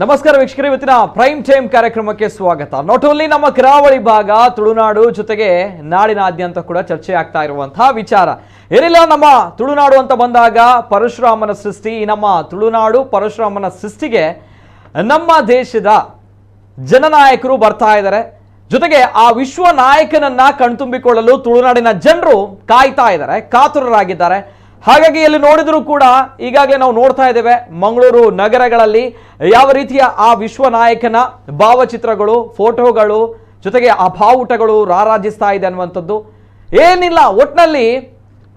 ನಮಸ್ಕಾರ ವೀಕ್ಷಕರೇ, ಇವತ್ತಿನ ಪ್ರೈಮ್ ಟೈಮ್ ಕಾರ್ಯಕ್ರಮಕ್ಕೆ ಸ್ವಾಗತ. ನಾಟ್ ಓನ್ಲಿ ನಮ್ಮ ಕರಾವಳಿ ಭಾಗ, ತುಳುನಾಡು ಜೊತೆಗೆ ನಾಡಿನಾದ್ಯಂತ ಕೂಡ ಚರ್ಚೆ ಆಗ್ತಾ ಇರುವಂತಹ ವಿಚಾರ ಏನಿಲ್ಲ. ನಮ್ಮ ತುಳುನಾಡು ಅಂತ ಬಂದಾಗ ಪರಶುರಾಮನ ಸೃಷ್ಟಿ. ನಮ್ಮ ತುಳುನಾಡು ಪರಶುರಾಮನ ಸೃಷ್ಟಿಗೆ ನಮ್ಮ ದೇಶದ ಜನನಾಯಕರು ಬರ್ತಾ ಇದ್ದಾರೆ. ಜೊತೆಗೆ ಆ ವಿಶ್ವ ನಾಯಕನನ್ನ ಕಣ್ತುಂಬಿಕೊಳ್ಳಲು ತುಳುನಾಡಿನ ಜನರು ಕಾಯ್ತಾ ಇದ್ದಾರೆ, ಕಾತುರರಾಗಿದ್ದಾರೆ. ಹಾಗಾಗಿ ಎಲ್ಲಿ ನೋಡಿದರೂ ಕೂಡ ಈಗಾಗಲೇ ನಾವು ನೋಡ್ತಾ ಇದ್ದೇವೆ, ಮಂಗಳೂರು ನಗರಗಳಲ್ಲಿ ಯಾವ ರೀತಿಯ ಆ ವಿಶ್ವ ನಾಯಕನ ಭಾವಚಿತ್ರಗಳು, ಫೋಟೋಗಳು, ಜೊತೆಗೆ ಆ ಭಾವುಟಗಳು ರಾರಾಜಿಸ್ತಾ ಇದೆ ಅನ್ನುವಂಥದ್ದು ಏನಿಲ್ಲ. ಒಟ್ಟಿನಲ್ಲಿ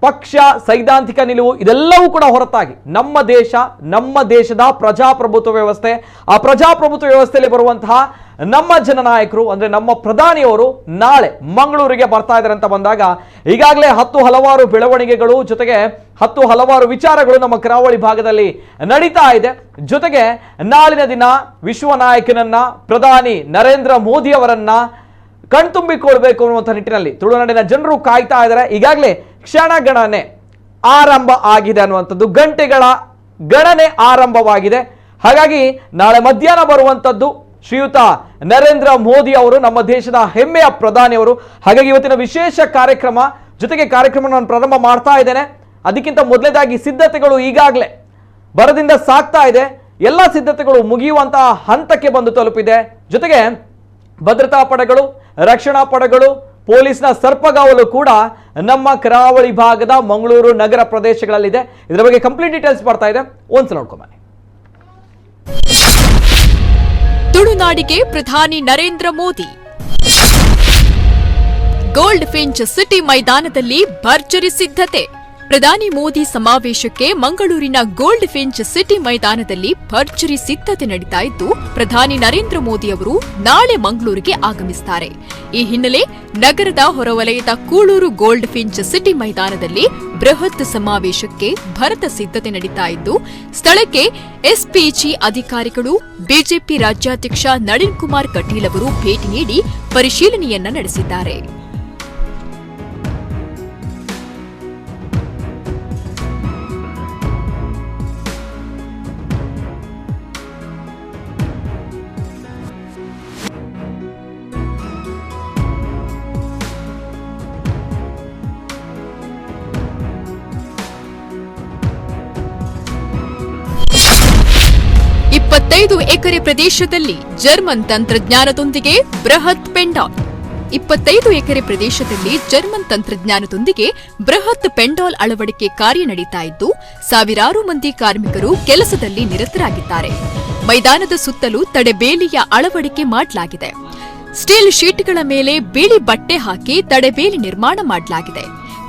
ಪಕ್ಷ, ಸೈದ್ಧಾಂತಿಕ ನಿಲುವು ಇದೆಲ್ಲವೂ ಕೂಡ ಹೊರತಾಗಿ ನಮ್ಮ ದೇಶ, ನಮ್ಮ ದೇಶದ ಪ್ರಜಾಪ್ರಭುತ್ವ ವ್ಯವಸ್ಥೆ, ಆ ಪ್ರಜಾಪ್ರಭುತ್ವ ವ್ಯವಸ್ಥೆಯಲ್ಲಿ ಬರುವಂತಹ ನಮ್ಮ ಜನನಾಯಕರು ಅಂದ್ರೆ ನಮ್ಮ ಪ್ರಧಾನಿಯವರು ನಾಳೆ ಮಂಗಳೂರಿಗೆ ಬರ್ತಾ ಇದ್ದಾರೆ ಅಂತ ಬಂದಾಗ ಈಗಾಗಲೇ ಹಲವಾರು ಬೆಳವಣಿಗೆಗಳು, ಜೊತೆಗೆ ಹಲವಾರು ವಿಚಾರಗಳು ನಮ್ಮ ಕರಾವಳಿ ಭಾಗದಲ್ಲಿ ನಡೀತಾ ಇದೆ. ಜೊತೆಗೆ ನಾಳಿನ ದಿನ ವಿಶ್ವ ನಾಯಕನನ್ನ, ಪ್ರಧಾನಿ ನರೇಂದ್ರ ಮೋದಿ ಅವರನ್ನ ಕಣ್ತುಂಬಿಕೊಳ್ಬೇಕು ಅನ್ನುವಂಥ ನಿಟ್ಟಿನಲ್ಲಿ ತುಳುನಾಡಿನ ಜನರು ಕಾಯ್ತಾ ಇದ್ದಾರೆ. ಈಗಾಗಲೇ ಕ್ಷಣಗಣನೆ ಆರಂಭ ಆಗಿದೆ ಅನ್ನುವಂಥದ್ದು, ಗಂಟೆಗಳ ಗಣನೆ ಆರಂಭವಾಗಿದೆ. ಹಾಗಾಗಿ ನಾಳೆ ಮಧ್ಯಾಹ್ನ ಬರುವಂಥದ್ದು ಶ್ರೀಯುತ ನರೇಂದ್ರ ಮೋದಿ ಅವರು, ನಮ್ಮ ದೇಶದ ಹೆಮ್ಮೆಯ ಪ್ರಧಾನಿಯವರು. ಹಾಗಾಗಿ ಇವತ್ತಿನ ವಿಶೇಷ ಕಾರ್ಯಕ್ರಮ, ಜೊತೆಗೆ ಕಾರ್ಯಕ್ರಮ ನಾನು ಪ್ರಾರಂಭ ಮಾಡ್ತಾ ಇದ್ದೇನೆ. ಅದಕ್ಕಿಂತ ಮೊದಲನೇದಾಗಿ ಸಿದ್ಧತೆಗಳು ಈಗಾಗಲೇ ಭರದಿಂದ ಸಾಗ್ತಾ ಇದೆ. ಎಲ್ಲ ಸಿದ್ಧತೆಗಳು ಮುಗಿಯುವಂತಹ ಹಂತಕ್ಕೆ ಬಂದು ತಲುಪಿದೆ. ಜೊತೆಗೆ ಭದ್ರತಾ ಪಡೆಗಳು, ರಕ್ಷಣಾ ಪಡೆಗಳು, ಪೊಲೀಸ್ನ ಸರ್ಪಗಾವಲು ಕೂಡ ನಮ್ಮ ಕರಾವಳಿ ಭಾಗದ ಮಂಗಳೂರು ನಗರ ಪ್ರದೇಶಗಳಲ್ಲಿದೆ. ಇದರ ಬಗ್ಗೆ ಕಂಪ್ಲೀಟ್ ಡೀಟೇಲ್ಸ್ ಬರ್ತಾ ಇದೆ, ಒಂದ್ಸಲ ನೋಡ್ಕೊಂಬನ್ನಿ. ತುಳುನಾಡಿಗೆ ಪ್ರಧಾನಿ Narendra Modi. Gold Finch city ಮೈದಾನದಲ್ಲಿ ಭರ್ಜರಿ ಸಿದ್ಧತೆ. ಪ್ರಧಾನಿ ಮೋದಿ ಸಮಾವೇಶಕ್ಕೆ ಮಂಗಳೂರಿನ ಗೋಲ್ಡ್ ಫಿಂಚ್ ಸಿಟಿ ಮೈದಾನದಲ್ಲಿ ಭರ್ಜರಿ ಸಿದ್ಧತೆ ನಡೀತಾ ಇದ್ದು, ಪ್ರಧಾನಿ ನರೇಂದ್ರ ಮೋದಿ ಅವರು ನಾಳೆ ಮಂಗಳೂರಿಗೆ ಆಗಮಿಸುತ್ತಾರೆ. ಈ ಹಿನ್ನೆಲೆ ನಗರದ ಹೊರವಲಯದ ಕೂಳೂರು ಗೋಲ್ಡ್ ಫಿಂಚ್ ಸಿಟಿ ಮೈದಾನದಲ್ಲಿ ಬೃಹತ್ ಸಮಾವೇಶಕ್ಕೆ ಭರದ ಸಿದ್ಧತೆ ನಡೀತಾ ಇದ್ದು, ಸ್ಥಳಕ್ಕೆ ಎಸ್ಪಿಜಿ ಅಧಿಕಾರಿಗಳು, ಬಿಜೆಪಿ ರಾಜ್ಯಾಧ್ಯಕ್ಷ ನಳಿನ್ ಕುಮಾರ್ ಕಟೀಲ್ ಅವರು ಭೇಟಿ ನೀಡಿ ಪರಿಶೀಲನೆಯನ್ನ ನಡೆಸಿದ್ದಾರೆ. ಎಕರೆ ಪ್ರದೇಶದಲ್ಲಿ ಜರ್ಮನ್ ತಂತ್ರಜ್ಞಾನದೊಂದಿಗೆ ಬೃಹತ್ ಪೆಂಡಾಲ್. 25 ಎಕರೆ ಪ್ರದೇಶದಲ್ಲಿ ಜರ್ಮನ್ ತಂತ್ರಜ್ಞಾನದೊಂದಿಗೆ ಬೃಹತ್ ಪೆಂಡಾಲ್ ಅಳವಡಿಕೆ ಕಾರ್ಯ ನಡೀತಾ ಇದ್ದು, ಸಾವಿರಾರು ಮಂದಿ ಕಾರ್ಮಿಕರು ಕೆಲಸದಲ್ಲಿ ನಿರತರಾಗಿದ್ದಾರೆ. ಮೈದಾನದ ಸುತ್ತಲೂ ತಡೆಬೇಲಿಯ ಅಳವಡಿಕೆ ಮಾಡಲಾಗಿದೆ. ಸ್ಟೀಲ್ ಶೀಟ್ಗಳ ಮೇಲೆ ಬಿಳಿ ಬಟ್ಟೆ ಹಾಕಿ ತಡೆಬೇಲಿ ನಿರ್ಮಾಣ ಮಾಡಲಾಗಿದೆ.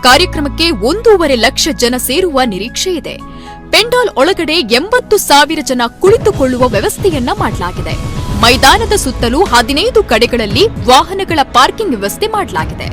ಕಾರ್ಯಕ್ರಮಕ್ಕೆ 1.5 ಲಕ್ಷ ಜನ ಸೇರುವ ನಿರೀಕ್ಷೆ ಇದೆ. ಪೆಂಡಾಲ್ ಒಳಗಡೆ 80,000 ಜನ ಕುಳಿತುಕೊಳ್ಳುವ ವ್ಯವಸ್ಥೆಯನ್ನ ಮಾಡಲಾಗಿದೆ. ಮೈದಾನದ ಸುತ್ತಲೂ 15 ಕಡೆಗಳಲ್ಲಿ ವಾಹನಗಳ ಪಾರ್ಕಿಂಗ್ ವ್ಯವಸ್ಥೆ ಮಾಡಲಾಗಿದೆ.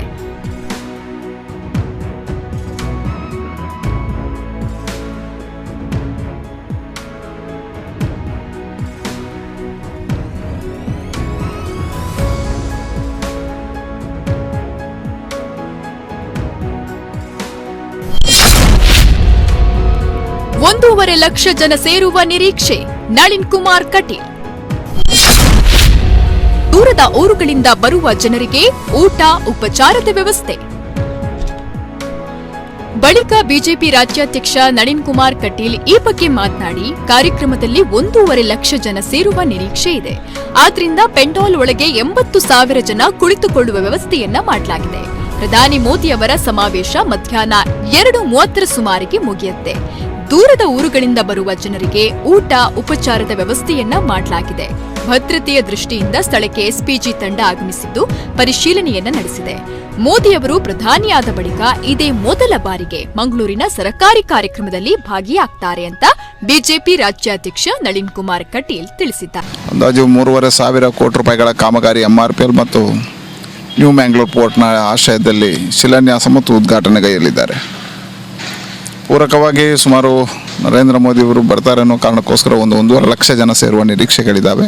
ಒಂದೂವರೆ ಲಕ್ಷ ಜನ ಸೇರುವ ನಿರೀಕ್ಷೆ, ನಳಿನ್ ಕುಮಾರ್ ಕಟೀಲ್. ದೂರದ ಊರುಗಳಿಂದ ಬರುವ ಜನರಿಗೆ ಊಟ, ಉಪಚಾರದ ವ್ಯವಸ್ಥೆ. ಬಳಿಕ ಬಿಜೆಪಿ ರಾಜ್ಯಾಧ್ಯಕ್ಷ ನಳಿನ್ ಕುಮಾರ್ ಕಟೀಲ್ ಈ ಬಗ್ಗೆ ಮಾತನಾಡಿ, ಕಾರ್ಯಕ್ರಮದಲ್ಲಿ 1.5 ಲಕ್ಷ ಜನ ಸೇರುವ ನಿರೀಕ್ಷೆ ಇದೆ. ಆದ್ರಿಂದ ಪೆಂಡಾಲ್ ಒಳಗೆ 80,000 ಜನ ಕುಳಿತುಕೊಳ್ಳುವ ವ್ಯವಸ್ಥೆಯನ್ನ ಮಾಡಲಾಗಿದೆ. ಪ್ರಧಾನಿ ಮೋದಿ ಅವರ ಸಮಾವೇಶ ಮಧ್ಯಾಹ್ನ 2:30 ಸುಮಾರಿಗೆ ಮುಗಿಯುತ್ತೆ. ದೂರದ ಊರುಗಳಿಂದ ಬರುವ ಜನರಿಗೆ ಊಟ, ಉಪಚಾರದ ವ್ಯವಸ್ಥೆಯನ್ನ ಮಾಡಲಾಗಿದೆ. ಭದ್ರತೆಯ ದೃಷ್ಟಿಯಿಂದ ಸ್ಥಳಕ್ಕೆ ಎಸ್ಪಿಜಿ ತಂಡ ಆಗಮಿಸಿದ್ದು ಪರಿಶೀಲನೆಯನ್ನ ನಡೆಸಿದೆ. ಮೋದಿ ಅವರು ಪ್ರಧಾನಿಯಾದ ಬಳಿಕ ಇದೇ ಮೊದಲ ಬಾರಿಗೆ ಮಂಗಳೂರಿನ ಸರಕಾರಿ ಕಾರ್ಯಕ್ರಮದಲ್ಲಿ ಭಾಗಿಯಾಗ್ತಾರೆ ಅಂತ ಬಿಜೆಪಿ ರಾಜ್ಯಾಧ್ಯಕ್ಷ ನಳಿನ್ ಕುಮಾರ್ ಕಟೀಲ್ ತಿಳಿಸಿದ್ದಾರೆ. ಅಂದಾಜು 3,500 ಕೋಟಿ ರೂಪಾಯಿಗಳ ಕಾಮಗಾರಿ ಎಂಆರ್ಪಿಎಲ್ ಮತ್ತು ನ್ಯೂ ಮ್ಯಾಂಗ್ಳೂರ್ ಪೋರ್ಟ್ನ ಆಶ್ರಯದಲ್ಲಿ ಶಿಲಾನ್ಯಾಸ ಮತ್ತು ಉದ್ಘಾಟನೆಗೈಯಲಿದ್ದಾರೆ. ಪೂರಕವಾಗಿ ಸುಮಾರು ನರೇಂದ್ರ ಮೋದಿ ಅವರು ಬರ್ತಾರೆ ಅನ್ನೋ ಕಾರಣಕ್ಕೋಸ್ಕರ 1.5 ಲಕ್ಷ ಜನ ಸೇರುವ ನಿರೀಕ್ಷೆಗಳಿದ್ದಾವೆ.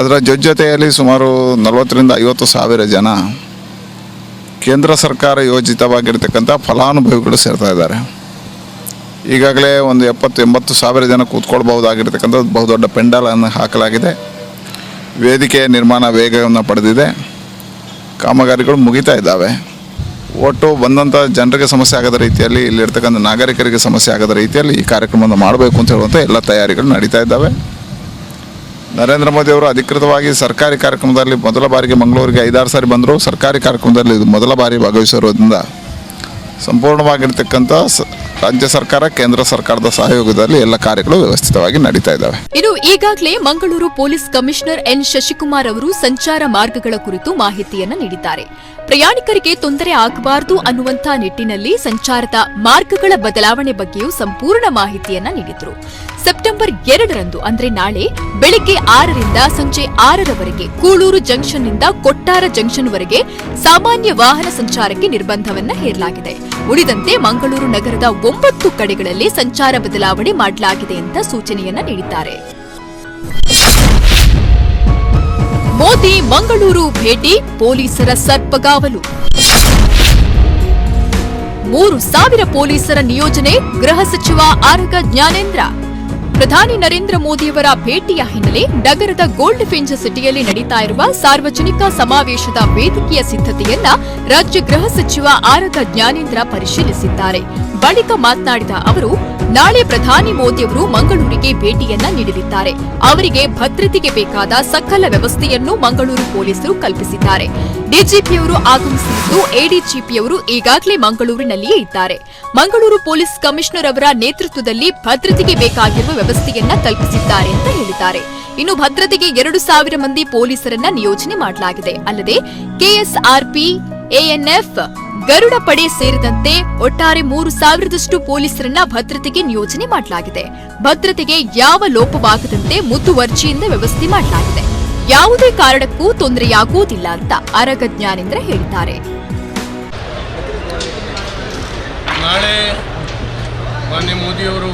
ಅದರ ಜೊತೆಯಲ್ಲಿ ಸುಮಾರು 40,000 to 50,000 ಜನ ಕೇಂದ್ರ ಸರ್ಕಾರ ಯೋಜಿತವಾಗಿರ್ತಕ್ಕಂಥ ಫಲಾನುಭವಿಗಳು ಸೇರ್ತಾ ಇದ್ದಾರೆ. ಈಗಾಗಲೇ ಒಂದು 70-80 ಸಾವಿರ ಜನ ಕೂತ್ಕೊಳ್ಬಹುದಾಗಿರ್ತಕ್ಕಂಥ ಬಹುದೊಡ್ಡ ಪೆಂಡಾಲನ್ನು ಹಾಕಲಾಗಿದೆ. ವೇದಿಕೆಯ ನಿರ್ಮಾಣ ವೇಗವನ್ನು ಪಡೆದಿದೆ. ಕಾಮಗಾರಿಗಳು ಮುಗಿತಾ ಇದ್ದಾವೆ. ಒಟ್ಟು ಬಂದಂಥ ಜನರಿಗೆ ಸಮಸ್ಯೆ ಆಗದ ರೀತಿಯಲ್ಲಿ, ಇಲ್ಲಿರ್ತಕ್ಕಂಥ ನಾಗರಿಕರಿಗೆ ಸಮಸ್ಯೆ ಆಗದ ರೀತಿಯಲ್ಲಿ ಈ ಕಾರ್ಯಕ್ರಮವನ್ನು ಮಾಡಬೇಕು ಅಂತ ಹೇಳುವಂಥ ಎಲ್ಲ ತಯಾರಿಗಳು ನಡೀತಾ ಇದ್ದಾವೆ. ನರೇಂದ್ರ ಮೋದಿ ಅವರು ಅಧಿಕೃತವಾಗಿ ಸರ್ಕಾರಿ ಕಾರ್ಯಕ್ರಮದಲ್ಲಿ ಮೊದಲ ಬಾರಿಗೆ ಮಂಗಳೂರಿಗೆ 5-6 ಸಾರಿ ಬಂದರು. ಸರ್ಕಾರಿ ಕಾರ್ಯಕ್ರಮದಲ್ಲಿ ಇದು ಮೊದಲ ಬಾರಿ ಭಾಗವಹಿಸಿರೋದ್ರಿಂದ ಸಂಪೂರ್ಣವಾಗಿರ್ತಕ್ಕಂಥ ರಾಜ್ಯ ಸರ್ಕಾರ, ಕೇಂದ್ರ ಸರ್ಕಾರದ ಸಹಯೋಗದಲ್ಲಿ ಎಲ್ಲ ಕಾರ್ಯಗಳು ವ್ಯವಸ್ಥಿತವಾಗಿ ನಡೀತಾ ಇದ್ದಾವೆ. ಇನ್ನು ಈಗಾಗಲೇ Mangaluru police commissioner N Shashikumar ಅವರು ಸಂಚಾರ ಮಾರ್ಗಗಳ ಕುರಿತು ಮಾಹಿತಿಯನ್ನ ನೀಡಿದ್ದಾರೆ. ಪ್ರಯಾಣಿಕರಿಗೆ ತೊಂದರೆ ಆಗಬಾರದು ಅನ್ನುವಂಥ ನಿಟ್ಟಿನಲ್ಲಿ ಸಂಚಾರದ ಮಾರ್ಗಗಳ ಬದಲಾವಣೆ ಬಗ್ಗೆಯೂ ಸಂಪೂರ್ಣ ಮಾಹಿತಿಯನ್ನ ನೀಡಿದ್ರು. ಸೆಪ್ಟೆಂಬರ್ 2ರಂದು ಅಂದ್ರೆ ನಾಳೆ ಬೆಳಗ್ಗೆ 6ರಿಂದ ಸಂಜೆ 6ರವರೆಗೆ ಕೂಳೂರು ಜಂಕ್ಷನ್ನಿಂದ ಕೊಟ್ಟಾರ ಜಂಕ್ಷನ್ವರೆಗೆ ಸಾಮಾನ್ಯ ವಾಹನ ಸಂಚಾರಕ್ಕೆ ನಿರ್ಬಂಧವನ್ನ ಹೇರಲಾಗಿದೆ. ಉಳಿದಂತೆ ಮಂಗಳೂರು ನಗರದ 9 ಕಡೆಗಳಲ್ಲಿ ಸಂಚಾರ ಬದಲಾವಣೆ ಮಾಡಲಾಗಿದೆ ಅಂತ ಸೂಚನೆಯನ್ನ ನೀಡಿದ್ದಾರೆ. ಮೋದಿ ಮಂಗಳೂರು ಭೇಟಿ, ಪೊಲೀಸರ ಸರ್ಪಗಾವಲು. 3,000 ಪೊಲೀಸರ ನಿಯೋಜನೆ, ಗೃಹ ಸಚಿವ ಆರಗ ಜ್ಞಾನೇಂದ್ರ. ಪ್ರಧಾನಿ ನರೇಂದ್ರ ಮೋದಿಯವರ ಭೇಟಿಯ ಹಿನ್ನೆಲೆ ನಗರದ ಗೋಲ್ಡ್ ಫಿಂಚ್ ಸಿಟಿಯಲ್ಲಿ ನಡೀತಾ ಇರುವ ಸಾರ್ವಜನಿಕ ಸಮಾವೇಶದ ವೇದಿಕೆಯ ಸಿದ್ಧತೆಯನ್ನ ರಾಜ್ಯ ಗೃಹ ಸಚಿವ ಆರಗ ಜ್ಞಾನೇಂದ್ರ ಪರಿಶೀಲಿಸಿದ್ದಾರೆ. ಬಳಿಕ ಮಾತನಾಡಿದ ಅವರು, ನಾಳೆ ಪ್ರಧಾನಿ ಮೋದಿಯವರು ಮಂಗಳೂರಿಗೆ ಭೇಟಿಯನ್ನ ನೀಡಲಿದ್ದಾರೆ. ಅವರಿಗೆ ಭದ್ರತೆಗೆ ಬೇಕಾದ ಸಕಲ ವ್ಯವಸ್ಥೆಯನ್ನು ಮಂಗಳೂರು ಪೊಲೀಸರು ಕಲ್ಪಿಸಿದ್ದಾರೆ. ಡಿಜಿಪಿಯವರು ಆಗಮಿಸಲಿದ್ದು, ಎಡಿಜಿಪಿಯವರು ಈಗಾಗಲೇ ಮಂಗಳೂರಿನಲ್ಲಿಯೇ ಇದ್ದಾರೆ. ಮಂಗಳೂರು ಪೊಲೀಸ್ ಕಮಿಷನರ್ ಅವರ ನೇತೃತ್ವದಲ್ಲಿ ಭದ್ರತೆಗೆ ಬೇಕಾಗಿರುವ ವ್ಯವಸ್ಥೆಯನ್ನ ಕಲ್ಪಿಸಿದ್ದಾರೆ ಅಂತ ಹೇಳಿದ್ದಾರೆ. ಇನ್ನು ಭದ್ರತೆಗೆ 2,000 ಮಂದಿ ಪೊಲೀಸರನ್ನ ನಿಯೋಜನೆ ಮಾಡಲಾಗಿದೆ. ಅಲ್ಲದೆ ಕೆಎಸ್ಆರ್ಪಿ, ಎಎನ್ಎಫ್, ಗರುಡ ಪಡೆ ಸೇರಿದಂತೆ ಒಟ್ಟಾರೆ 3,000ದಷ್ಟು ಪೊಲೀಸರನ್ನ ಭದ್ರತೆಗೆ ನಿಯೋಜನೆ ಮಾಡಲಾಗಿದೆ. ಭದ್ರತೆಗೆ ಯಾವ ಲೋಪವಾಗದಂತೆ ಮುತುವರ್ಜಿಯಿಂದ ವ್ಯವಸ್ಥೆ ಮಾಡಲಾಗಿದೆ. ಯಾವುದೇ ಕಾರಣಕ್ಕೂ ತೊಂದರೆಯಾಗುವುದಿಲ್ಲ ಅಂತ ಆರಗ ಜ್ಞಾನೇಂದ್ರ ಹೇಳಿದ್ದಾರೆ. ನಾಳೆ ಮಾನ್ಯ ಮೋದಿಯವರು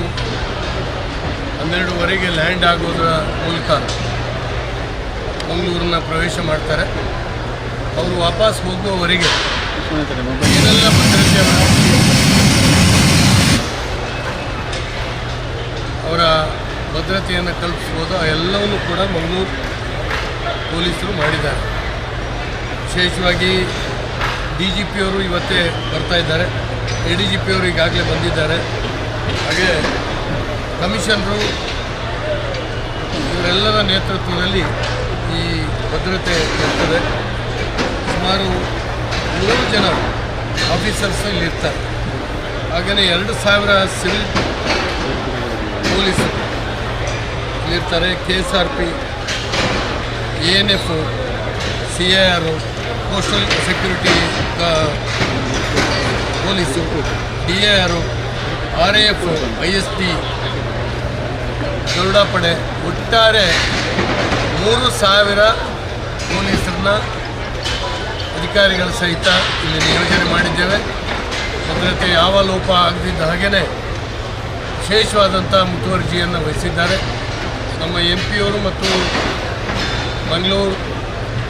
12ವರೆಗೆ ಲ್ಯಾಂಡ್ ಆಗೋದರ ಮೂಲಕ ಮಂಗಳೂರನ್ನ ಪ್ರವೇಶ ಮಾಡ್ತಾರೆ. ಅವರು ವಾಪಸ್ ಹೋಗುವವರೆಗೆ ಏನೆಲ್ಲ ಭದ್ರತೆ ಅವರ ಭದ್ರತೆಯನ್ನು ಕಲ್ಪಿಸ್ಬೋದು ಎಲ್ಲವನ್ನೂ ಕೂಡ ಮಂಗಳೂರು ಪೊಲೀಸರು ಮಾಡಿದ್ದಾರೆ. ವಿಶೇಷವಾಗಿ ಡಿಜಿಪಿಯವರು ಇವತ್ತೇ ಬರ್ತಾ ಇದ್ದಾರೆ. ಎಡಿಜಿಪಿಯವರು ಈಗಾಗಲೇ ಬಂದಿದ್ದಾರೆ. ಹಾಗೆ ಕಮಿಷನರು ಇವರೆಲ್ಲರ ನೇತೃತ್ವದಲ್ಲಿ ಈ ಭದ್ರತೆ ಇರ್ತದೆ. ಸುಮಾರು 100 ಜನ ಆಫೀಸರ್ಸ್ ಇಲ್ಲಿರ್ತಾರೆ. ಹಾಗೆಯೇ 2,000 ಸಿವಿಲ್ ಪೊಲೀಸರು ಇಲ್ಲಿರ್ತಾರೆ. KSRP, ANF, CIR, coastal security police, DIR, RAF, ISD, Garuda ಪಡೆ, ಒಟ್ಟಾರೆ 3,000 ಪೊಲೀಸರನ್ನ ಅಧಿಕಾರಿಗಳ ಸಹಿತ ಇಲ್ಲಿ ನಿಯೋಜನೆ ಮಾಡಿದ್ದೇವೆ. ಭದ್ರತೆ ಯಾವ ಲೋಪ ಆಗದಿದ್ದ ಹಾಗೆಯೇ ವಿಶೇಷವಾದಂಥ ಮುತುವರ್ಜಿಯನ್ನು ವಹಿಸಿದ್ದಾರೆ. ನಮ್ಮ MP ಅವರು ಮತ್ತು ಮಂಗಳೂರು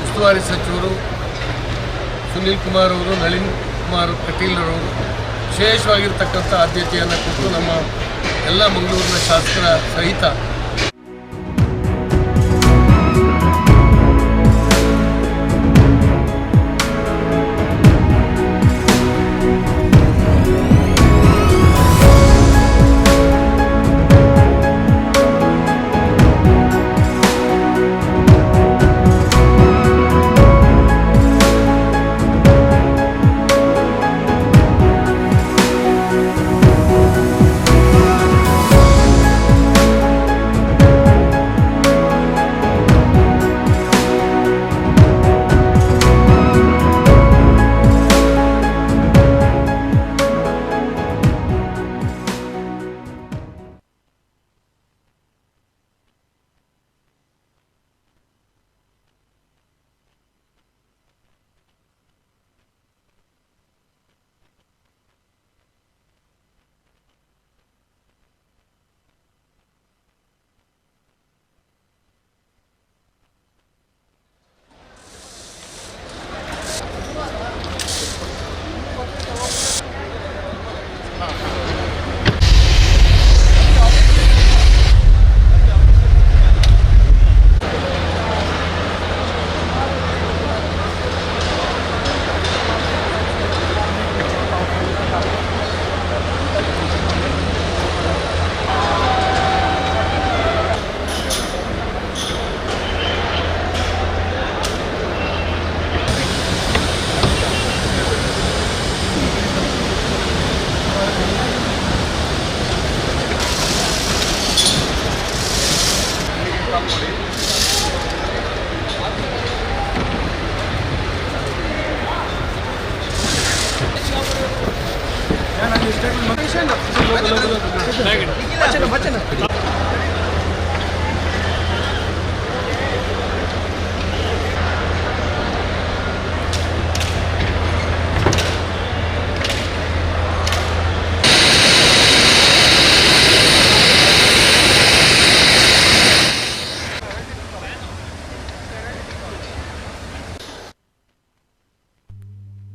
ಉಸ್ತುವಾರಿ ಸಚಿವರು ಸುನೀಲ್ ಕುಮಾರ್ ಅವರು, ನಳಿನ್ ಕುಮಾರ್ ಕಟೀಲ್ ಅವರು ವಿಶೇಷವಾಗಿರ್ತಕ್ಕಂಥ ಆದ್ಯತೆಯನ್ನು ಕೊಟ್ಟು ನಮ್ಮ ಎಲ್ಲ ಮಂಗಳೂರಿನ ಶಾಸಕರ ಸಹಿತ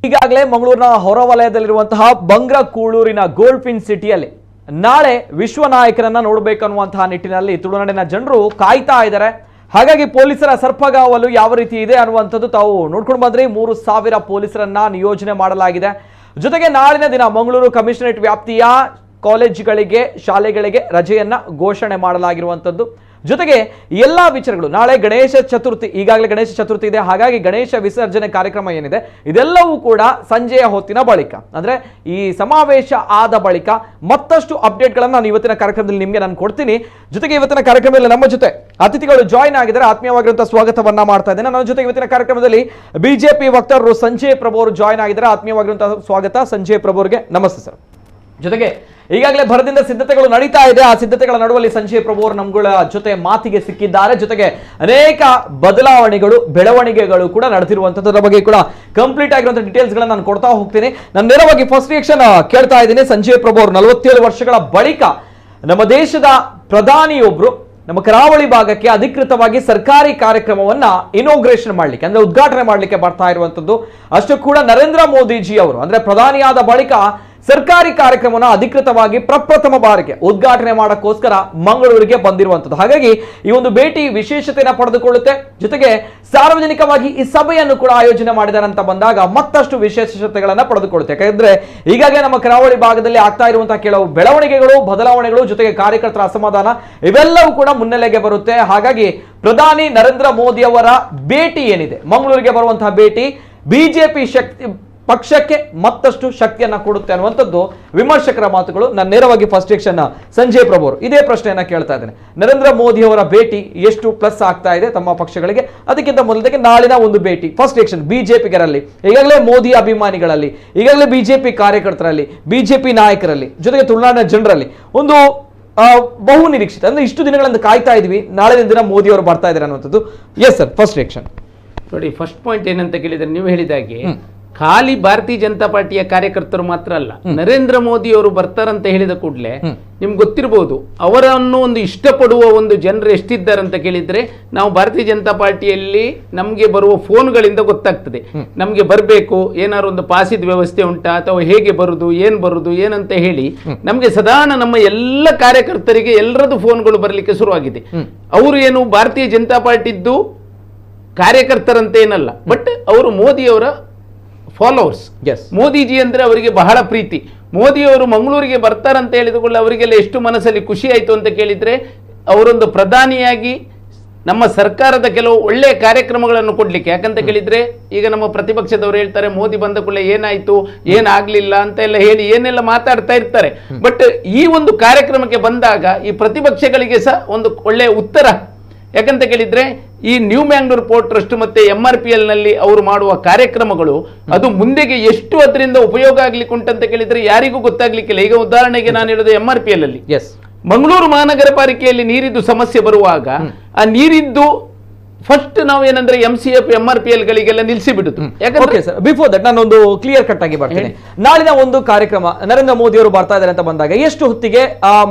ಈಗಾಗಲೇ ಮಂಗಳೂರಿನ ಹೊರವಲಯದಲ್ಲಿರುವಂತಹ ಬಂಗ್ರಕೂಳೂರಿನ ಗೋಲ್ಡ್ ಫಿನ್ ಸಿಟಿಯಲ್ಲಿ ನಾಳೆ ವಿಶ್ವ ನಾಯಕರನ್ನ ನೋಡಬೇಕನ್ನುವಂತಹ ನಿಟ್ಟಿನಲ್ಲಿ ತುಳುನಾಡಿನ ಜನರು ಕಾಯ್ತಾ ಇದ್ದಾರೆ. ಹಾಗಾಗಿ ಪೊಲೀಸರ ಸರ್ಪಗಾವಲು ಯಾವ ರೀತಿ ಇದೆ ಅನ್ನುವಂಥದ್ದು ತಾವು ನೋಡ್ಕೊಂಡು ಬಂದ್ರಿ. 3,000 ಪೊಲೀಸರನ್ನ ನಿಯೋಜನೆ ಮಾಡಲಾಗಿದೆ. ಜೊತೆಗೆ ನಾಳಿನ ದಿನ ಮಂಗಳೂರು ಕಮಿಷನರೇಟ್ ವ್ಯಾಪ್ತಿಯ ಕಾಲೇಜುಗಳಿಗೆ, ಶಾಲೆಗಳಿಗೆ ರಜೆಯನ್ನ ಘೋಷಣೆ ಮಾಡಲಾಗಿರುವಂಥದ್ದು. ಜೊತೆಗೆ ಎಲ್ಲಾ ವಿಚಾರಗಳು, ನಾಳೆ ಗಣೇಶ ಚತುರ್ಥಿ, ಈಗಾಗಲೇ ಗಣೇಶ ಚತುರ್ಥಿ ಇದೆ. ಹಾಗಾಗಿ ಗಣೇಶ ವಿಸರ್ಜನೆ ಕಾರ್ಯಕ್ರಮ ಏನಿದೆ ಇದೆಲ್ಲವೂ ಕೂಡ ಸಂಜೆಯ ಹೊತ್ತಿನ ಬಳಿಕ, ಅಂದ್ರೆ ಈ ಸಮಾವೇಶ ಆದ ಬಳಿಕ ಮತ್ತಷ್ಟು ಅಪ್ಡೇಟ್ಗಳನ್ನು ನಾನು ಇವತ್ತಿನ ಕಾರ್ಯಕ್ರಮದಲ್ಲಿ ನಿಮಗೆ ನಾನು ಕೊಡ್ತೀನಿ. ಜೊತೆಗೆ ಇವತ್ತಿನ ಕಾರ್ಯಕ್ರಮದಲ್ಲಿ ನಮ್ಮ ಜೊತೆ ಅತಿಥಿಗಳು ಜಾಯಿನ್ ಆಗಿದ್ದಾರೆ. ಆತ್ಮೀಯವಾಗಿರುವಂತಹ ಸ್ವಾಗತವನ್ನ ಮಾಡ್ತಾ ಇದ್ದೇನೆ. ನನ್ನ ಜೊತೆ ಇವತ್ತಿನ ಕಾರ್ಯಕ್ರಮದಲ್ಲಿ ಬಿಜೆಪಿ ವಕ್ತಾರರು ಸಂಜಯ್ ಪ್ರಭು ಅವರು ಜಾಯಿನ್ ಆಗಿದ್ದಾರೆ. ಆತ್ಮೀಯವಾಗಿರುವಂತಹ ಸ್ವಾಗತ ಸಂಜಯ್ ಪ್ರಭು ಅವರಿಗೆ. ನಮಸ್ತೆ ಸರ್. ಜೊತೆಗೆ ಈಗಾಗಲೇ ಭರದಿಂದ ಸಿದ್ಧತೆಗಳು ನಡೀತಾ ಇದೆ. ಆ ಸಿದ್ಧತೆಗಳ ನಡುವಲ್ಲಿ ಸಂಜಯ್ ಪ್ರಭು ಅವರು ನಮ್ಗಳ ಜೊತೆ ಮಾತಿಗೆ ಸಿಕ್ಕಿದ್ದಾರೆ. ಜೊತೆಗೆ ಅನೇಕ ಬದಲಾವಣೆಗಳು, ಬೆಳವಣಿಗೆಗಳು ಕೂಡ ನಡೆದಿರುವಂತದ್ದರ ಬಗ್ಗೆ ಕೂಡ ಕಂಪ್ಲೀಟ್ ಆಗಿರುವಂತಹ ಡೀಟೇಲ್ಸ್ ಗಳನ್ನ ನಾನು ಕೊಡ್ತಾ ಹೋಗ್ತೀನಿ. ನಾನು ನೇರವಾಗಿ ಫಸ್ಟ್ ರಿಯಾಕ್ಷನ್ ಕೇಳ್ತಾ ಇದ್ದೀನಿ. ಸಂಜಯ್ ಪ್ರಭು ಅವರು 47 ವರ್ಷಗಳ ಬಳಿಕ ನಮ್ಮ ದೇಶದ ಪ್ರಧಾನಿಯೊಬ್ರು ನಮ್ಮ ಕರಾವಳಿ ಭಾಗಕ್ಕೆ ಅಧಿಕೃತವಾಗಿ ಸರ್ಕಾರಿ ಕಾರ್ಯಕ್ರಮವನ್ನ ಇನೋಗ್ರೇಷನ್ ಮಾಡ್ಲಿಕ್ಕೆ, ಅಂದ್ರೆ ಉದ್ಘಾಟನೆ ಮಾಡ್ಲಿಕ್ಕೆ ಬರ್ತಾ ಇರುವಂತದ್ದು. ಅಷ್ಟು ಕೂಡ ನರೇಂದ್ರ ಮೋದಿಜಿ ಅವರು ಅಂದ್ರೆ ಪ್ರಧಾನಿಯಾದ ಬಳಿಕ ಸರ್ಕಾರಿ ಕಾರ್ಯಕ್ರಮವನ್ನು ಅಧಿಕೃತವಾಗಿ ಪ್ರಪ್ರಥಮ ಬಾರಿಗೆ ಉದ್ಘಾಟನೆ ಮಾಡಕ್ಕೋಸ್ಕರ ಮಂಗಳೂರಿಗೆ ಬಂದಿರುವಂತದ್ದು. ಹಾಗಾಗಿ ಈ ಒಂದು ಭೇಟಿ ವಿಶೇಷತೆಯನ್ನು ಪಡೆದುಕೊಳ್ಳುತ್ತೆ. ಜೊತೆಗೆ ಸಾರ್ವಜನಿಕವಾಗಿ ಈ ಸಭೆಯನ್ನು ಕೂಡ ಆಯೋಜನೆ ಮಾಡಿದ್ದಾರೆ ಅಂತ ಬಂದಾಗ ಮತ್ತಷ್ಟು ವಿಶೇಷತೆಗಳನ್ನ ಪಡೆದುಕೊಳ್ಳುತ್ತೆ. ಯಾಕಂದ್ರೆ ಈಗಾಗಲೇ ನಮ್ಮ ಕರಾವಳಿ ಭಾಗದಲ್ಲಿ ಆಗ್ತಾ ಇರುವಂತಹ ಕೆಲವು ಬೆಳವಣಿಗೆಗಳು, ಬದಲಾವಣೆಗಳು, ಜೊತೆಗೆ ಕಾರ್ಯಕರ್ತರ ಅಸಮಾಧಾನ ಇವೆಲ್ಲವೂ ಕೂಡ ಮುನ್ನೆಲೆಗೆ ಬರುತ್ತೆ. ಹಾಗಾಗಿ ಪ್ರಧಾನಿ ನರೇಂದ್ರ ಮೋದಿ ಅವರ ಭೇಟಿ ಏನಿದೆ, ಮಂಗಳೂರಿಗೆ ಬರುವಂತಹ ಭೇಟಿ ಬಿಜೆಪಿ ಪಕ್ಷಕ್ಕೆ ಮತ್ತಷ್ಟು ಶಕ್ತಿಯನ್ನ ಕೊಡುತ್ತೆ ಅನ್ನುವಂಥದ್ದು ವಿಮರ್ಶಕರ ಮಾತುಗಳು. ನಾನು ನೇರವಾಗಿ ಫಸ್ಟ್ ರಿಯಾಕ್ಷನ್ ಸಂಜಯ್ ಪ್ರಭು ಅವರು ಇದೇ ಪ್ರಶ್ನೆಯನ್ನ ಕೇಳ್ತಾ ಇದ್ದೇನೆ. ನರೇಂದ್ರ ಮೋದಿ ಅವರ ಭೇಟಿ ಎಷ್ಟು ಪ್ಲಸ್ ಆಗ್ತಾ ಇದೆ ತಮ್ಮ ಪಕ್ಷಗಳಿಗೆ? ಅದಕ್ಕಿಂತ ಮೊದಲಿಗೆ ನಾಳಿನ ಒಂದು ಭೇಟಿ, ಫಸ್ಟ್ ರಿಯಾಕ್ಷನ್ ಬಿಜೆಪಿಗರಲ್ಲಿ, ಈಗಾಗಲೇ ಮೋದಿ ಅಭಿಮಾನಿಗಳಲ್ಲಿ, ಈಗಾಗಲೇ ಬಿಜೆಪಿ ಕಾರ್ಯಕರ್ತರಲ್ಲಿ, ಬಿಜೆಪಿ ನಾಯಕರಲ್ಲಿ, ಜೊತೆಗೆ ತುಳುನಾಡಿನ ಜನರಲ್ಲಿ ಒಂದು ಬಹು ನಿರೀಕ್ಷಿತ, ಅಂದ್ರೆ ಇಷ್ಟು ದಿನಗಳಿಂದ ಕಾಯ್ತಾ ಇದ್ವಿ, ನಾಳಿನ ದಿನ ಮೋದಿ ಅವರು ಬರ್ತಾ ಇದ್ದಾರೆ ಅನ್ನುವಂಥದ್ದು. ಎಸ್ ಸರ್, ಫಸ್ಟ್ ರಿಯಾಕ್ಷನ್ ನೋಡಿ. ಫಸ್ಟ್ ಪಾಯಿಂಟ್ ಏನಂತ ಕೇಳಿದ್ರೆ, ನೀವು ಹೇಳಿದಾಗೆ ಖಾಲಿ ಭಾರತೀಯ ಜನತಾ ಪಾರ್ಟಿಯ ಕಾರ್ಯಕರ್ತರು ಮಾತ್ರ ಅಲ್ಲ, ನರೇಂದ್ರ ಮೋದಿ ಅವರು ಬರ್ತಾರಂತ ಹೇಳಿದ ಕೂಡಲೇ ನಿಮ್ಗೆ ಗೊತ್ತಿರಬಹುದು ಅವರನ್ನು ಒಂದು ಇಷ್ಟಪಡುವ ಒಂದು ಜನರು ಎಷ್ಟಿದ್ದಾರೆ ಅಂತ ಕೇಳಿದ್ರೆ, ನಾವು ಭಾರತೀಯ ಜನತಾ ಪಾರ್ಟಿಯಲ್ಲಿ ನಮ್ಗೆ ಬರುವ ಫೋನ್ಗಳಿಂದ ಗೊತ್ತಾಗ್ತದೆ ನಮ್ಗೆ ಬರಬೇಕು, ಏನಾದ್ರು ಒಂದು ಪಾಸಿದ ವ್ಯವಸ್ಥೆ ಉಂಟಾ ಅಥವಾ ಹೇಗೆ ಬರುದು, ಏನಂತ ಹೇಳಿ ನಮ್ಗೆ ಸಾಧಾರಣ ನಮ್ಮ ಎಲ್ಲ ಕಾರ್ಯಕರ್ತರಿಗೆ ಎಲ್ಲರದ್ದು ಫೋನ್ಗಳು ಬರ್ಲಿಕ್ಕೆ ಶುರುವಾಗಿದೆ. ಅವರು ಏನು ಭಾರತೀಯ ಜನತಾ ಪಾರ್ಟಿದ್ದು ಕಾರ್ಯಕರ್ತರಂತ ಏನಲ್ಲ, ಬಟ್ ಅವರು ಮೋದಿಯವರ ಫಾಲೋವರ್ಸ್. ಮೋದಿಜಿ ಅಂದ್ರೆ ಅವರಿಗೆ ಬಹಳ ಪ್ರೀತಿ. ಮೋದಿಯವರು ಮಂಗಳೂರಿಗೆ ಬರ್ತಾರಂತ ಹೇಳಿದುಕೊಳ್ಳಿ ಅವರಿಗೆಲ್ಲ ಎಷ್ಟು ಮನಸ್ಸಲ್ಲಿ ಖುಷಿ ಆಯ್ತು ಅಂತ ಕೇಳಿದ್ರೆ, ಅವರೊಂದು ಪ್ರಧಾನಿಯಾಗಿ ನಮ್ಮ ಸರ್ಕಾರದ ಕೆಲವು ಒಳ್ಳೆಯ ಕಾರ್ಯಕ್ರಮಗಳನ್ನು ಕೊಡ್ಲಿಕ್ಕೆ, ಯಾಕಂತ ಕೇಳಿದ್ರೆ ಈಗ ನಮ್ಮ ಪ್ರತಿಪಕ್ಷದವರು ಹೇಳ್ತಾರೆ ಮೋದಿ ಬಂದ ಕೂಡಲೇ ಏನಾಯ್ತು, ಏನಾಗ್ಲಿಲ್ಲ ಅಂತ ಎಲ್ಲ ಹೇಳಿ ಏನೆಲ್ಲ ಮಾತಾಡ್ತಾ ಇರ್ತಾರೆ. ಬಟ್ ಈ ಒಂದು ಕಾರ್ಯಕ್ರಮಕ್ಕೆ ಬಂದಾಗ ಈ ಪ್ರತಿಪಕ್ಷಗಳಿಗೆ ಸಹ ಒಂದು ಒಳ್ಳೆಯ ಉತ್ತರ. ಯಾಕಂತ ಕೇಳಿದ್ರೆ ಈ ನ್ಯೂ ಮ್ಯಾಂಗ್ಳೂರ್ ಪೋರ್ಟ್ ಟ್ರಸ್ಟ್ ಮತ್ತೆ MRPL ನಲ್ಲಿ ಅವರು ಮಾಡುವ ಕಾರ್ಯಕ್ರಮಗಳು ಅದು ಮುಂದೆಗೆ ಎಷ್ಟು ಅದರಿಂದ ಉಪಯೋಗ ಆಗ್ಲಿಕ್ಕೆ ಉಂಟಂತ ಕೇಳಿದ್ರೆ ಯಾರಿಗೂ ಗೊತ್ತಾಗ್ಲಿಕ್ಕಿಲ್ಲ. ಈಗ ಉದಾಹರಣೆಗೆ ನಾನು ಹೇಳೋದು MRPL ಅಲ್ಲಿ ಮಂಗಳೂರು ಮಹಾನಗರ ಪಾಲಿಕೆಯಲ್ಲಿ ನೀರಿದ್ದು ಸಮಸ್ಯೆ ಬರುವಾಗ ಆ ನೀರಿದ್ದು ಫಸ್ಟ್ ನಾವೇನಂದ್ರೆ MCF MRPL ಗಳಿಗೆಲ್ಲ ನಿಲ್ಲಿಸಿ ಬಿಡುದು. ಬಿಫೋರ್ ದಟ್ ನಾನೊಂದು ಕ್ಲಿಯರ್ ಕಟ್ ಆಗಿ ಬರ್ತೀನಿ. ನಾಳಿನ ಒಂದು ಕಾರ್ಯಕ್ರಮ ನರೇಂದ್ರ ಮೋದಿ ಅವರು ಬರ್ತಾ ಇದ್ದಾರೆ ಅಂತ ಬಂದಾಗ ಎಷ್ಟು ಹೊತ್ತಿಗೆ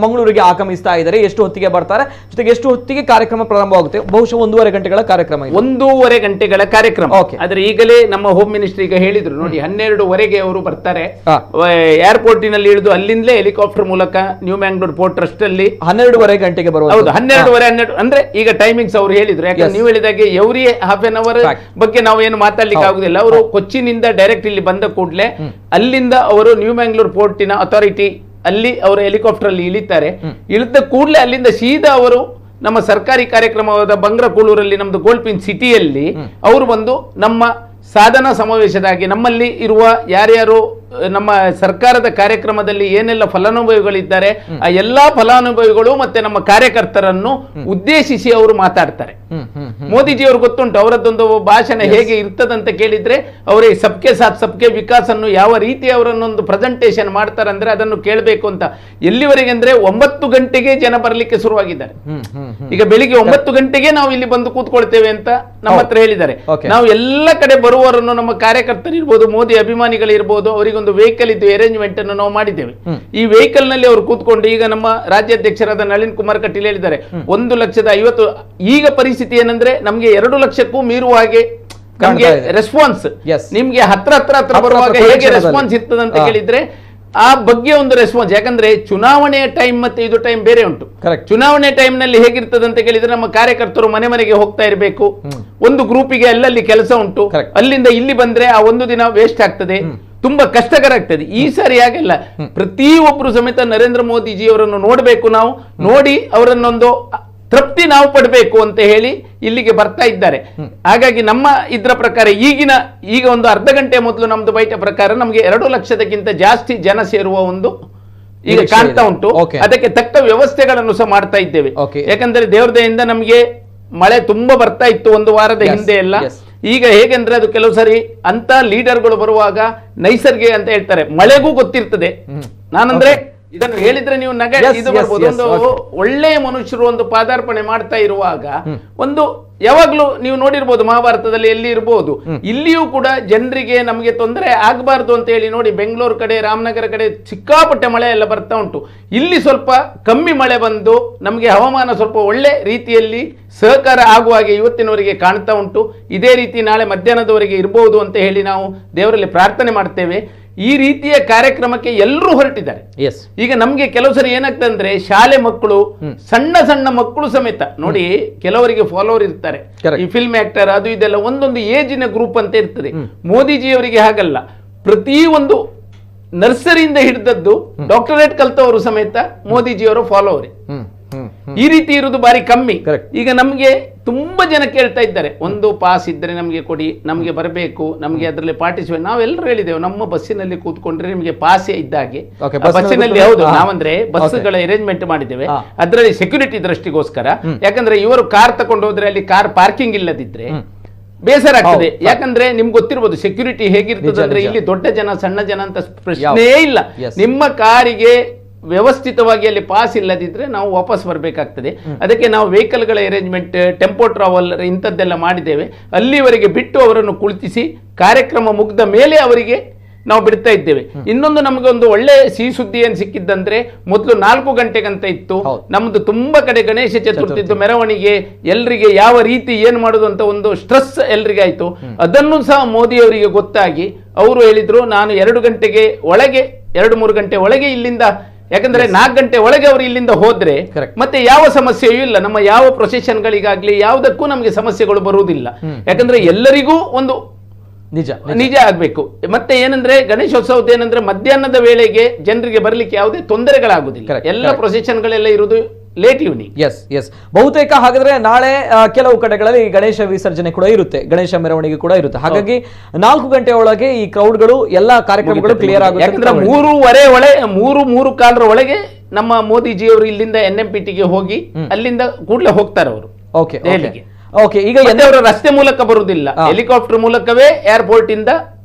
ಮಂಗಳೂರಿಗೆ ಆಗಮಿಸ್ತಾ ಇದ್ದಾರೆ, ಎಷ್ಟು ಹೊತ್ತಿಗೆ ಬರ್ತಾರೆ, ಜೊತೆಗೆ ಎಷ್ಟು ಹೊತ್ತಿಗೆ ಕಾರ್ಯಕ್ರಮ ಪ್ರಾರಂಭವಾಗುತ್ತೆ? ಬಹುಶಃ 1.5 ಗಂಟೆಗಳ ಕಾರ್ಯಕ್ರಮ, 1.5 ಗಂಟೆಗಳ ಕಾರ್ಯಕ್ರಮ. ಆದ್ರೆ ಈಗಲೇ ನಮ್ಮ ಹೋಮ್ ಮಿನಿಸ್ಟರ್ ಈಗ ಹೇಳಿದ್ರು ನೋಡಿ, 12:15 ಅವರು ಬರ್ತಾರೆ. ಏರ್ಪೋರ್ಟಿನಲ್ಲಿ ಇಳಿದು ಅಲ್ಲಿಂದಲೇ ಹೆಲಿಕಾಪ್ಟರ್ ಮೂಲಕ ನ್ಯೂ ಮ್ಯಾಂಗ್ಳೂರ್ ಪೋರ್ಟ್ ಟ್ರಸ್ಟ್ ಅಲ್ಲಿ 12:30 ಗಂಟೆಗೆ ಬರುವ. ಹೌದು, 12:30 ಅಂದ್ರೆ ಈಗ ಟೈಮಿಂಗ್ಸ್ ಅವರು ಹೇಳಿದ್ರು. ಯಾಕಂದ್ರೆ ನೀವು ಎವ್ರಿ ಹಾಫ್ ಎನ್ ಅವರ್ ಬಗ್ಗೆ ನಾವು ಏನು ಮಾತಾಡ್ಲಿಕ್ಕೆ ಆಗುದಿಲ್ಲ. ಅವರು ಕೊಚ್ಚಿನಿಂದ ಡೈರೆಕ್ಟ್ ಇಲ್ಲಿ ಬಂದ ಕೂಡಲೇ ಅಲ್ಲಿಂದ ಅವರು ನ್ಯೂ ಮ್ಯಾಂಗ್ಳೂರ್ ಪೋರ್ಟಿನ ಅಥಾರಿಟಿ ಅಲ್ಲಿ ಅವರು ಹೆಲಿಕಾಪ್ಟರ್ ಅಲ್ಲಿ ಇಳಿತಾರೆ. ಇಳಿದ ಕೂಡಲೇ ಅಲ್ಲಿಂದ ಸೀದಾ ಅವರು ನಮ್ಮ ಸರ್ಕಾರಿ ಕಾರ್ಯಕ್ರಮವಾದ ಬಂಗ್ರಕೂಳೂರಲ್ಲಿ ನಮ್ದು ಗೋಲ್ಡ್ ಫಿನ್ ಸಿಟಿಯಲ್ಲಿ ಅವರು ಬಂದು ನಮ್ಮ ಸಾಧನಾ ಸಮಾವೇಶದಾಗಿ ನಮ್ಮಲ್ಲಿ ಇರುವ ಯಾರ್ಯಾರು ನಮ್ಮ ಸರ್ಕಾರದ ಕಾರ್ಯಕ್ರಮದಲ್ಲಿ ಏನೆಲ್ಲ ಫಲಾನುಭವಿಗಳಿದ್ದಾರೆ ಆ ಎಲ್ಲಾ ಫಲಾನುಭವಿಗಳು ಮತ್ತೆ ನಮ್ಮ ಕಾರ್ಯಕರ್ತರನ್ನು ಉದ್ದೇಶಿಸಿ ಅವರು ಮಾತಾಡ್ತಾರೆ. ಮೋದಿಜಿ ಅವರು ಗೊತ್ತುಂಟು, ಅವರದ್ದೊಂದು ಭಾಷಣ ಹೇಗೆ ಇರ್ತದಂತ ಕೇಳಿದ್ರೆ ಅವರೇ ಸಬ್ಕೆ ಸಾಥ್ ಸಬ್ಕೆ ವಿಕಾಸ್ ಅನ್ನು ಯಾವ ರೀತಿ ಅವರನ್ನೊಂದು ಪ್ರೆಸೆಂಟೇಷನ್ ಮಾಡ್ತಾರೆ ಅಂದ್ರೆ ಅದನ್ನು ಕೇಳಬೇಕು ಅಂತ. ಎಲ್ಲಿವರೆಗೆ ಅಂದ್ರೆ 9 ಗಂಟೆಗೆ ಜನ ಬರಲಿಕ್ಕೆ ಶುರುವಾಗಿದ್ದಾರೆ. ಈಗ ಬೆಳಿಗ್ಗೆ 9 ಗಂಟೆಗೆ ನಾವು ಇಲ್ಲಿ ಬಂದು ಕೂತ್ಕೊಳ್ತೇವೆ ಅಂತ ನಮ್ಮ ಹತ್ರ ಹೇಳಿದ್ದಾರೆ. ನಾವು ಎಲ್ಲ ಕಡೆ ಬರುವವರನ್ನು ನಮ್ಮ ಕಾರ್ಯಕರ್ತರು ಇರ್ಬೋದು, ಮೋದಿ ಅಭಿಮಾನಿಗಳಿರ್ಬೋದು, ಅವರಿಗೊಂದು ವೆಹಿಕಲ್ ಇದ್ದು ಅರೇಂಜ್ಮೆಂಟ್ ಅನ್ನು ನಾವು ಮಾಡಿದ್ದೇವೆ. ಈ ವೆಹಿಕಲ್ ನಲ್ಲಿ ಅವರು ಕೂತ್ಕೊಂಡು ಈಗ ನಮ್ಮ ರಾಜ್ಯಾಧ್ಯಕ್ಷರಾದ ನಳಿನ್ ಕುಮಾರ್ ಕಟೀಲ್ ಹೇಳಿದ್ದಾರೆ 1,50,000. ಈಗ ಪರಿಸ್ಥಿತಿ ಏನಂದ್ರೆ ನಮ್ಗೆ 2 ಲಕ್ಷಕ್ಕೂ ಮೀರುವ ಹಾಗೆ ನಮ್ಗೆ ರೆಸ್ಪಾನ್ಸ್, ನಿಮ್ಗೆ ಹತ್ರ ಬರುವಾಗ ಹೇಗೆ ರೆಸ್ಪಾನ್ಸ್ ಇರ್ತದಂತ ಕೇಳಿದ್ರೆ ಆ ಬಗ್ಗೆ ಒಂದು ರೆಸ್ಪಾನ್ಸ್. ಯಾಕಂದ್ರೆ ಚುನಾವಣೆಯ ಟೈಮ್ ಮತ್ತೆ ಇದು ಟೈಮ್ ಬೇರೆ ಉಂಟು. ಚುನಾವಣೆ ಟೈಮ್ ನಲ್ಲಿ ಹೇಗಿರ್ತದಂತ ಕೇಳಿದ್ರೆ ನಮ್ಮ ಕಾರ್ಯಕರ್ತರು ಮನೆಗೆ ಹೋಗ್ತಾ ಇರಬೇಕು, ಒಂದು ಗ್ರೂಪಿಗೆ ಅಲ್ಲಲ್ಲಿ ಕೆಲಸ ಉಂಟು, ಅಲ್ಲಿಂದ ಇಲ್ಲಿ ಬಂದ್ರೆ ಆ ಒಂದು ದಿನ ವೇಸ್ಟ್ ಆಗ್ತದೆ, ತುಂಬಾ ಕಷ್ಟಕರ ಆಗ್ತದೆ. ಈ ಸಾರಿ ಹಾಗೆಲ್ಲ ಪ್ರತಿಯೊಬ್ಬರು ಸಮೇತ ನರೇಂದ್ರ ಮೋದಿಜಿ ಅವರನ್ನು ನೋಡಬೇಕು, ನಾವು ನೋಡಿ ಅವರನ್ನೊಂದು ತೃಪ್ತಿ ನಾವು ಪಡಬೇಕು ಅಂತ ಹೇಳಿ ಇಲ್ಲಿಗೆ ಬರ್ತಾ ಇದ್ದಾರೆ. ಹಾಗಾಗಿ ನಮ್ಮ ಇದ್ರ ಪ್ರಕಾರ ಈಗ ಒಂದು ಅರ್ಧ ಗಂಟೆ ಮೊದಲು ನಮ್ದು ಬೈಟ ಪ್ರಕಾರ ನಮ್ಗೆ 2 ಲಕ್ಷದಕ್ಕಿಂತ ಜಾಸ್ತಿ ಜನ ಸೇರುವ ಒಂದು ಈಗ ಕಾಣ್ತಾ ಉಂಟು. ಅದಕ್ಕೆ ತಕ್ಕ ವ್ಯವಸ್ಥೆಗಳನ್ನು ಸಹ ಮಾಡ್ತಾ ಇದ್ದೇವೆ. ಯಾಕಂದ್ರೆ ದೇವ್ರ ದಯೆಯಿಂದ ನಮ್ಗೆ ಮಳೆ ತುಂಬಾ ಬರ್ತಾ ಇತ್ತು ಒಂದು ವಾರದ ಹಿಂದೆ ಎಲ್ಲ. ಈಗ ಹೇಗೆಂದ್ರೆ ಅದು ಕೆಲವು ಸರಿ ಅಂತ ಲೀಡರ್ಗಳು ಬರುವಾಗ ನೈಸರ್ಗಿಕ ಅಂತ ಹೇಳ್ತಾರೆ, ಮಳೆಗೂ ಗೊತ್ತಿರ್ತದೆ. ನಾನಂದ್ರೆ ಇದನ್ನು ಹೇಳಿದ್ರೆ ನೀವು ಇದು ಬರ್ಬೋದು. ಒಂದು ಒಳ್ಳೆಯ ಮನುಷ್ಯರು ಒಂದು ಪಾದಾರ್ಪಣೆ ಮಾಡ್ತಾ ಇರುವಾಗ ಒಂದು ಯಾವಾಗ್ಲೂ ನೀವು ನೋಡಿರ್ಬೋದು ಮಹಾಭಾರತದಲ್ಲಿ ಎಲ್ಲಿ ಇರ್ಬೋದು, ಇಲ್ಲಿಯೂ ಕೂಡ ಜನರಿಗೆ ನಮಗೆ ತೊಂದರೆ ಆಗಬಾರ್ದು ಅಂತ ಹೇಳಿ ನೋಡಿ ಬೆಂಗಳೂರು ಕಡೆ ರಾಮನಗರ ಕಡೆ ಸಿಕ್ಕಾಪಟ್ಟೆ ಮಳೆ ಎಲ್ಲ ಬರ್ತಾ ಉಂಟು. ಇಲ್ಲಿ ಸ್ವಲ್ಪ ಕಮ್ಮಿ ಮಳೆ ಬಂದು ನಮಗೆ ಹವಾಮಾನ ಸ್ವಲ್ಪ ಒಳ್ಳೆ ರೀತಿಯಲ್ಲಿ ಸಹಕಾರ ಆಗುವ ಹಾಗೆ ಇವತ್ತಿನವರೆಗೆ ಕಾಣ್ತಾ ಉಂಟು. ಇದೇ ರೀತಿ ನಾಳೆ ಮಧ್ಯಾಹ್ನದವರೆಗೆ ಇರಬಹುದು ಅಂತ ಹೇಳಿ ನಾವು ದೇವರಲ್ಲಿ ಪ್ರಾರ್ಥನೆ ಮಾಡ್ತೇವೆ. ಈ ರೀತಿಯ ಕಾರ್ಯಕ್ರಮಕ್ಕೆ ಎಲ್ಲರೂ ಹೊರಟಿದ್ದಾರೆ. ಈಗ ನಮ್ಗೆ ಕೆಲವು ಸರಿ ಏನಾಗ್ತದೆ ಅಂದ್ರೆ ಶಾಲೆ ಮಕ್ಕಳು, ಸಣ್ಣ ಮಕ್ಕಳು ಸಮೇತ ನೋಡಿ, ಕೆಲವರಿಗೆ ಫಾಲೋವರ್ ಇರ್ತಾರೆ, ಈ ಫಿಲ್ಮ್ ಆಕ್ಟರ್ ಅದು ಇದೆಲ್ಲ ಒಂದೊಂದು ಏಜಿನ ಗ್ರೂಪ್ ಅಂತ ಇರ್ತದೆ. ಮೋದಿಜಿಯವರಿಗೆ ಹಾಗಲ್ಲ, ಪ್ರತಿಯೊಂದು ನರ್ಸರಿಯಿಂದ ಹಿಡಿದದ್ದು ಡಾಕ್ಟರೇಟ್ ಕಲ್ತವರು ಸಮೇತ ಮೋದಿಜಿಯವರ ಫಾಲೋವರ್. ಈ ರೀತಿ ಇರುವುದು ಬಾರಿ ಕಮ್ಮಿ. ಈಗ ನಮ್ಗೆ ತುಂಬಾ ಜನ ಕೇಳ್ತಾ ಇದ್ದಾರೆ, ಒಂದು ಪಾಸ್ ಇದ್ರೆ ನಮ್ಗೆ ಕೊಡಿ, ನಮ್ಗೆ ಬರಬೇಕು, ನಮ್ಗೆ ಅದರಲ್ಲಿ ಪಾರ್ಟಿಸಿಪೇಟ್. ನಾವೆಲ್ಲರೂ ಹೇಳಿದ್ದೇವೆ ನಮ್ಮ ಬಸ್ಸಿನಲ್ಲಿ ಕೂತ್ಕೊಂಡ್ರೆ ನಿಮ್ಗೆ ಪಾಸೇ ಇದ್ದಾಗೆ. ಬಸ್ಸಿನಲ್ಲಿ ಹೌದು, ನಾವಂದ್ರೆ ಬಸ್ಗಳ ಅರೇಂಜ್ಮೆಂಟ್ ಮಾಡಿದ್ದೇವೆ ಅದರಲ್ಲಿ ಸೆಕ್ಯೂರಿಟಿ ದೃಷ್ಟಿಗೋಸ್ಕರ. ಯಾಕಂದ್ರೆ ಇವರು ಕಾರ್ ತಗೊಂಡು ಹೋದ್ರೆ ಅಲ್ಲಿ ಕಾರ್ ಪಾರ್ಕಿಂಗ್ ಇಲ್ಲದಿದ್ರೆ ಬೇಸರ ಆಗ್ತದೆ. ಯಾಕಂದ್ರೆ ನಿಮ್ಗೆ ಗೊತ್ತಿರ್ಬೋದು ಸೆಕ್ಯೂರಿಟಿ ಹೇಗಿರ್ತದೆ ಅಂದ್ರೆ ಇಲ್ಲಿ ದೊಡ್ಡ ಜನ ಸಣ್ಣ ಜನ ಅಂತ ಪ್ರಶ್ನೆ ಇಲ್ಲ. ನಿಮ್ಮ ಕಾರಿಗೆ ವ್ಯವಸ್ಥಿತವಾಗಿ ಅಲ್ಲಿ ಪಾಸ್ ಇಲ್ಲದಿದ್ರೆ ನಾವು ವಾಪಸ್ ಬರಬೇಕಾಗ್ತದೆ. ಅದಕ್ಕೆ ನಾವು ವೆಹಿಕಲ್ಗಳ ಅರೇಂಜ್ಮೆಂಟ್, ಟೆಂಪೋ ಟ್ರಾವೆಲ್ ಇಂಥದ್ದೆಲ್ಲ ಮಾಡಿದ್ದೇವೆ. ಅಲ್ಲಿವರೆಗೆ ಬಿಟ್ಟು ಅವರನ್ನು ಕುಳಿತಿಸಿ ಕಾರ್ಯಕ್ರಮ ಮುಗ್ದ ಮೇಲೆ ಅವರಿಗೆ ನಾವು ಬಿಡ್ತಾ ಇದ್ದೇವೆ. ಇನ್ನೊಂದು ನಮಗೆ ಒಂದು ಒಳ್ಳೆ ಸಿಹಿ ಸುದ್ದಿ ಏನ್ ಸಿಕ್ಕಿದ್ದಂದ್ರೆ, ಮೊದಲು 4 ಗಂಟೆಗಂತ ಇತ್ತು ನಮ್ದು ತುಂಬಾ ಕಡೆ ಗಣೇಶ ಚತುರ್ಥಿದ್ದು ಮೆರವಣಿಗೆ, ಎಲ್ರಿಗೆ ಯಾವ ರೀತಿ ಏನ್ ಮಾಡುದು ಅಂತ ಒಂದು ಸ್ಟ್ರೆಸ್ ಎಲ್ರಿಗೆ ಆಯ್ತು. ಅದನ್ನು ಸಹ ಮೋದಿ ಅವರಿಗೆ ಗೊತ್ತಾಗಿ ಅವರು ಹೇಳಿದ್ರು, ನಾನು 2 ಗಂಟೆಗೆ ಒಳಗೆ 2-3 ಗಂಟೆ ಒಳಗೆ ಇಲ್ಲಿಂದ, ಯಾಕಂದ್ರೆ 4 ಗಂಟೆ ಒಳಗೆ ಅವರು ಇಲ್ಲಿಂದ ಹೋದ್ರೆ ಮತ್ತೆ ಯಾವ ಸಮಸ್ಯೆಯೂ ಇಲ್ಲ, ನಮ್ಮ ಯಾವ ಪ್ರೊಸೆಷನ್ಗಳಿಗಾಗ್ಲಿ ಯಾವುದಕ್ಕೂ ನಮಗೆ ಸಮಸ್ಯೆಗಳು ಬರುವುದಿಲ್ಲ. ಯಾಕಂದ್ರೆ ಎಲ್ಲರಿಗೂ ಒಂದು ನಿಜ ಆಗ್ಬೇಕು. ಮತ್ತೆ ಏನಂದ್ರೆ ಗಣೇಶೋತ್ಸವದ ಏನಂದ್ರೆ ಮಧ್ಯಾಹ್ನದ ವೇಳೆಗೆ ಜನರಿಗೆ ಬರ್ಲಿಕ್ಕೆ ಯಾವುದೇ ತೊಂದರೆಗಳಾಗುದಿಲ್ಲ. ಎಲ್ಲ ಪ್ರೊಸೆಷನ್ಗಳೆಲ್ಲ ಇರುವುದು ಲೇಟ್ ಈವ್ನಿಂಗ್. ಬಹುತೇಕ ಹಾಗಾದ್ರೆ ನಾಳೆ ಕೆಲವು ಕಡೆಗಳಲ್ಲಿ ಗಣೇಶ ವಿಸರ್ಜನೆ ಕೂಡ ಇರುತ್ತೆ, ಗಣೇಶ ಮೆರವಣಿಗೆ ಕೂಡ ಇರುತ್ತೆ. ಹಾಗಾಗಿ 4 ಗಂಟೆ ಒಳಗೆ ಈ ಕ್ರೌಡ್ಗಳು ಎಲ್ಲಾ ಕಾರ್ಯಕ್ರಮಗಳು ಕ್ಲಿಯರ್ ಆಗುತ್ತೆ. ಯಾಕಂದ್ರೆ 3:15 ಒಳಗೆ ನಮ್ಮ ಮೋದಿಜಿ ಅವರು ಇಲ್ಲಿಂದ NMPTಗೆ ಹೋಗಿ ಅಲ್ಲಿಂದ ಕೂಡಲೇ ಹೋಗ್ತಾರೆ ಅವರು ದೆಹಲಿಗೆ. ಈಗ ಅವರು ರಸ್ತೆ ಮೂಲಕ ಬರುವುದಿಲ್ಲ, ಹೆಲಿಕಾಪ್ಟರ್ ಮೂಲಕವೇ ಏರ್ಪೋರ್ಟ್ ಇಂದ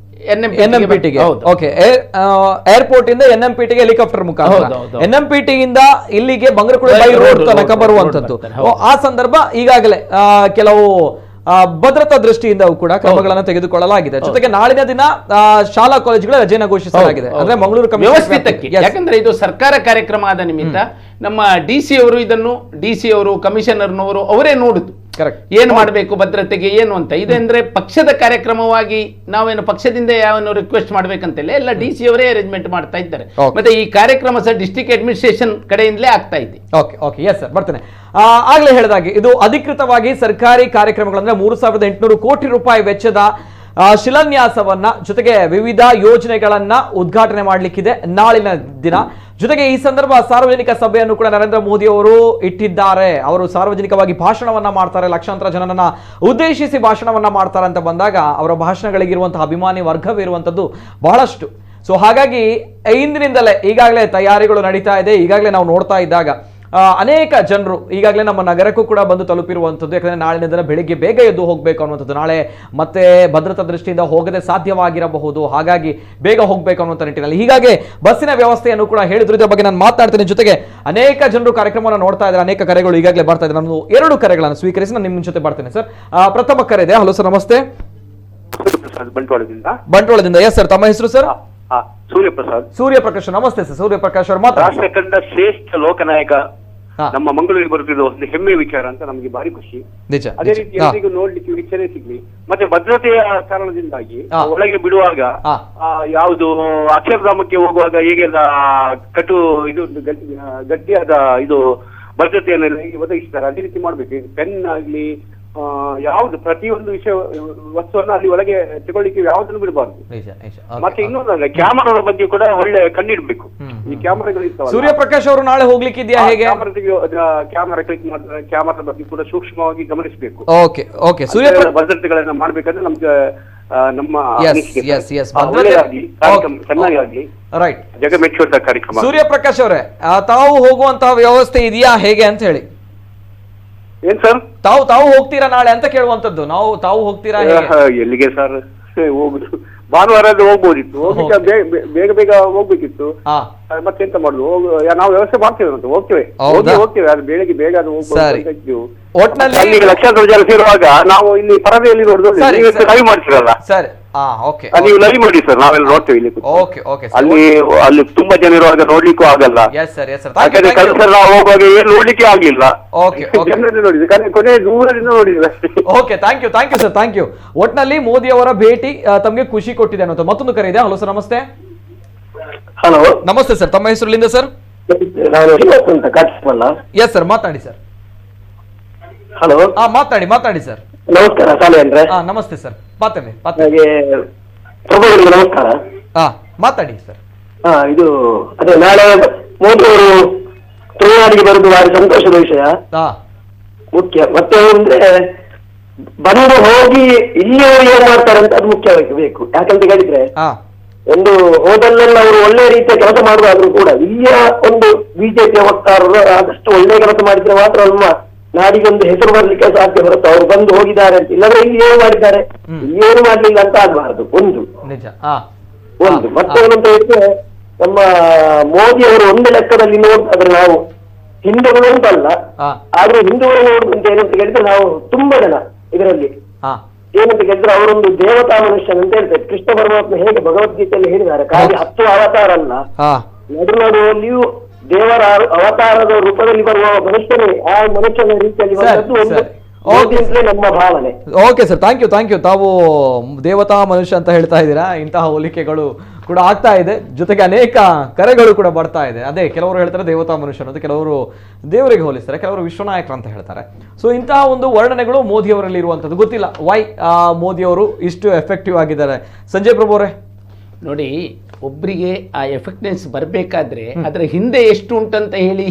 NMPTಗೆ. ಏರ್ಪೋರ್ಟ್ ಇಂದ NMPTಗೆ ಹೆಲಿಕಾಪ್ಟರ್ ಮುಖಾಂತರ, NMPT ಇಂದ ಇಲ್ಲಿಗೆ ಬಂಗರಕುಳಿ ಬೈ ರೋಡ್ ತನಕ ಬರುವಂತದ್ದು. ಆ ಸಂದರ್ಭ ಈಗಾಗಲೇ ಕೆಲವು ಭದ್ರತಾ ದೃಷ್ಟಿಯಿಂದ ಕೂಡ ಕ್ರಮಗಳನ್ನು ತೆಗೆದುಕೊಳ್ಳಲಾಗಿದೆ. ಜೊತೆಗೆ ನಾಳಿನ ದಿನ ಶಾಲಾ ಕಾಲೇಜುಗಳ ರಜೆಯನ್ನು ಘೋಷಿಸಲಾಗಿದೆ. ಅಂದ್ರೆ ಮಂಗಳೂರು ವ್ಯವಸ್ಥಿತಕ್ಕೆ, ಯಾಕಂದ್ರೆ ಇದು ಸರ್ಕಾರ ಕಾರ್ಯಕ್ರಮ ಆದ ನಿಮಿತ್ತ ನಮ್ಮ DC ಅವರು ಇದನ್ನು ಅವರು ಕಮಿಷನರ್ನವರು ಅವರೇ ನೋಡುದು ಏನು ಮಾಡಬೇಕು ಭದ್ರತೆಗೆ ಏನು ಅಂತ. ಇದಂದ್ರೆ ಪಕ್ಷದ ಕಾರ್ಯಕ್ರಮವಾಗಿ ನಾವೇನು ಪಕ್ಷದಿಂದ ಯಾವನು ರಿಕ್ವೆಸ್ಟ್ ಮಾಡ್ಬೇಕಂತಿಲ್ಲ, ಎಲ್ಲ DC ಅವರೇ ಅರೇಂಜ್ಮೆಂಟ್ ಮಾಡ್ತಾ ಇದ್ದಾರೆ. ಮತ್ತೆ ಈ ಕಾರ್ಯಕ್ರಮ ಸಹ ಡಿಸ್ಟ್ರಿಕ್ಟ್ ಅಡ್ಮಿನಿಸ್ಟ್ರೇಷನ್ ಕಡೆಯಿಂದಲೇ ಆಗ್ತಾ ಇದೆ. ಎಸ್ ಸರ್, ಬರ್ತೇನೆ. ಆಗ್ಲೇ ಹೇಳಿದಾಗೆ ಇದು ಅಧಿಕೃತವಾಗಿ ಸರ್ಕಾರಿ ಕಾರ್ಯಕ್ರಮಗಳಂದ್ರೆ 3,800 ಕೋಟಿ ರೂಪಾಯಿ ವೆಚ್ಚದ ಶಿಲಾನ್ಯಾಸವನ್ನ ಜೊತೆಗೆ ವಿವಿಧ ಯೋಜನೆಗಳನ್ನ ಉದ್ಘಾಟನೆ ಮಾಡಲಿಕ್ಕಿದೆ ನಾಳಿನ ದಿನ. ಜೊತೆಗೆ ಈ ಸಂದರ್ಭ ಸಾರ್ವಜನಿಕ ಸಭೆಯನ್ನು ಕೂಡ ನರೇಂದ್ರ ಮೋದಿ ಅವರು ಇಟ್ಟಿದ್ದಾರೆ. ಅವರು ಸಾರ್ವಜನಿಕವಾಗಿ ಭಾಷಣವನ್ನ ಮಾಡ್ತಾರೆ, ಲಕ್ಷಾಂತರ ಜನರನ್ನ ಉದ್ದೇಶಿಸಿ ಭಾಷಣವನ್ನ ಮಾಡ್ತಾರೆ ಅಂತ ಬಂದಾಗ ಅವರ ಭಾಷಣಗಳಿಗಿರುವಂತಹ ಅಭಿಮಾನಿ ವರ್ಗವಿರುವಂತದ್ದು ಬಹಳಷ್ಟು. ಸೊ ಹಾಗಾಗಿ ಇಂದಿನಿಂದಲೇ ಈಗಾಗಲೇ ತಯಾರಿಗಳು ನಡೀತಾ ಇದೆ. ಈಗಾಗಲೇ ನಾವು ನೋಡ್ತಾ ಇದ್ದಾಗ ಅನೇಕ ಜನರು ಈಗಾಗಲೇ ನಮ್ಮ ನಗರಕ್ಕೂ ಕೂಡ ಬಂದು ತಲುಪಿರುವಂಥದ್ದು. ಯಾಕಂದರೆ ನಾಳಿನ ದಿನ ಬೆಳಿಗ್ಗೆ ಬೇಗ ಎದ್ದು ಹೋಗಬೇಕು ಅನ್ನುವಂಥದ್ದು, ನಾಳೆ ಮತ್ತೆ ಭದ್ರತಾ ದೃಷ್ಟಿಯಿಂದ ಹೋಗದೆ ಸಾಧ್ಯವಾಗಿರಬಹುದು, ಹಾಗಾಗಿ ಬೇಗ ಹೋಗಬೇಕು ಅನ್ನುವಂಥ ನಿಟ್ಟಿನಲ್ಲಿ ಹೀಗಾಗಿ ಬಸ್ಸಿನ ವ್ಯವಸ್ಥೆಯನ್ನು ಕೂಡ ಹೇಳಿದ್ರು. ಇದ್ರ ಬಗ್ಗೆ ನಾನು ಮಾತನಾಡ್ತೀನಿ. ಜೊತೆಗೆ ಅನೇಕ ಜನರು ಕಾರ್ಯಕ್ರಮವನ್ನು ನೋಡ್ತಾ ಇದ್ದಾರೆ, ಅನೇಕ ಕರೆಗಳು ಈಗಾಗಲೇ ಬರ್ತಾ ಇದ್ದಾರೆ. ನಾನು 2 ಕರೆಗಳನ್ನು ಸ್ವೀಕರಿಸಿ ನಾನು ನಿಮ್ಮ ಜೊತೆ ಬರ್ತೀನಿ ಸರ್. ಪ್ರಥಮ ಕರೆ ಇದೆ. ಹಲೋ ಸರ್, ನಮಸ್ತೆ. ಬಂಟ್ವಾಳದಿಂದ. ಎಸ್ ಸರ್, ತಮ್ಮ ಹೆಸರು ಸರ್? ಸೂರ್ಯಪ್ರಕಾಶ್. ನಮಸ್ತೆ ಸರ್ ಸೂರ್ಯಪ್ರಕಾಶ್ ಅವರು. ರಾಷ್ಟ್ರ ಕಂಡ ಶ್ರೇಷ್ಠ ಲೋಕನಾಯಕ ನಮ್ಮ ಮಂಗಳೂರಿಗೆ ಬರುತ್ತಿರೋ ಒಂದು ಹೆಮ್ಮೆ ವಿಚಾರ ಅಂತ ನಮಗೆ ಭಾರಿ ಖುಷಿ. ಅದೇ ರೀತಿ ಎಲ್ಲರಿಗೂ ನೋಡ್ಲಿಕ್ಕೆ ವೀಕ್ಷಣೆ ಸಿಗ್ಲಿ. ಮತ್ತೆ ಭದ್ರತೆಯ ಕಾರಣದಿಂದಾಗಿ ಒಳಗೆ ಬಿಡುವಾಗ ಯಾವುದು ಅಕ್ಷರಧಾಮಕ್ಕೆ ಹೋಗುವಾಗ ಹೇಗೆಲ್ಲ ಗಟ್ಟಿಯಾದ ಇದು ಭದ್ರತೆಯನ್ನೆಲ್ಲ ಒದಗಿಸ್ತಾರೆ, ಅದೇ ರೀತಿ ಮಾಡ್ಬೇಕು. ಪೆನ್ ಆಗ್ಲಿ ಯಾವ್ದು ಪ್ರತಿಯೊಂದು ವಿಷಯ ವಸ್ತುವನ್ನ ಅಲ್ಲಿ ಒಳಗೆ ತಗೊಳ್ಳಿಕ್ಕೆ ಯಾವ್ದನ್ನು ಬಿಡಬಾರ್ದು. ಮತ್ತೆ ಇನ್ನೊಂದಂದ್ರೆ ಕ್ಯಾಮರಾದ ಬಗ್ಗೆ ಕೂಡ ಒಳ್ಳೆ ಕಣ್ಣಿಡ್ಬೇಕು. ಈ ಕ್ಯಾಮರಾಗಳು ಇರ್ತಾವ. ಸೂರ್ಯಪ್ರಕಾಶ್ ಅವರು ನಾಳೆ ಹೋಗ್ಲಿಕ್ಕಿದ್ಯಾ ಹೇಗೆ? ಕ್ಯಾಮರಾ ಕ್ಲಿಕ್ ಮಾಡಿದ್ರೆ ಕ್ಯಾಮರಾದ ಬಗ್ಗೆ ಕೂಡ ಸೂಕ್ಷ್ಮವಾಗಿ ಗಮನಿಸಬೇಕು. ಭದ್ರತೆಗಳನ್ನ ಮಾಡ್ಬೇಕಂದ್ರೆ ನಮ್ಮ ಚೆನ್ನಾಗಿ ಆಗ್ಲಿ, ಜಗಮೆಚ್ಚುವಂತ ಕಾರ್ಯಕ್ರಮ. ಸೂರ್ಯಪ್ರಕಾಶ್ ಅವರೇ, ತಾವು ಹೋಗುವಂತಹ ವ್ಯವಸ್ಥೆ ಇದೆಯಾ ಹೇಗೆ ಅಂತ ಹೇಳಿ? ಏನ್ ಸರ್, ತಾವು ಹೋಗ್ತೀರಾ ನಾಳೆ ಅಂತ ಕೇಳುವಂತದ್ದು. ತಾವು ಹೋಗ್ತೀರಾ? ಎಲ್ಲಿಗೆ ಸರ್ ಹೋಗುದು? ಭಾನುವಾರ ಹೋಗ್ಬೋದಿತ್ತು, ಹೋಗ್ಲಿಕ್ಕೆ ಬೇಗ ಬೇಗ ಹೋಗ್ಬೇಕಿತ್ತು. ಮತ್ತೆಂತ ಮಾಡುದು, ನಾವು ವ್ಯವಸ್ಥೆ ಮಾಡ್ತೇವೆ ಅಂತ ಹೋಗ್ತೇವೆ. ಅದು ಬೆಳಿಗ್ಗೆ ಬೇಗ ಅದು ಹೋಗ್ಬೋದು. ಒಟ್ಟಿನಲ್ಲಿ ಲಕ್ಷಾಂತರ ಜನ ಸೇರುವಾಗ ನಾವು ಇಲ್ಲಿ ಪರದೆಯಲ್ಲಿ ನೋಡುದು ಲೈವ್ ಮಾಡ್ತೀರಲ್ಲ ಸರ್, ನೀವು ಲೈವ್ ಮಾಡಿ ಸರ್, ನಾವೆಲ್ಲ ನೋಡ್ತೇವೆ ಇಲ್ಲಿ. ಅಲ್ಲಿ ತುಂಬಾ ಜನ ಇರುವಾಗ ನೋಡ್ಲಿಕ್ಕೂ ಆಗಲ್ಲ. ಸರ್ ನಾವು ಹೋಗುವಾಗ ಏನು ನೋಡ್ಲಿಕ್ಕೆ ಆಗ್ಲಿಲ್ಲ, ಜನರನ್ನು ನೋಡಿದ್ವಿ, ಕೊನೆ ದೂರದಿಂದ ನೋಡಿದ್ವಿ. Okay, thank you sir, thank you. ಒಟ್ನಲ್ಲಿ ಮೋದಿ ಅವರ ಭೇಟಿ ತಮಗೆ ಖುಷಿ ಕೊಟ್ಟಿದೆ ಅನ್ನೋದು. ಮತ್ತೊಂದು ಕರೆ ಇದೆ. ಹಲೋ ಸರ್, ನಮಸ್ತೆ. ಹಲೋ ನಮಸ್ತೆ ಸರ್, ತಮ್ಮ ಹೆಸರುಲಿಂದ ಸರ್? ಎಸ್ ಸರ್, ಮಾತಾಡಿ ಸರ್. ಹಲೋ, ಮಾತಾಡಿ ಸರ್. ನಮಸ್ಕಾರ ಸಾಲೆ ಅಂದ್ರೆ. ನಮಸ್ತೆ ಸರ್, ಮಾತಾಡಿ. ನಮಸ್ಕಾರ. ಮಾತಾಡಿ ಸರ್. ಇದು ಅದೇ ನಾಳೆ ಮೋದಿ ಅವರು ತುಳುನಾಡಿಗೆ ಬರುವುದು ಭಾರಿ ಸಂತೋಷದ ವಿಷಯ, ಮುಖ್ಯ. ಮತ್ತೆ ಅಂದ್ರೆ ಬಂದು ಹೋಗಿ ಇಲ್ಲಿಯವರು ಏನ್ ಮಾಡ್ತಾರೆ ಅಂತ ಅದು ಮುಖ್ಯವಾಗಿ ಬೇಕು. ಯಾಕಂತ ಹೇಳಿದ್ರೆ ಒಂದು ಹೋದಲ್ಲೆಲ್ಲ ಅವರು ಒಳ್ಳೆ ರೀತಿಯ ಕೆಲಸ ಮಾಡುವಾದ್ರೂ ಕೂಡ ಇಲ್ಲಿಯ ಒಂದು ಬಿಜೆಪಿಯ ವಕ್ತಾರರು ಆದಷ್ಟು ಒಳ್ಳೆ ಕೆಲಸ ಮಾಡಿದ್ರೆ ಮಾತ್ರ ನಮ್ಮ ನಾಡಿಗೆ ಒಂದು ಹೆಸರು ಬರ್ಲಿಕ್ಕೆ ಸಾಧ್ಯ ಹೊರತು ಅವ್ರು ಬಂದು ಹೋಗಿದ್ದಾರೆ ಅಂತ ಇಲ್ಲದ್ರೆ ಇಲ್ಲಿ ಏನು ಮಾಡಿದ್ದಾರೆ, ಇಲ್ಲಿ ಏನು ಮಾಡ್ಲಿಲ್ಲ ಅಂತ ಆಗ್ಬಾರ್ದು. ಒಂದು ಮತ್ತೆ ಏನಂತ ಹೇಳಿದ್ರೆ, ನಮ್ಮ ಮೋದಿ ಅವರು ಒಂದು ಲೆಕ್ಕದಲ್ಲಿ ನೋಡ್ತಾದ್ರೆ ನಾವು ಹಿಂದೂಗಳು ಅಂತಲ್ಲ, ಆದ್ರೆ ಹಿಂದೂಗಳು ನೋಡುದಂತ ಏನಂತ ಹೇಳಿದ್ರೆ ನಾವು ತುಂಬಾ ಜನ ಇದರಲ್ಲಿ ಏನಂತ ಹೇಳಿದ್ರೆ ಅವರೊಂದು ದೇವತಾ ಮನುಷ್ಯನ್ ಅಂತ ಹೇಳ್ತಾರೆ. ಕೃಷ್ಣ ಪರಮಾತ್ಮ ಹೇಗೆ ಭಗವದ್ಗೀತೆಯಲ್ಲಿ ಹೇಳಿದ್ದಾರೆ, ಖಾಲಿ 10 ಅವತಾರ ಅಲ್ಲ, ನಡುನಡುವಲ್ಲಿಯೂ ದೇವರ ಅವತಾರದ ರೂಪದಲ್ಲಿ ಬರುವ ಮನುಷ್ಯನೇ ಆ ಮನುಷ್ಯನ ರೀತಿಯಲ್ಲಿ ನಮ್ಮ ಭಾವನೆ. Okay sir, thank you. ತಾವು ದೇವತಾ ಮನುಷ್ಯ ಅಂತ ಹೇಳ್ತಾ ಇದ್ದೀರಾ. ಇಂತಹ ಹೋಲಿಕೆಗಳು ಕೂಡ ಆಗ್ತಾ ಇದೆ, ಜೊತೆಗೆ ಅನೇಕ ಕರೆಗಳು ಕೂಡ ಬರ್ತಾ ಇದೆ. ಅದೇ ಕೆಲವರು ಹೇಳ್ತಾರೆ ದೇವತಾ ಮನುಷ್ಯ ಅನ್ನೋದು, ಕೆಲವರು ದೇವರಿಗೆ ಹೋಲಿಸ್ತಾರೆ, ಕೆಲವರು ವಿಶ್ವನಾಯಕರು ಅಂತ ಹೇಳ್ತಾರೆ. ಸೊ ಇಂತಹ ಒಂದು ವರ್ಣನೆಗಳು ಮೋದಿ ಅವರಲ್ಲಿ ಇರುವಂಥದ್ದು. ಗೊತ್ತಿಲ್ಲ ವೈ ಮೋದಿ ಅವರು ಇಷ್ಟು ಎಫೆಕ್ಟಿವ್ ಆಗಿದ್ದಾರೆ. ಸಂಜಯ್ ಪ್ರಭು ಅವರೇ ನೋಡಿ, ಒಬ್ಬರಿಗೆ ಆ ಎಫೆಕ್ಟ್ನೆಸ್ ಬರಬೇಕಾದ್ರೆ ಅದರ ಹಿಂದೆ ಎಷ್ಟು ಉಂಟಂತ ಹೇಳಿ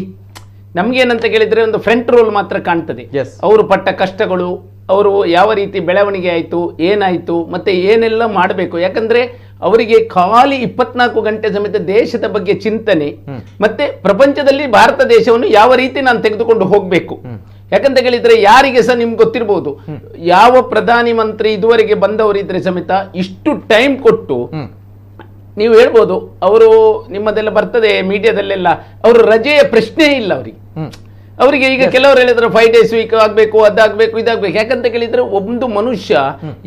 ನಮ್ಗೇನಂತ ಕೇಳಿದ್ರೆ ಒಂದು ಫ್ರಂಟ್ ರೋಲ್ ಮಾತ್ರ ಕಾಣ್ತದೆ. ಅವರು ಪಟ್ಟ ಕಷ್ಟಗಳು, ಅವರು ಯಾವ ರೀತಿ ಬೆಳವಣಿಗೆ ಆಯಿತು, ಏನಾಯಿತು, ಮತ್ತೆ ಏನೆಲ್ಲ ಮಾಡಬೇಕು. ಯಾಕಂದ್ರೆ ಅವರಿಗೆ ಖಾಲಿ 24 ಗಂಟೆ ಸಮೇತ ದೇಶದ ಬಗ್ಗೆ ಚಿಂತನೆ, ಮತ್ತೆ ಪ್ರಪಂಚದಲ್ಲಿ ಭಾರತ ದೇಶವನ್ನು ಯಾವ ರೀತಿ ನಾನು ತೆಗೆದುಕೊಂಡು ಹೋಗಬೇಕು. ಯಾಕಂತ ಹೇಳಿದ್ರೆ ಯಾರಿಗೆ ಸಹ ನಿಮ್ಗೆ ಗೊತ್ತಿರಬಹುದು, ಯಾವ ಪ್ರಧಾನಿ ಮಂತ್ರಿ ಇದುವರೆಗೆ ಬಂದವರಿದ್ರೆ ಸಮೇತ ಇಷ್ಟು ಟೈಮ್ ಕೊಟ್ಟು ನೀವು ಹೇಳ್ಬೋದು, ಅವರು ನಿಮ್ಮದೆಲ್ಲ ಬರ್ತದೆ ಮೀಡಿಯಾದಲ್ಲೆಲ್ಲ, ಅವರು ರಜೆಯ ಪ್ರಶ್ನೆ ಇಲ್ಲ ಅವರಿಗೆ. ಈಗ ಕೆಲವರು ಹೇಳಿದ್ರೆ 5 days ವೀಕ್ ಆಗ್ಬೇಕು, ಅದಾಗಬೇಕು, ಇದಾಗಬೇಕು. ಯಾಕಂತ ಕೇಳಿದ್ರೆ ಒಂದು ಮನುಷ್ಯ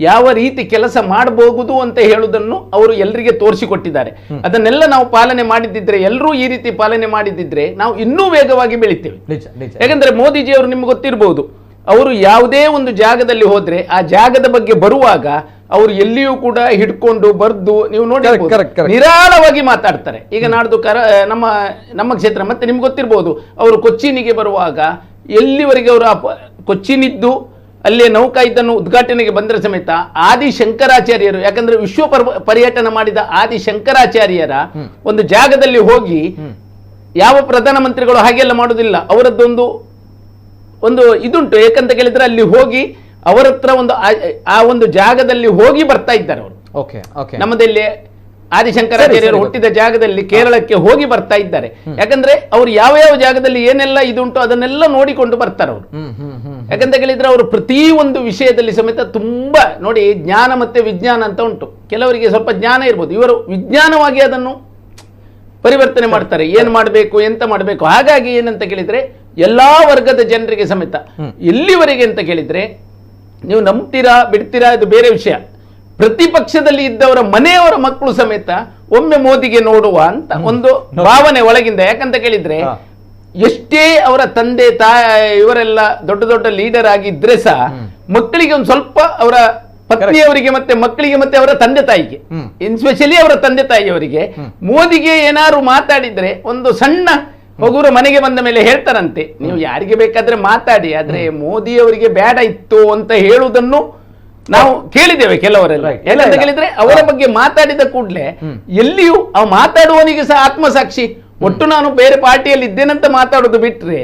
ಯಾವ ರೀತಿ ಕೆಲಸ ಮಾಡಬಹುದು ಅಂತ ಹೇಳುವುದನ್ನು ಅವರು ಎಲ್ಲರಿಗೆ ತೋರಿಸಿಕೊಟ್ಟಿದ್ದಾರೆ. ಅದನ್ನೆಲ್ಲ ನಾವು ಪಾಲನೆ ಮಾಡಿದ್ದಿದ್ರೆ, ಎಲ್ಲರೂ ಈ ರೀತಿ ಪಾಲನೆ ಮಾಡಿದ್ದಿದ್ರೆ ನಾವು ಇನ್ನೂ ವೇಗವಾಗಿ ಬೆಳಿತೇವೆ. ಯಾಕಂದ್ರೆ ಮೋದಿಜಿ ಅವರು ನಿಮ್ಗೆ ಗೊತ್ತಿರಬಹುದು, ಅವರು ಯಾವುದೇ ಒಂದು ಜಾಗದಲ್ಲಿ ಹೋದ್ರೆ ಆ ಜಾಗದ ಬಗ್ಗೆ ಬರುವಾಗ ಅವರು ಎಲ್ಲಿಯೂ ಕೂಡ ಹಿಡ್ಕೊಂಡು ಬರ್ದು ನೀವು ನೋಡಿ ನಿರಾಳವಾಗಿ ಮಾತಾಡ್ತಾರೆ. ಈಗ ನಾಡ್ದು ನಮ್ಮ ಕ್ಷೇತ್ರ ಮತ್ತೆ ನಿಮ್ಗೆ ಗೊತ್ತಿರ್ಬೋದು, ಅವರು ಕೊಚ್ಚಿನಿಗೆ ಬರುವಾಗ ಎಲ್ಲಿವರೆಗೆ ಅವರು ಕೊಚ್ಚಿನಿದ್ದು ಅಲ್ಲಿ ನೌಕಾ ಇದನ್ನು ಉದ್ಘಾಟನೆಗೆ ಬಂದರೆ ಸಮೇತ ಆದಿ ಶಂಕರಾಚಾರ್ಯರು, ಯಾಕಂದ್ರೆ ವಿಶ್ವ ಪರ್ಯಟನ ಮಾಡಿದ ಆದಿ ಶಂಕರಾಚಾರ್ಯರ ಒಂದು ಜಾಗದಲ್ಲಿ ಹೋಗಿ, ಯಾವ ಪ್ರಧಾನಮಂತ್ರಿಗಳು ಹಾಗೆಲ್ಲ ಮಾಡುವುದಿಲ್ಲ, ಅವರದ್ದೊಂದು ಇದುಂಟು. ಯಾಕಂತ ಕೇಳಿದ್ರೆ ಅಲ್ಲಿ ಹೋಗಿ ಅವರ ಹತ್ರ ಆ ಒಂದು ಜಾಗದಲ್ಲಿ ಹೋಗಿ ಬರ್ತಾ ಇದ್ದಾರೆ ಅವರು. ನಮ್ಮದಲ್ಲಿ ಆದಿಶಂಕರಾಚಾರ್ಯರು ಹುಟ್ಟಿದ ಜಾಗದಲ್ಲಿ ಕೇರಳಕ್ಕೆ ಹೋಗಿ ಬರ್ತಾ ಇದ್ದಾರೆ. ಯಾಕಂದ್ರೆ ಅವ್ರು ಯಾವ ಯಾವ ಜಾಗದಲ್ಲಿ ಏನೆಲ್ಲ ಇದುಂಟು ಅದನ್ನೆಲ್ಲ ನೋಡಿಕೊಂಡು ಬರ್ತಾರೆ ಅವರು. ಯಾಕಂತ ಕೇಳಿದ್ರೆ ಅವರು ಪ್ರತಿ ಒಂದು ವಿಷಯದಲ್ಲಿ ಸಮೇತ ತುಂಬಾ ನೋಡಿ, ಜ್ಞಾನ ಮತ್ತೆ ವಿಜ್ಞಾನ ಅಂತ ಉಂಟು. ಕೆಲವರಿಗೆ ಸ್ವಲ್ಪ ಜ್ಞಾನ ಇರ್ಬೋದು, ಇವರು ವಿಜ್ಞಾನವಾಗಿ ಅದನ್ನು ಪರಿವರ್ತನೆ ಮಾಡ್ತಾರೆ, ಏನ್ ಮಾಡಬೇಕು ಎಂತ ಮಾಡಬೇಕು. ಹಾಗಾಗಿ ಏನಂತ ಕೇಳಿದ್ರೆ ಎಲ್ಲಾ ವರ್ಗದ ಜನರಿಗೆ ಸಮೇತ, ಎಲ್ಲಿವರೆಗೆ ಅಂತ ಕೇಳಿದ್ರೆ ನೀವು ನಂಬ್ತೀರಾ ಬಿಡ್ತೀರಾ ಇದು ಬೇರೆ ವಿಷಯ, ಪ್ರತಿಪಕ್ಷದಲ್ಲಿ ಇದ್ದವರ ಮನೆಯವರ ಮಕ್ಕಳು ಸಮೇತ ಒಮ್ಮೆ ಮೋದಿಗೆ ನೋಡುವ ಅಂತ ಒಂದು ಭಾವನೆ ಒಳಗಿಂದ. ಯಾಕಂತ ಕೇಳಿದ್ರೆ ಎಷ್ಟೇ ಅವರ ತಂದೆ ಇವರೆಲ್ಲ ದೊಡ್ಡ ದೊಡ್ಡ ಲೀಡರ್ ಆಗಿದ್ರೆ ಸಹ ಮಕ್ಕಳಿಗೆ ಒಂದು ಸ್ವಲ್ಪ ಅವರ ಪತ್ನಿಯವರಿಗೆ ಮತ್ತೆ ಮಕ್ಕಳಿಗೆ ಮತ್ತೆ ಅವರ ತಂದೆ ತಾಯಿಗೆ, ಎಸ್ಪೆಷಲಿ ಅವರ ತಂದೆ ತಾಯಿಯವರಿಗೆ ಮೋದಿಗೆ ಏನಾದ್ರು ಮಾತಾಡಿದ್ರೆ ಒಂದು ಸಣ್ಣ ಮಗುರ ಮನೆಗೆ ಬಂದ ಮೇಲೆ ಹೇಳ್ತಾರಂತೆ, ನೀವು ಯಾರಿಗೆ ಬೇಕಾದ್ರೆ ಮಾತಾಡಿ, ಆದ್ರೆ ಮೋದಿಯವರಿಗೆ ಬೇಡ ಇತ್ತು ಅಂತ ಹೇಳುವುದನ್ನು ನಾವು ಕೇಳಿದ್ದೇವೆ ಕೆಲವರೆಲ್ಲ. ಯಾಕಂತ ಕೇಳಿದ್ರೆ ಅವರ ಬಗ್ಗೆ ಮಾತಾಡಿದ ಕೂಡಲೇ ಎಲ್ಲಿಯೂ ಆ ಮಾತಾಡುವವನಿಗೆ ಸಹ ಆತ್ಮಸಾಕ್ಷಿ, ಒಟ್ಟು ನಾನು ಬೇರೆ ಪಾರ್ಟಿಯಲ್ಲಿ ಇದ್ದೇನಂತ ಮಾತಾಡೋದು ಬಿಟ್ರೆ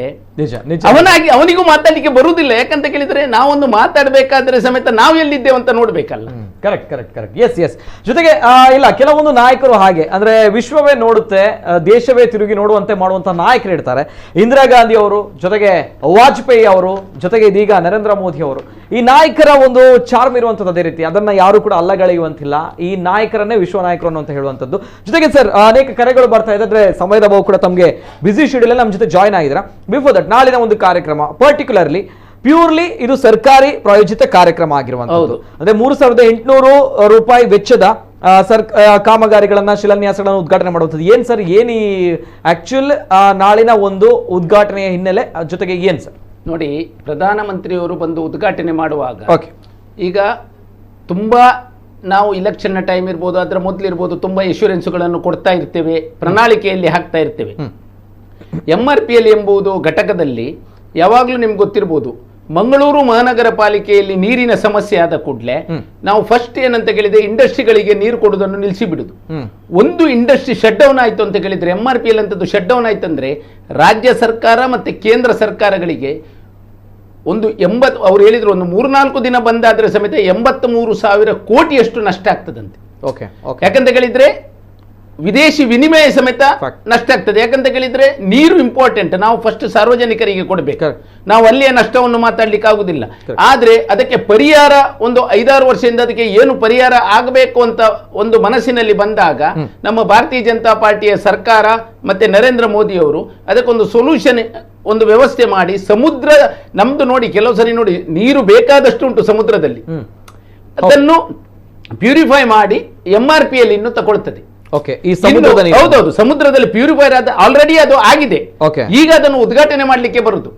ಅವನಿಗೂ ಮಾತಾಡ್ಲಿಕ್ಕೆ ಬರುವುದಿಲ್ಲ. ಯಾಕಂತ ಕೇಳಿದ್ರೆ ನಾವೊಂದು ಮಾತಾಡಬೇಕಾದ್ರೆ ಸಮೇತ ನಾವು ಎಲ್ಲಿದ್ದೇವೆ ಅಂತ ನೋಡ್ಬೇಕಲ್ಲ. Correct correct correct yes yes. ಜೊತೆಗೆ ಇಲ್ಲ, ಕೆಲವೊಂದು ನಾಯಕರು ಹಾಗೆ ಅಂದ್ರೆ ವಿಶ್ವವೇ ನೋಡುತ್ತೆ, ದೇಶವೇ ತಿರುಗಿ ನೋಡುವಂತೆ ಮಾಡುವಂತ ನಾಯಕರು ಇರ್ತಾರೆ. ಇಂದಿರಾ ಗಾಂಧಿ ಅವರು, ಜೊತೆಗೆ ವಾಜಪೇಯಿ ಅವರು, ಜೊತೆಗೆ ಇದೀಗ ನರೇಂದ್ರ ಮೋದಿ ಅವರು. ಈ ನಾಯಕರ ಒಂದು ಚಾರ್ಮ್ ಇರುವಂತದ್ದು ಅದೇ ರೀತಿ, ಅದನ್ನ ಯಾರು ಕೂಡ ಅಲ್ಲಗಳೆಯುವಂತಿಲ್ಲ. ಈ ನಾಯಕರನ್ನೇ ವಿಶ್ವ ನಾಯಕರು ಅಂತ ಹೇಳುವಂತದ್ದು. ಜೊತೆಗೆ ಸರ್ ಅನೇಕ ಕರೆಗಳು ಬರ್ತಾ ಇದ್ರೆ, ಸಮಯದ ಅಭಾವ ಕೂಡ ತಮಗೆ ಬಿಸಿ ಶೆಡ್ಯೂಲ್ ನಮ್ಮ ಜೊತೆ ಜಾಯ್ನ್ ಆಗಿದ್ರ. ಬಿಫೋರ್ ದಟ್ ನಾಳಿನ ಒಂದು ಕಾರ್ಯಕ್ರಮ ಪರ್ಟಿಕ್ಯುಲರ್ಲಿ ಪ್ಯೂರ್ಲಿ ಇದು ಸರ್ಕಾರಿ ಪ್ರಾಯೋಜಿತ ಕಾರ್ಯಕ್ರಮ ಆಗಿರುವಂತದ್ದು. ಅಂದ್ರೆ 3,800 ರೂಪಾಯಿ ವೆಚ್ಚದ ಕಾಮಗಾರಿಗಳನ್ನ ಶಿಲಾನ್ಯಾಸಗಳನ್ನ ಉದ್ಘಾಟನೆ ಮಾಡುವಂಥದ್ದು. ಏನ್ ಸರ್, ಏನ್ ಈ ಆಕ್ಚುಯಲ್ ನಾಳಿನ ಒಂದು ಉದ್ಘಾಟನೆಯ ಹಿನ್ನೆಲೆ, ಜೊತೆಗೆ ಏನ್ ಸರ್? ನೋಡಿ, ಪ್ರಧಾನಮಂತ್ರಿಯವರು ಬಂದು ಉದ್ಘಾಟನೆ ಮಾಡುವಾಗ ಈಗ ತುಂಬಾ ನಾವು ಇಲೆಕ್ಷನ್ ಟೈಮ್ ಇರ್ಬೋದು, ಅದರ ಮೊದಲಿರ್ಬೋದು, ತುಂಬಾ ಇನ್ಶೂರೆನ್ಸ್ಗಳನ್ನು ಕೊಡ್ತಾ ಇರ್ತೇವೆ, ಪ್ರಣಾಳಿಕೆಯಲ್ಲಿ ಹಾಕ್ತಾ ಇರ್ತೇವೆ. MRPL ಎಂಬುದು ಘಟಕದಲ್ಲಿ ಯಾವಾಗಲೂ ನಿಮ್ಗೆ ಗೊತ್ತಿರ್ಬೋದು, ಮಂಗಳೂರು ಮಹಾನಗರ ಪಾಲಿಕೆಯಲ್ಲಿ ನೀರಿನ ಸಮಸ್ಯೆ ಆದ ಕೂಡಲೇ ನಾವು ಫಸ್ಟ್ ಏನಂತ ಕೇಳಿದ್ರೆ ಇಂಡಸ್ಟ್ರಿಗಳಿಗೆ ನೀರು ಕೊಡುವುದನ್ನು ನಿಲ್ಲಿಸಿ ಬಿಡುದು. ಒಂದು ಇಂಡಸ್ಟ್ರಿ ಶಟ್ ಡೌನ್ ಆಯ್ತು ಅಂತ ಕೇಳಿದ್ರೆ, MRPL ಅಂತದ್ದು ಶಟ್ ಡೌನ್ ಆಯ್ತಂದ್ರೆ ರಾಜ್ಯ ಸರ್ಕಾರ ಮತ್ತೆ ಕೇಂದ್ರ ಸರ್ಕಾರಗಳಿಗೆ ಒಂದು ಅವ್ರು ಹೇಳಿದ್ರು ಒಂದು 3-4 ದಿನ ಬಂದಾದ್ರೆ ಸಮೇತ 83,000 ಕೋಟಿಯಷ್ಟು ನಷ್ಟ ಆಗ್ತದಂತೆ. ಯಾಕಂತ ಕೇಳಿದ್ರೆ ವಿದೇಶಿ ವಿನಿಮಯ ಸಮೇತ ನಷ್ಟ ಆಗ್ತದೆ. ಯಾಕಂತ ಕೇಳಿದ್ರೆ ನೀರು ಇಂಪಾರ್ಟೆಂಟ್, ನಾವು ಫಸ್ಟ್ ಸಾರ್ವಜನಿಕರಿಗೆ ಕೊಡಬೇಕು, ನಾವು ಅಲ್ಲಿಯ ನಷ್ಟವನ್ನು ಮಾತಾಡ್ಲಿಕ್ಕೆ ಆಗುದಿಲ್ಲ. ಆದ್ರೆ ಅದಕ್ಕೆ ಪರಿಹಾರ ಒಂದು 5-6 ವರ್ಷದಿಂದ ಅದಕ್ಕೆ ಏನು ಪರಿಹಾರ ಆಗಬೇಕು ಅಂತ ಒಂದು ಮನಸ್ಸಿನಲ್ಲಿ ಬಂದಾಗ ನಮ್ಮ ಭಾರತೀಯ ಜನತಾ ಪಾರ್ಟಿಯ ಸರ್ಕಾರ ಮತ್ತೆ ನರೇಂದ್ರ ಮೋದಿ ಅವರು ಅದಕ್ಕೊಂದು ಸೊಲ್ಯೂಷನ್, ಒಂದು ವ್ಯವಸ್ಥೆ ಮಾಡಿ, ಸಮುದ್ರ ನಮ್ದು ನೋಡಿ ಕೆಲವು ಸರಿ ನೋಡಿ ನೀರು ಬೇಕಾದಷ್ಟು ಉಂಟು ಸಮುದ್ರದಲ್ಲಿ, ಅದನ್ನು ಪ್ಯೂರಿಫೈ ಮಾಡಿ MRPL ಇನ್ನು ತಗೊಳ್ತದೆ. ಹೌದೌದು, ಸಮುದ್ರದಲ್ಲಿ ಪ್ಯೂರಿಫೈರ್ ಆಲ್ರೆಡಿ ಅದು ಆಗಿದೆ. ಈಗ ಅದನ್ನು ಉದ್ಘಾಟನೆ ಮಾಡ್ಲಿಕ್ಕೆ ಬರುದು,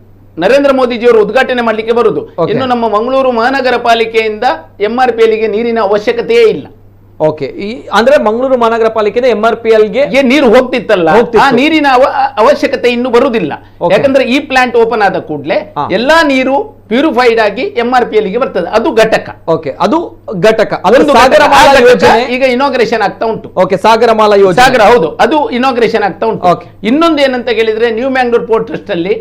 ನರೇಂದ್ರ ಮೋದಿಜಿಯವರು ಉದ್ಘಾಟನೆ ಮಾಡ್ಲಿಕ್ಕೆ ಬರುದು. ಇನ್ನು ನಮ್ಮ ಮಂಗಳೂರು ಮಹಾನಗರ ಪಾಲಿಕೆಯಿಂದ MRPL ಗೆ ನೀರಿನ ಅವಶ್ಯಕತೆಯೇ ಇಲ್ಲ. ಅಂದ್ರೆ ಮಂಗಳೂರು ಮಹಾನಗರ ಪಾಲಿಕೆ MRPL ಗೆ ನೀರು ಹೋಗ್ತಿತ್ತಲ್ಲ, ಆ ನೀರಿನ ಅವಶ್ಯಕತೆ ಇನ್ನು ಬರುವುದಿಲ್ಲ. ಯಾಕಂದ್ರೆ ಈ ಪ್ಲಾಂಟ್ ಓಪನ್ ಆದ ಕೂಡಲೇ ಎಲ್ಲಾ ನೀರು ಪ್ಯೂರಿಫೈಡ್ ಆಗಿ MRPL ಗೆ ಬರ್ತದೆ. ಅದು ಘಟಕ. ಅದು ಘಟಕ. ಈಗ ಇನಾಗ್ರೇಷನ್ ಆಗ್ತಾ ಉಂಟು. ಸಾಗರಮಾಲಾ ಯೋಜನೆ, ಹೌದು, ಅದು ಇನಾಗ್ರೇಷನ್ ಆಗ್ತಾ ಉಂಟು. ಇನ್ನೊಂದು ಏನಂತ ಕೇಳಿದ್ರೆ, ನ್ಯೂ ಮ್ಯಾಂಗ್ಳೂರ್ ಪೋರ್ಟ್ ಟ್ರಸ್ಟ್ ಅಲ್ಲಿ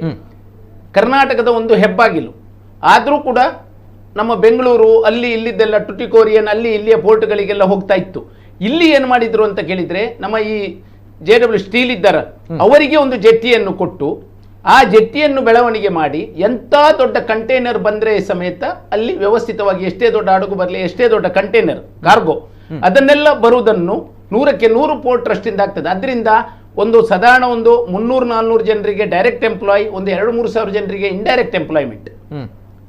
ಕರ್ನಾಟಕದ ಒಂದು ಹೆಬ್ಬಾಗಿಲು. ಆದ್ರೂ ಕೂಡ ನಮ್ಮ ಬೆಂಗಳೂರು ಅಲ್ಲಿ ಇಲ್ಲಿದ್ದೆಲ್ಲ ಟುಟಿಕೋರಿಯನ್ ಅಲ್ಲಿ ಇಲ್ಲಿಯ ಪೋರ್ಟ್ಗಳಿಗೆಲ್ಲ ಹೋಗ್ತಾ ಇತ್ತು. ಇಲ್ಲಿ ಏನು ಮಾಡಿದ್ರು ಅಂತ ಕೇಳಿದ್ರೆ, ನಮ್ಮ ಈ JW ಸ್ಟೀಲ್ ಇದ್ದಾರ ಅವರಿಗೆ ಒಂದು ಜೆಟ್ಟಿಯನ್ನು ಕೊಟ್ಟು ಆ ಜೆಟ್ಟಿಯನ್ನು ಬೆಳವಣಿಗೆ ಮಾಡಿ, ಎಂತ ದೊಡ್ಡ ಕಂಟೈನರ್ ಬಂದ್ರೆ ಸಮೇತ ಅಲ್ಲಿ ವ್ಯವಸ್ಥಿತವಾಗಿ ಎಷ್ಟೇ ದೊಡ್ಡ ಹಡಗು ಬರಲಿ, ಎಷ್ಟೇ ದೊಡ್ಡ ಕಂಟೈನರ್ ಕಾರ್ಗೋ ಅದನ್ನೆಲ್ಲ ಬರುವುದನ್ನು 100ಕ್ಕೆ 100 ಪೋರ್ಟ್ ಟ್ರಸ್ಟ್ ಇಂದ ಆಗ್ತದೆ. ಅದರಿಂದ ಒಂದು ಸಾಧಾರಣ ಒಂದು 300-400 ಜನರಿಗೆ ಡೈರೆಕ್ಟ್ ಎಂಪ್ಲಾಯ್, ಒಂದು 2-3 ಸಾವಿರ ಜನರಿಗೆ ಇಂಡೈರೆಕ್ಟ್ ಎಂಪ್ಲಾಯ್ಮೆಂಟ್,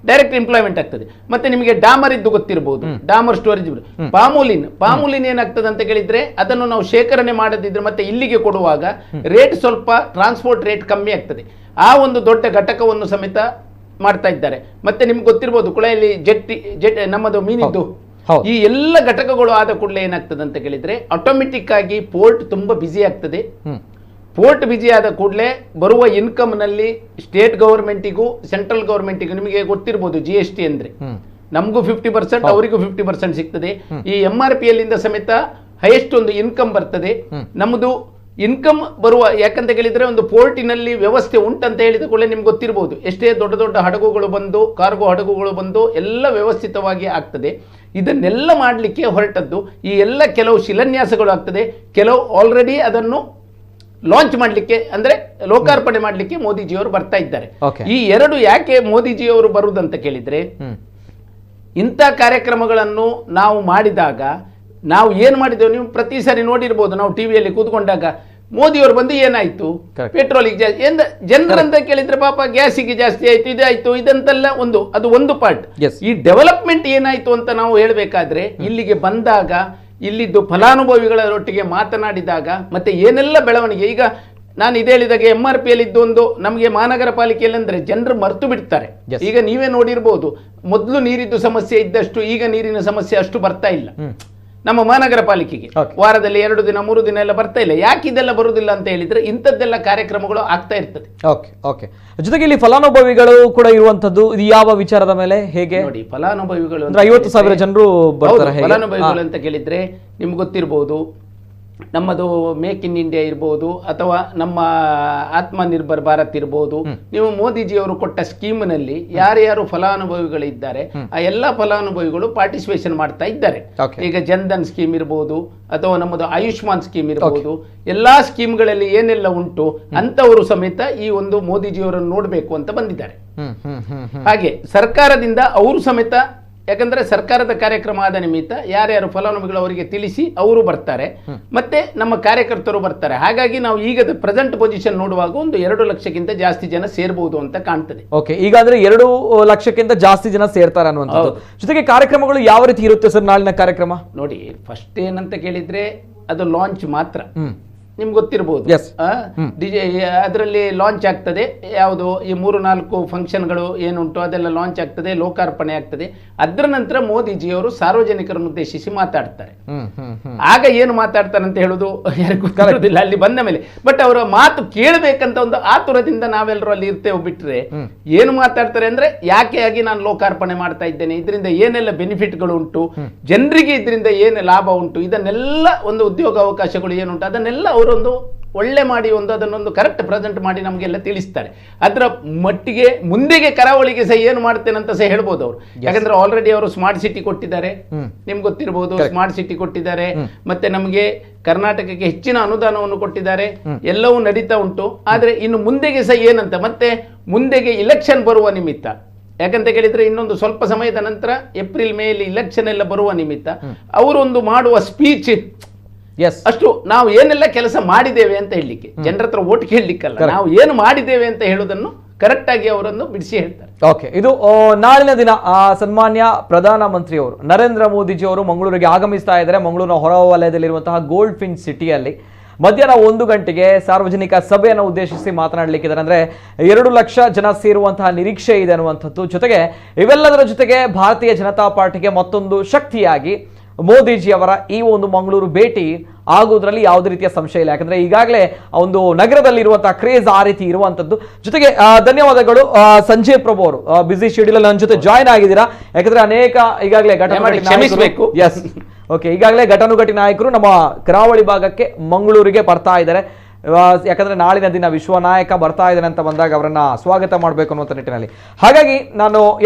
ಡೈರೆಕ್ಟ್ ಎಂಪ್ಲಾಯ್ಮೆಂಟ್ ಆಗ್ತದೆ. ಮತ್ತೆ ನಿಮಗೆ ಡಾಮರ್ ಇದ್ದು ಗೊತ್ತಿರಬಹುದು, ಡಾಮರ್ ಸ್ಟೋರೇಜ್. ಪಾಮುಲಿನ್ ಏನಾಗ್ತದೆ ಅಂತ ಕೇಳಿದ್ರೆ, ಅದನ್ನು ನಾವು ಶೇಖರಣೆ ಮಾಡದಿದ್ರೆ ಮತ್ತೆ ಇಲ್ಲಿಗೆ ಕೊಡುವಾಗ ರೇಟ್ ಸ್ವಲ್ಪ ಟ್ರಾನ್ಸ್ಪೋರ್ಟ್ ರೇಟ್ ಕಮ್ಮಿ ಆಗ್ತದೆ. ಆ ಒಂದು ದೊಡ್ಡ ಘಟಕವನ್ನು ಸಮೇತ ಮಾಡ್ತಾ ಇದ್ದಾರೆ. ಮತ್ತೆ ನಿಮ್ಗೆ ಗೊತ್ತಿರಬಹುದು, ಕುಳೆಯಲ್ಲಿ ಜೆಟ್ ನಮ್ಮದು ಮೀನಿದ್ದು ಈ ಎಲ್ಲ ಘಟಕಗಳು ಆದ ಕೂಡಲೇ ಏನಾಗ್ತದೆ ಅಂತ ಕೇಳಿದ್ರೆ, ಆಟೋಮೆಟಿಕ್ ಆಗಿ ಪೋರ್ಟ್ ತುಂಬಾ ಬಿಸಿ ಆಗ್ತದೆ. ಪೋರ್ಟ್ ಬಿಜಿ ಆದ ಕೂಡಲೇ ಬರುವ ಇನ್ಕಮ್ನಲ್ಲಿ ಸ್ಟೇಟ್ ಗವರ್ಮೆಂಟಿಗೂ ಸೆಂಟ್ರಲ್ ಗವರ್ಮೆಂಟಿಗೂ ನಿಮಗೆ ಗೊತ್ತಿರ್ಬೋದು GST ಅಂದ್ರೆ ನಮಗೂ 50%, ಅವರಿಗೂ 50% ಸಿಗ್ತದೆ. ಈ MRP ಯಲ್ಲಿಂದ ಸಮೇತ ಹೈಯೆಸ್ಟ್ ಒಂದು ಇನ್ಕಮ್ ಬರ್ತದೆ. ನಮ್ಮದು ಇನ್ಕಮ್ ಬರುವ, ಯಾಕಂತ ಹೇಳಿದ್ರೆ ಒಂದು ಪೋರ್ಟಿನಲ್ಲಿ ವ್ಯವಸ್ಥೆ ಉಂಟಂತ ಹೇಳಿದ ಕೂಡಲೇ ನಿಮ್ಗೆ ಗೊತ್ತಿರ್ಬೋದು, ಎಷ್ಟೇ ದೊಡ್ಡ ದೊಡ್ಡ ಹಡಗುಗಳು ಬಂದು, ಕಾರ್ಗೋ ಹಡಗುಗಳು ಬಂದು ಎಲ್ಲ ವ್ಯವಸ್ಥಿತವಾಗಿ ಆಗ್ತದೆ. ಇದನ್ನೆಲ್ಲ ಮಾಡಲಿಕ್ಕೆ ಹೊರಟದ್ದು ಈ ಎಲ್ಲ ಕೆಲವು ಶಿಲಾನ್ಯಾಸಗಳು ಆಗ್ತದೆ, ಕೆಲವು ಆಲ್ರೆಡಿ ಅದನ್ನು ಲಾಂಚ್ ಮಾಡಲಿಕ್ಕೆ ಅಂದ್ರೆ ಲೋಕಾರ್ಪಣೆ ಮಾಡಲಿಕ್ಕೆ ಮೋದಿಜಿಯವರು ಬರ್ತಾ ಇದ್ದಾರೆ. ಈ ಎರಡು ಯಾಕೆ ಮೋದಿಜಿಯವರು ಬರುವುದಂತ ಕೇಳಿದ್ರೆ, ಇಂಥ ಕಾರ್ಯಕ್ರಮಗಳನ್ನು ನಾವು ಮಾಡಿದಾಗ ನಾವು ಏನು ಮಾಡಿದ್ದೇವೆ, ನೀವು ಪ್ರತಿ ಸಾರಿ ನೋಡಿರ್ಬೋದು, ನಾವು ಟಿವಿಯಲ್ಲಿ ಕೂತ್ಕೊಂಡಾಗ ಮೋದಿಯವರು ಬಂದು ಏನಾಯ್ತು, ಪೆಟ್ರೋಲಿಗೆ ಜಾಸ್ತಿ ಜನರಂತ ಕೇಳಿದ್ರೆ ಪಾಪ ಗ್ಯಾಸಿಗೆ ಜಾಸ್ತಿ ಆಯ್ತು, ಇದಾಯ್ತು, ಇದಂತೆಲ್ಲ ಅದು ಒಂದು ಪಾರ್ಟ್. ಈ ಡೆವಲಪ್ಮೆಂಟ್ ಏನಾಯ್ತು ಅಂತ ನಾವು ಹೇಳಬೇಕಾದ್ರೆ ಇಲ್ಲಿಗೆ ಬಂದಾಗ ಇಲ್ಲಿದ್ದು ಫಲಾನುಭವಿಗಳೊಟ್ಟಿಗೆ ಮಾತನಾಡಿದಾಗ ಮತ್ತೆ ಏನೆಲ್ಲ ಬೆಳವಣಿಗೆ, ಈಗ ನಾನು ಇದು ಹೇಳಿದಾಗ MRP ಯಲ್ಲಿದ್ದು ಒಂದು ನಮಗೆ ಮಹಾನಗರ ಪಾಲಿಕೆಯಲ್ಲಿ ಅಂದ್ರೆ ಜನರು ಮರ್ತು ಬಿಡ್ತಾರೆ. ಈಗ ನೀವೇ ನೋಡಿರ್ಬೋದು, ಮೊದಲು ನೀರಿದ್ದು ಸಮಸ್ಯೆ ಇದ್ದಷ್ಟು ಈಗ ನೀರಿನ ಸಮಸ್ಯೆ ಅಷ್ಟು ಬರ್ತಾ ಇಲ್ಲ ನಮ್ಮ ಮಹಾನಗರ ಪಾಲಿಕೆಗೆ. ವಾರದಲ್ಲಿ 2 ದಿನ 3 ದಿನ ಎಲ್ಲ ಬರ್ತಾ ಇಲ್ಲ. ಯಾಕೆ ಇದೆಲ್ಲ ಬರುವುದಿಲ್ಲ ಅಂತ ಹೇಳಿದ್ರೆ ಇಂಥದ್ದೆಲ್ಲ ಕಾರ್ಯಕ್ರಮಗಳು ಆಗ್ತಾ ಇರ್ತದೆ. ಓಕೆ. ಜೊತೆಗೆ ಇಲ್ಲಿ ಫಲಾನುಭವಿಗಳು ಕೂಡ ಇರುವಂತದ್ದು, ಇದು ಯಾವ ವಿಚಾರದ ಮೇಲೆ ಹೇಗೆ ನೋಡಿ, ಫಲಾನುಭವಿಗಳು 50,000 ಜನರು ಬರ್ತಾರೆ. ಫಲಾನುಭವಿಗಳು ಅಂತ ಕೇಳಿದ್ರೆ ನಿಮ್ಗೆ ಗೊತ್ತಿರಬಹುದು, ನಮ್ಮದು ಮೇಕ್ ಇನ್ ಇಂಡಿಯಾ ಇರ್ಬೋದು ಅಥವಾ ನಮ್ಮ ಆತ್ಮನಿರ್ಭರ್ ಭಾರತ್ ಇರ್ಬೋದು, ನೀವು ಮೋದಿಜಿಯವರು ಕೊಟ್ಟ ಸ್ಕೀಮ್ನಲ್ಲಿ ಯಾರ್ಯಾರು ಫಲಾನುಭವಿಗಳಿದ್ದಾರೆ ಆ ಎಲ್ಲ ಫಲಾನುಭವಿಗಳು ಪಾರ್ಟಿಸಿಪೇಷನ್ ಮಾಡ್ತಾ ಇದ್ದಾರೆ. ಈಗ ಜನ್ಧನ್ ಸ್ಕೀಮ್ ಇರ್ಬೋದು ಅಥವಾ ನಮ್ಮದು ಆಯುಷ್ಮಾನ್ ಸ್ಕೀಮ್ ಇರ್ಬೋದು, ಎಲ್ಲಾ ಸ್ಕೀಮ್ಗಳಲ್ಲಿ ಏನೆಲ್ಲ ಉಂಟು ಅಂತವರು ಸಮೇತ ಈ ಒಂದು ಮೋದಿಜಿಯವರನ್ನು ನೋಡ್ಬೇಕು ಅಂತ ಬಂದಿದ್ದಾರೆ. ಹಾಗೆ ಸರ್ಕಾರದಿಂದ ಅವರು ಸಮೇತ, ಯಾಕಂದ್ರೆ ಸರ್ಕಾರದ ಕಾರ್ಯಕ್ರಮ ಆದ ನಿಮಿತ್ತ ಯಾರ್ಯಾರು ಫಲಾನುಭವಿಗಳು ಅವರಿಗೆ ತಿಳಿಸಿ ಅವರು ಬರ್ತಾರೆ, ಮತ್ತೆ ನಮ್ಮ ಕಾರ್ಯಕರ್ತರು ಬರ್ತಾರೆ. ಹಾಗಾಗಿ ನಾವು ಈಗ ಪ್ರೆಸೆಂಟ್ ಪೊಸಿಷನ್ ನೋಡುವಾಗ ಒಂದು 2 ಲಕ್ಷಕ್ಕಿಂತ ಜಾಸ್ತಿ ಜನ ಸೇರ್ಬಹುದು ಅಂತ ಕಾಣ್ತದೆ. ಈಗ ಅಂದ್ರೆ 2 ಲಕ್ಷಕ್ಕಿಂತ ಜಾಸ್ತಿ ಜನ ಸೇರ್ತಾರೆ ಅನ್ನುವಂಥದ್ದು. ಜೊತೆಗೆ ಕಾರ್ಯಕ್ರಮಗಳು ಯಾವ ರೀತಿ ಇರುತ್ತೆ ಸರ್ ನಾಳಿನ ಕಾರ್ಯಕ್ರಮ? ನೋಡಿ, ಫಸ್ಟ್ ಏನಂತ ಕೇಳಿದ್ರೆ ಅದು ಲಾಂಚ್ ಮಾತ್ರ. ನಿಮ್ಗೆ ಗೊತ್ತಿರಬಹುದು, ಅದರಲ್ಲಿ ಲಾಂಚ್ ಆಗ್ತದೆ. ಯಾವುದು ಈ 3-4 ಫಂಕ್ಷನ್ಗಳು ಏನುಂಟು ಅದೆಲ್ಲ ಲಾಂಚ್ ಆಗ್ತದೆ, ಲೋಕಾರ್ಪಣೆ ಆಗ್ತದೆ. ಅದರ ನಂತರ ಮೋದಿಜಿಯವರು ಸಾರ್ವಜನಿಕರನ್ನು ಉದ್ದೇಶಿಸಿ ಮಾತಾಡ್ತಾರೆ. ಆಗ ಏನು ಮಾತಾಡ್ತಾರೆ ಅಂತ ಹೇಳುದು ಯಾರಿಗೂ ಗೊತ್ತಿರೋದಿಲ್ಲ ಅಲ್ಲಿ ಬಂದ ಮೇಲೆ. ಬಟ್ ಅವರ ಮಾತು ಕೇಳಬೇಕಂತ ಒಂದು ಆತುರದಿಂದ ನಾವೆಲ್ಲರೂ ಅಲ್ಲಿ ಇರ್ತೇವೆ. ಬಿಟ್ರೆ ಏನು ಮಾತಾಡ್ತಾರೆ ಅಂದ್ರೆ, ಯಾಕೆ ಆಗಿ ನಾನು ಲೋಕಾರ್ಪಣೆ ಮಾಡ್ತಾ ಇದ್ದೇನೆ, ಇದರಿಂದ ಏನೆಲ್ಲ ಬೆನಿಫಿಟ್ಗಳು ಉಂಟು, ಜನರಿಗೆ ಇದರಿಂದ ಏನು ಲಾಭ ಉಂಟು, ಇದನ್ನೆಲ್ಲ ಒಂದು ಉದ್ಯೋಗ ಅವಕಾಶಗಳು ಏನುಂಟು ಅದನ್ನೆಲ್ಲ ಅವರೊಂದು ಒಳ್ಳೆ ಮಾಡಿ ಅದನ್ನೊಂದು ಕರೆಕ್ಟ್ ಪ್ರೆಸೆಂಟ್ ಮಾಡಿ ನಮಗೆಲ್ಲ ತಿಳಿಸ್ತಾರೆ. ಅದರ ಮಟ್ಟಿಗೆ ಮುಂದೆಗೆ ಕರಾವಳಿಗೆ ಸಹ ಏನು ಮಾಡ್ತೇನೆ ಅಂತ ಸಹ ಹೇಳ್ಬೋದು ಅವರು. ಯಾಕಂದ್ರೆ ಆಲ್ರೆಡಿ ಅವರು ಸ್ಮಾರ್ಟ್ ಸಿಟಿ ಕೊಟ್ಟಿದ್ದಾರೆ, ನಿಮ್ಗೆ ಗೊತ್ತಿರಬಹುದು, ಸ್ಮಾರ್ಟ್ ಸಿಟಿ ಕೊಟ್ಟಿದ್ದಾರೆ. ಮತ್ತೆ ನಮಗೆ ಕರ್ನಾಟಕಕ್ಕೆ ಹೆಚ್ಚಿನ ಅನುದಾನವನ್ನು ಕೊಟ್ಟಿದ್ದಾರೆ. ಎಲ್ಲವೂ ನಡೀತಾ ಉಂಟು. ಆದ್ರೆ ಇನ್ನು ಮುಂದೆಗೆ ಸಹ ಏನಂತ, ಮತ್ತೆ ಮುಂದೆಗೆ ಇಲೆಕ್ಷನ್ ಬರುವ ನಿಮಿತ್ತ, ಯಾಕಂತ ಕೇಳಿದ್ರೆ ಇನ್ನೊಂದು ಸ್ವಲ್ಪ ಸಮಯದ ನಂತರ ಏಪ್ರಿಲ್ ಮೇಲಿ ಇಲೆಕ್ಷನ್ ಎಲ್ಲ ಬರುವ ನಿಮಿತ್ತ ಅವರೊಂದು ಮಾಡುವ ಸ್ಪೀಚ್, ಅಷ್ಟು ನಾವು ಏನೆಲ್ಲ ಕೆಲಸ ಮಾಡಿದ್ದೇವೆ ಅಂತ ಹೇಳಲಿಕ್ಕೆ, ಜನರ ಹತ್ರ ಓಟ್ ಕೇಳಲಿಕ್ಕಲ್ಲ, ನಾವು ಏನು ಮಾಡಿದ್ದೇವೆ ಅಂತ ಹೇಳುವುದನ್ನು ಕರೆಕ್ಟ್ ಆಗಿ ಅವರನ್ನು ಬಿಡಿಸಿ ಹೇಳ್ತಾರೆ. ಇದು ನಾಳಿನ ದಿನ ಸನ್ಮಾನ್ಯ ಪ್ರಧಾನಮಂತ್ರಿಯವರು ನರೇಂದ್ರ ಮೋದಿಜಿ ಅವರು ಮಂಗಳೂರಿಗೆ ಆಗಮಿಸ್ತಾ ಇದ್ದಾರೆ. ಮಂಗಳೂರಿನ ಹೊರ ವಲಯದಲ್ಲಿರುವಂತಹ ಗೋಲ್ಡ್ ಫಿನ್ ಸಿಟಿಯಲ್ಲಿ ಮಧ್ಯಾಹ್ನ 1 ಗಂಟೆಗೆ ಸಾರ್ವಜನಿಕ ಸಭೆಯನ್ನು ಉದ್ದೇಶಿಸಿ ಮಾತನಾಡಲಿಕ್ಕಿದ್ದಾರೆ. ಅಂದ್ರೆ 2 ಲಕ್ಷ ಜನ ಸೇರುವಂತಹ ನಿರೀಕ್ಷೆ ಇದೆ ಅನ್ನುವಂಥದ್ದು. ಜೊತೆಗೆ ಇವೆಲ್ಲದರ ಜೊತೆಗೆ ಭಾರತೀಯ ಜನತಾ ಪಾರ್ಟಿಗೆ ಮತ್ತೊಂದು ಶಕ್ತಿಯಾಗಿ ಮೋದಿಜಿ ಅವರ ಈ ಒಂದು ಮಂಗಳೂರು ಭೇಟಿ ಆಗುವುದರಲ್ಲಿ ಯಾವುದೇ ರೀತಿಯ ಸಂಶಯ ಇಲ್ಲ. ಯಾಕಂದ್ರೆ ಈಗಾಗಲೇ ಒಂದು ನಗರದಲ್ಲಿರುವಂತಹ ಕ್ರೇಜ್ ಆ ರೀತಿ ಇರುವಂತದ್ದು. ಜೊತೆಗೆ ಧನ್ಯವಾದಗಳು ಸಂಜಯ್ ಪ್ರಭು ಅವರು, ಬಿಸಿ ಶೆಡ್ಯೂಲ್ ನನ್ನ ಜೊತೆ ಜಾಯ್ನ್ ಆಗಿದ್ದೀರಾ. ಯಾಕಂದ್ರೆ ಅನೇಕ ಈಗಾಗಲೇ ಈಗಾಗಲೇ ಘಟಾನುಘಟಿ ನಾಯಕರು ನಮ್ಮ ಕರಾವಳಿ ಭಾಗಕ್ಕೆ ಮಂಗಳೂರಿಗೆ ಬರ್ತಾ ಇದ್ದಾರೆ. ಯಾಕಂದ್ರೆ ನಾಳಿನ ದಿನ ವಿಶ್ವ ನಾಯಕ ಬರ್ತಾ ಇದ್ದಾನೆ ಅಂತ ಬಂದಾಗ ಅವರನ್ನ ಸ್ವಾಗತ ಮಾಡಬೇಕು ಅನ್ನುವಂಥ ನಿಟ್ಟಿನಲ್ಲಿ. ಹಾಗಾಗಿ ನಾನು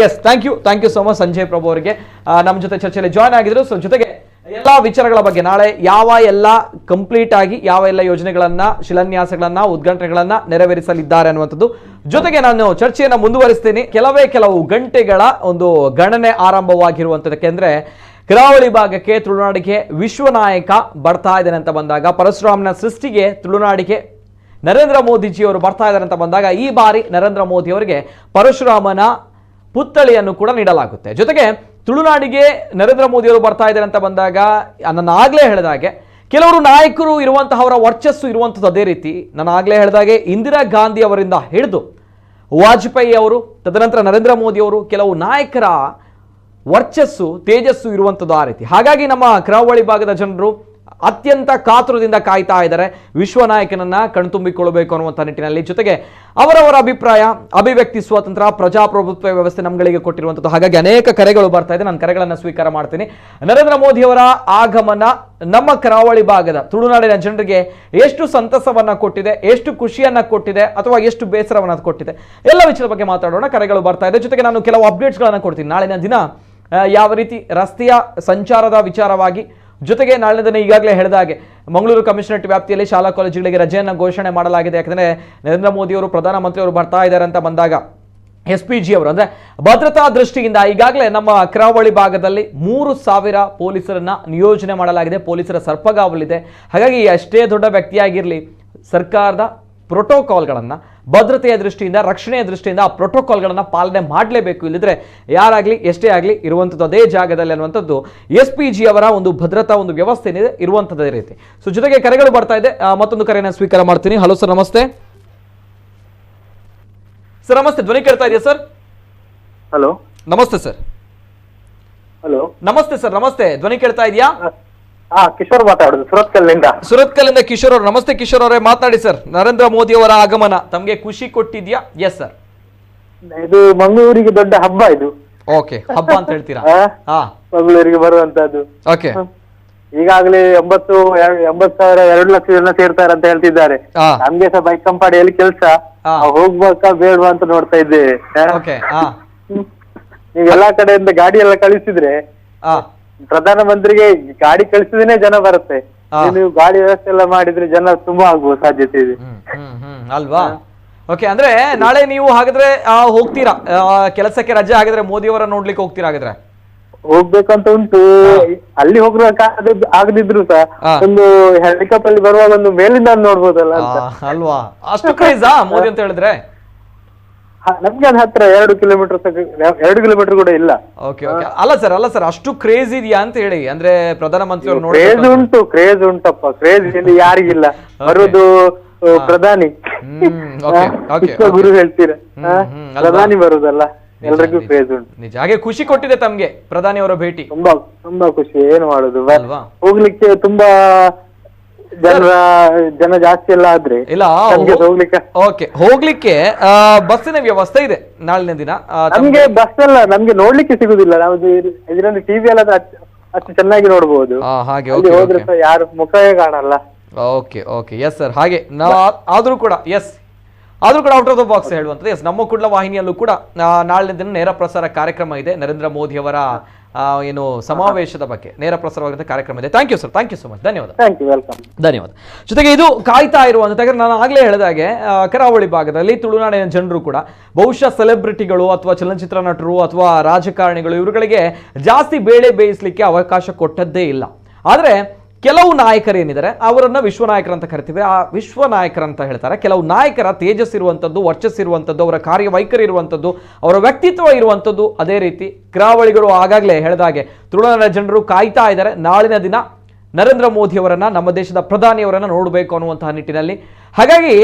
thank you so much Sanjay Prabhu ಅವರಿಗೆ ನಮ್ಮ ಜೊತೆ ಚರ್ಚೆಯಲ್ಲಿ ಜಾಯ್ನ್ ಆಗಿದ್ರು. ಸೊ ಜೊತೆಗೆ ಎಲ್ಲಾ ವಿಚಾರಗಳ ಬಗ್ಗೆ ನಾಳೆ ಯಾವ ಎಲ್ಲ ಕಂಪ್ಲೀಟ್ ಆಗಿ ಯಾವ ಎಲ್ಲ ಯೋಜನೆಗಳನ್ನ, ಶಿಲಾನ್ಯಾಸಗಳನ್ನ, ಉದ್ಘಾಟನೆಗಳನ್ನ ನೆರವೇರಿಸಲಿದ್ದಾರೆ ಅನ್ನುವಂಥದ್ದು. ಜೊತೆಗೆ ನಾನು ಚರ್ಚೆಯನ್ನ ಮುಂದುವರಿಸ್ತೀನಿ. ಕೆಲವು ಗಂಟೆಗಳ ಒಂದು ಗಣನೆ ಆರಂಭವಾಗಿರುವಂಥದ್ದಕ್ಕೆ ಅಂದ್ರೆ ಕರಾವಳಿ ಭಾಗಕ್ಕೆ, ತುಳುನಾಡಿಗೆ ವಿಶ್ವ ನಾಯಕ ಬರ್ತಾ ಇದ್ದಾನೆ ಅಂತ ಬಂದಾಗ, ಪರಶುರಾಮನ ಸೃಷ್ಟಿಗೆ ತುಳುನಾಡಿಗೆ ನರೇಂದ್ರ ಮೋದಿಜಿಯವರು ಬರ್ತಾ ಇದ್ದಾರೆ ಅಂತ ಬಂದಾಗ, ಈ ಬಾರಿ ನರೇಂದ್ರ ಮೋದಿ ಅವರಿಗೆ ಪರಶುರಾಮನ ಪುತ್ಥಳಿಯನ್ನು ಕೂಡ ನೀಡಲಾಗುತ್ತೆ. ಜೊತೆಗೆ ತುಳುನಾಡಿಗೆ ನರೇಂದ್ರ ಮೋದಿಯವರು ಬರ್ತಾ ಇದ್ದಾರೆ ಅಂತ ಬಂದಾಗ, ನಾನು ಆಗ್ಲೇ ಹೇಳಿದಾಗೆ ಕೆಲವರು ನಾಯಕರು ಇರುವಂತಹವರ ವರ್ಚಸ್ಸು ಇರುವಂಥದ್ದು ಅದೇ ರೀತಿ. ನಾನು ಆಗ್ಲೇ ಹೇಳಿದಾಗೆ ಇಂದಿರಾ ಗಾಂಧಿ ಅವರಿಂದ ಹಿಡಿದು ವಾಜಪೇಯಿ ಅವರು, ತದನಂತರ ನರೇಂದ್ರ ಮೋದಿ ಅವರು, ಕೆಲವು ನಾಯಕರ ವರ್ಚಸ್ಸು, ತೇಜಸ್ಸು ಇರುವಂಥದ್ದು ಆ ರೀತಿ. ಹಾಗಾಗಿ ನಮ್ಮ ಕರಾವಳಿ ಭಾಗದ ಜನರು ಅತ್ಯಂತ ಕಾತುರದಿಂದ ಕಾಯ್ತಾ ಇದ್ದಾರೆ. ವಿಶ್ವನಾಯಕನನ್ನ ಕಣ್ತುಂಬಿಕೊಳ್ಳಬೇಕು ಅನ್ನುವಂಥ ನಿಟ್ಟಿನಲ್ಲಿ, ಜೊತೆಗೆ ಅವರವರ ಅಭಿಪ್ರಾಯ, ಅಭಿವ್ಯಕ್ತಿ ಸ್ವಾತಂತ್ರ್ಯ, ಪ್ರಜಾಪ್ರಭುತ್ವ ವ್ಯವಸ್ಥೆ ನಮ್ಗಳಿಗೆ ಕೊಟ್ಟಿರುವಂಥದ್ದು. ಹಾಗಾಗಿ ಅನೇಕ ಕರೆಗಳು ಬರ್ತಾ ಇದೆ, ನಾನು ಕರೆಗಳನ್ನು ಸ್ವೀಕಾರ ಮಾಡ್ತೀನಿ. ನರೇಂದ್ರ ಮೋದಿಯವರ ಆಗಮನ ನಮ್ಮ ಕರಾವಳಿ ಭಾಗದ ತುಳುನಾಡಿನ ಜನರಿಗೆ ಎಷ್ಟು ಸಂತಸವನ್ನ ಕೊಟ್ಟಿದೆ, ಎಷ್ಟು ಖುಷಿಯನ್ನ ಕೊಟ್ಟಿದೆ, ಅಥವಾ ಎಷ್ಟು ಬೇಸರವನ್ನ ಕೊಟ್ಟಿದೆ, ಎಲ್ಲ ವಿಷಯದ ಬಗ್ಗೆ ಮಾತಾಡೋಣ. ಕರೆಗಳು ಬರ್ತಾ ಇದೆ, ಜೊತೆಗೆ ನಾನು ಕೆಲವು ಅಪ್ಡೇಟ್ಸ್ಗಳನ್ನು ಕೊಡ್ತೀನಿ. ನಾಳಿನ ದಿನ ಯಾವ ರೀತಿ ರಸ್ತೆಯ ಸಂಚಾರದ ವಿಚಾರವಾಗಿ, ಜೊತೆಗೆ ನಾಳಿನ ದಿನ ಈಗಾಗಲೇ ಹೇಳಿದ ಹಾಗೆ ಮಂಗಳೂರು ಕಮಿಷನರೇಟ್ ವ್ಯಾಪ್ತಿಯಲ್ಲಿ ಶಾಲಾ ಕಾಲೇಜುಗಳಿಗೆ ರಜೆಯನ್ನು ಘೋಷಣೆ ಮಾಡಲಾಗಿದೆ. ಯಾಕಂದರೆ ನರೇಂದ್ರ ಮೋದಿಯವರು ಪ್ರಧಾನಮಂತ್ರಿಯವರು ಬರ್ತಾ ಇದ್ದಾರೆ ಅಂತ ಬಂದಾಗ SPG ಅವರು ಅಂದರೆ ಭದ್ರತಾ ದೃಷ್ಟಿಯಿಂದ ಈಗಾಗಲೇ ನಮ್ಮ ಕರಾವಳಿ ಭಾಗದಲ್ಲಿ 3,000 ಪೊಲೀಸರನ್ನ ನಿಯೋಜನೆ ಮಾಡಲಾಗಿದೆ. ಪೊಲೀಸರ ಸರ್ಪಗಾವಲಿದೆ. ಹಾಗಾಗಿ ಎಷ್ಟೇ ದೊಡ್ಡ ವ್ಯಕ್ತಿಯಾಗಿರಲಿ ಸರ್ಕಾರದ ಪ್ರೋಟೋಕಾಲ್ಗಳನ್ನು, ಭದ್ರತೆಯ ದೃಷ್ಟಿಯಿಂದ, ರಕ್ಷಣೆಯ ದೃಷ್ಟಿಯಿಂದ ಆ ಪ್ರೋಟೋಕಾಲ್ಗಳನ್ನು ಪಾಲನೆ ಮಾಡಲೇಬೇಕು. ಇಲ್ಲದ್ರೆ ಯಾರಾಗಲಿ ಎಷ್ಟೇ ಆಗಲಿ ಇರುವಂಥದ್ದು ಅದೇ ಜಾಗದಲ್ಲಿ ಅನ್ನುವಂಥದ್ದು SPG ಅವರ ಒಂದು ಭದ್ರತಾ ಒಂದು ವ್ಯವಸ್ಥೆ ಏನಿದೆ ಇರುವಂಥದ್ದೇ ರೀತಿ. ಸೊ ಜೊತೆಗೆ ಕರೆಗಳು ಬರ್ತಾ ಇದೆ, ಮತ್ತೊಂದು ಕರೆಯನ್ನು ಸ್ವೀಕಾರ ಮಾಡ್ತೀನಿ. ಹಲೋ ಸರ್, ನಮಸ್ತೆ ಸರ್. ನಮಸ್ತೆ, ಧ್ವನಿ ಕೇಳ್ತಾ ಇದೆಯಾ ಸರ್? ಹಲೋ, ನಮಸ್ತೆ ಸರ್. ಹಲೋ, ನಮಸ್ತೆ ಸರ್, ನಮಸ್ತೆ, ಧ್ವನಿ ಕೇಳ್ತಾ ಇದೆಯಾ? ಕಿಶೋರ್ ಮಾತಾಡೋದು ಸುರತ್ಕಲ್ನಿಂದ. ಸುರತ್ಕಲ್ನಿಂದ ಕಿಶೋರ್ ಅವರು. ನಮಸ್ತೆ ಕಿಶೋರ್ ಅವರೇ, ಮಾತನಾಡಿ ಸರ್. ನರೇಂದ್ರ ಮೋದಿ ಅವರ ಆಗಮನ ತಮಗೆ ಖುಷಿ ಕೊಟ್ಟಿದ್ಯಾ? Yes sir. ಇದು ಮಂಗಳೂರಿಗೆ ದೊಡ್ಡ ಹಬ್ಬ ಇದು. ಓಕೆ, ಹಬ್ಬ ಅಂತ ಹೇಳ್ತೀರಾ? ಮಂಗಳೂರಿಗೆ ಬರುವಂತದ್ದು. ಓಕೆ, ಈಗಾಗಲೇ 80,000 2 ಲಕ್ಷ ಜನ ಸೇರ್ತಾರೆ ಅಂತ ಹೇಳ್ತಿದ್ದಾರೆ. ನಮ್ಗೆ ಸಹ ಬೈಕ್ ಕಂಪನಿಯಲ್ಲಿ ಕೆಲಸ, ಹೋಗ್ಬೇಕಾ ಬೇಡವಾ ಅಂತ ನೋಡ್ತಾ ಇದ್ದೇವೆ. ನೀವು ಎಲ್ಲಾ ಕಡೆಯಿಂದ ಗಾಡಿ ಎಲ್ಲ ಕಳಿಸಿದ್ರೆ ಪ್ರಧಾನಮಂತ್ರಿಗೆ ಗಾಡಿ ಕಳಿಸಿದ್ರೆ ಜನ ಬರುತ್ತೆ. ನೀವು ಗಾಡಿ ವ್ಯವಸ್ಥೆ ಎಲ್ಲ ಮಾಡಿದ್ರೆ ಜನ ತುಂಬಾ ಆಗುವ ಸಾಧ್ಯತೆ ಇದೆ ಅಲ್ವಾ? ಓಕೆ, ಅಂದ್ರೆ ನಾಳೆ ನೀವು ಹಾಗಾದ್ರೆ ಹೋಗ್ತೀರಾ ಕೆಲಸಕ್ಕೆ? ರಜೆ ಹಾಗಾದ್ರೆ ಮೋದಿಯವರ ನೋಡ್ಲಿಕ್ಕೆ ಹೋಗ್ತೀರಾ ಹಾಗಾದ್ರೆ? ಹೋಗ್ಬೇಕಂತ ಉಂಟು. ಅಲ್ಲಿ ಹೋಗ್ಬೇಕು ಆಗದಿದ್ರು ಸಹ ಒಂದು ಹೆಲಿಕಾಪ್ಟರ್ ಅಲ್ಲಿ ಬರುವಾಗ ಒಂದು ಮೇಲಿಂದ ನೋಡ್ಬೋದಲ್ಲ ಅಂತ. ಅಲ್ವಾ? ಅಷ್ಟು ಕ್ರೇಜಾ ಮೋದಿ ಅಂತ ಹೇಳಿದ್ರೆ? ನಮ್ಗೆ ಅದು ಹತ್ರ 2 ಕಿಲೋಮೀಟರ್ ಕೂಡ ಇಲ್ಲ. ಓಕೆ ಓಕೆ, ಅಲ್ಲ ಸರ್ ಅಷ್ಟು ಕ್ರೇಜ್ ಇದೆಯಾ ಅಂತ ಹೇಳಿ. ಅಂದ್ರೆ ಪ್ರಧಾನಮಂತ್ರಿ ಅವರು ಕ್ರೇಜ್ ಉಂಟಪ್ಪ. ಕ್ರೇಜ್ ಇಲ್ಲಿ ಯಾರಿಗಿಲ್ಲ. ಬರುವುದು ಪ್ರಧಾನಿ, ಗುರು ಹೇಳ್ತೀರಾ, ಪ್ರಧಾನಿ ಬರುದಲ್ಲ, ಎಲ್ರಿಗೂ ಕ್ರೇಜ್ ಉಂಟು. ನಿಜ. ಹಾಗೆ ಖುಷಿ ಕೊಟ್ಟಿದೆ ತಮ್ಗೆ ಪ್ರಧಾನಿ ಅವರ ಭೇಟಿ? ತುಂಬಾ ಖುಷಿ. ಏನು ಮಾಡುದು, ಹೋಗ್ಲಿಕ್ಕೆ ತುಂಬಾ ಜನ ಜಾಸ್ತಿ ಎಲ್ಲ ಆದ್ರೆ ಇಲ್ಲ ಹೋಗ್ಲಿಕ್ಕೆ ಬಸ್ಸಿನ ವ್ಯವಸ್ಥೆ ಇದೆ ನಾಳಿನ ದಿನ. ನಮ್ಗೆ ಬಸ್ ಎಲ್ಲ ನಮ್ಗೆ ನೋಡ್ಲಿಕ್ಕೆ ಸಿಗುದಿಲ್ಲ. ನಾವು ಇದರಲ್ಲಿ ಟಿವಿ ಎಲ್ಲ ಅಷ್ಟು ಚೆನ್ನಾಗಿ ನೋಡ್ಬೋದು. ಹೋದ್ರೆ ಯಾರು ಮುಖವೇ ಕಾಣಲ್ಲ. Okay okay, yes sir. ಹಾಗೆ ಆದ್ರೂ ಕೂಡ ಔಟ್ ಆಫ್ ದ ಬಾಕ್ಸ್ ಹೇಳುವಂಥದ್ದು. ಎಸ್, ನಮ್ಮ ಕುಡ್ಲ ವಾಹಿನಿಯಲ್ಲೂ ಕೂಡ ನಾಳಿನ ದಿನ ನೇರ ಪ್ರಸಾರ ಕಾರ್ಯಕ್ರಮ ಇದೆ. ನರೇಂದ್ರ ಮೋದಿ ಅವರ ಏನು ಸಮಾವೇಶದ ಬಗ್ಗೆ ನೇರ ಪ್ರಸಾರವಾದಂಥ ಕಾರ್ಯಕ್ರಮ ಇದೆ. Thank you sir, thank you so much, ಧನ್ಯವಾದ. ಧನ್ಯವಾದ. ಜೊತೆಗೆ ಇದು ಕಾಯ್ತಾ ಇರುವಂಥ, ನಾನು ಆಗಲೇ ಹೇಳಿದಾಗೆ ಕರಾವಳಿ ಭಾಗದಲ್ಲಿ ತುಳುನಾಡಿನ ಜನರು ಕೂಡ ಬಹುಶಃ ಸೆಲೆಬ್ರಿಟಿಗಳು ಅಥವಾ ಚಲನಚಿತ್ರ ನಟರು ಅಥವಾ ರಾಜಕಾರಣಿಗಳು ಇವರುಗಳಿಗೆ ಜಾಸ್ತಿ ಬೇಳೆ ಬೇಯಿಸಲಿಕ್ಕೆ ಅವಕಾಶ ಕೊಟ್ಟದ್ದೇ ಇಲ್ಲ. ಆದರೆ ಕೆಲವು ನಾಯಕರು ಏನಿದ್ದಾರೆ ಅವರನ್ನ ವಿಶ್ವನಾಯಕರಂತ ಕರಿತೀವಿ. ಆ ವಿಶ್ವನಾಯಕರಂತ ಹೇಳ್ತಾರೆ. ಕೆಲವು ನಾಯಕರ ತೇಜಸ್ ಇರುವಂಥದ್ದು, ವರ್ಚಸ್ಸಿರುವಂಥದ್ದು, ಅವರ ಕಾರ್ಯವೈಖರಿ ಇರುವಂಥದ್ದು, ಅವರ ವ್ಯಕ್ತಿತ್ವ ಇರುವಂಥದ್ದು. ಅದೇ ರೀತಿ ಕರಾವಳಿಗರು ಆಗಾಗಲೇ ಹೇಳಿದಾಗೆ ತುಳುನಾಡಿನ ಜನರು ಕಾಯ್ತಾ ಇದ್ದಾರೆ ನಾಳಿನ ದಿನ ನರೇಂದ್ರ ಮೋದಿಯವರನ್ನ, ನಮ್ಮ ದೇಶದ ಪ್ರಧಾನಿಯವರನ್ನ ನೋಡಬೇಕು ಅನ್ನುವಂತಹ ನಿಟ್ಟಿನಲ್ಲಿ. ಹಾಗಾಗಿ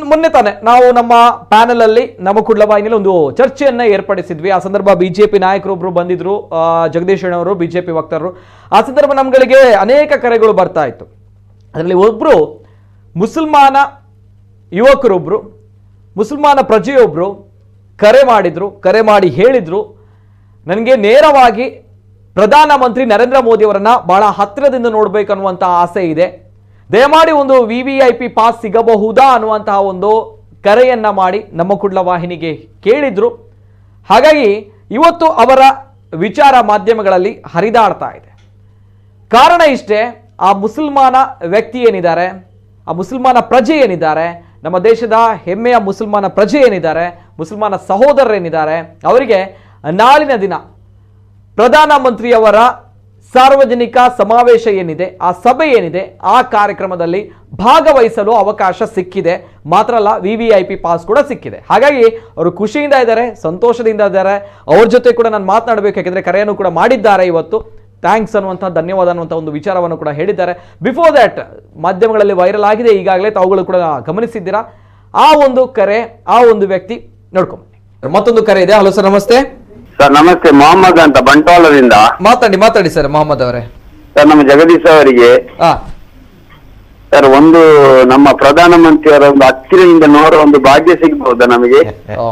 ಮೊನ್ನೆ ತಾನೆ ನಾವು ನಮ್ಮ ಪ್ಯಾನೆಲ್ ಅಲ್ಲಿ ನಮ್ಮ ಕುಡ್ಲ ವಾಹಿನಿಯಲ್ಲಿ ಒಂದು ಚರ್ಚೆಯನ್ನ ಏರ್ಪಡಿಸಿದ್ವಿ. ಆ ಸಂದರ್ಭ ಬಿಜೆಪಿ ನಾಯಕರೊಬ್ರು ಬಂದಿದ್ರು, ಜಗದೀಶ್ ಅವರು, ಬಿಜೆಪಿ ವಕ್ತಾರರು. ಆ ಸಂದರ್ಭ ನಮ್ಗಳಿಗೆ ಅನೇಕ ಕರೆಗಳು ಬರ್ತಾ ಇತ್ತು. ಅದರಲ್ಲಿ ಒಬ್ರು ಮುಸಲ್ಮಾನ ಯುವಕರೊಬ್ರು, ಮುಸಲ್ಮಾನ ಪ್ರಜೆಯೊಬ್ರು ಕರೆ ಮಾಡಿ ಹೇಳಿದ್ರು, ನನಗೆ ನೇರವಾಗಿ ಪ್ರಧಾನಮಂತ್ರಿ ನರೇಂದ್ರ ಮೋದಿ ಅವರನ್ನ ಬಹಳ ಹತ್ತಿರದಿಂದ ನೋಡ್ಬೇಕನ್ನುವಂತ ಆಸೆ ಇದೆ, ದಯಮಾಡಿ ಒಂದು VVIP ಪಾಸ್ ಸಿಗಬಹುದಾ ಅನ್ನುವಂತಹ ಒಂದು ಕರೆಯನ್ನ ಮಾಡಿ ನಮ್ಮ ಕುಡ್ಲ ವಾಹಿನಿಗೆ ಕೇಳಿದ್ರು. ಹಾಗಾಗಿ ಇವತ್ತು ಅವರ ವಿಚಾರ ಮಾಧ್ಯಮಗಳಲ್ಲಿ ಹರಿದಾಡ್ತಾ ಇದೆ. ಕಾರಣ ಇಷ್ಟೇ, ಆ ಮುಸಲ್ಮಾನ ವ್ಯಕ್ತಿ ಏನಿದ್ದಾರೆ, ಆ ಮುಸಲ್ಮಾನ ಪ್ರಜೆ ಏನಿದ್ದಾರೆ, ನಮ್ಮ ದೇಶದ ಹೆಮ್ಮೆಯ ಮುಸಲ್ಮಾನ ಪ್ರಜೆ ಏನಿದ್ದಾರೆ, ಮುಸಲ್ಮಾನ ಸಹೋದರರೇನಿದ್ದಾರೆ, ಅವರಿಗೆ ನಾಳಿನ ದಿನ ಪ್ರಧಾನಮಂತ್ರಿಯವರ ಸಾರ್ವಜನಿಕ ಸಮಾವೇಶ ಏನಿದೆ, ಆ ಸಭೆ ಏನಿದೆ, ಆ ಕಾರ್ಯಕ್ರಮದಲ್ಲಿ ಭಾಗವಹಿಸಲು ಅವಕಾಶ ಸಿಕ್ಕಿದೆ. ಮಾತ್ರ ಅಲ್ಲ, VVIP ಪಾಸ್ ಕೂಡ ಸಿಕ್ಕಿದೆ. ಹಾಗಾಗಿ ಅವರು ಖುಷಿಯಿಂದ ಇದ್ದಾರೆ, ಸಂತೋಷದಿಂದ ಇದ್ದಾರೆ. ಅವ್ರ ಜೊತೆ ಕೂಡ ನಾನು ಮಾತನಾಡಬೇಕು, ಯಾಕೆಂದರೆ ಕರೆಯನ್ನು ಕೂಡ ಮಾಡಿದ್ದಾರೆ ಇವತ್ತು. ಥ್ಯಾಂಕ್ಸ್ ಅನ್ನುವಂಥ, ಧನ್ಯವಾದ ಅನ್ನುವಂಥ ಒಂದು ವಿಚಾರವನ್ನು ಕೂಡ ಹೇಳಿದ್ದಾರೆ. ಬಿಫೋರ್ ದ್ಯಾಟ್ ಮಾಧ್ಯಮಗಳಲ್ಲಿ ವೈರಲ್ ಆಗಿದೆ, ಈಗಾಗಲೇ ತಾವುಗಳು ಕೂಡ ಗಮನಿಸಿದ್ದೀರಾ. ಆ ಒಂದು ಕರೆ, ಆ ಒಂದು ವ್ಯಕ್ತಿ ನೋಡ್ಕೊಂಬನ್ನಿ. ಮತ್ತೊಂದು ಕರೆ ಇದೆ. ಹಲೋ ಸರ್, ನಮಸ್ತೆ. ಸರ್ ನಮಸ್ತೆ, ಮೊಹಮ್ಮದ್ ಅಂತ ಬಂಟ್ವಾಳದಿಂದ. ಮಾತಾಡಿ ಸರ್ ಮೊಹಮ್ಮದ್ ಅವರೇ. ಸರ್ ನಮ್ಮ ಜಗದೀಶ್ ಅವರಿಗೆ ಆ, ಸರ್ ಒಂದು ನಮ್ಮ ಪ್ರಧಾನಮಂತ್ರಿಯವರ ಒಂದು ಹತ್ತಿರದಿಂದ ನೋಡುವ ಒಂದು ಭಾಗ್ಯ ಸಿಗಬಹುದಾ ನಮಗೆ? ಓ.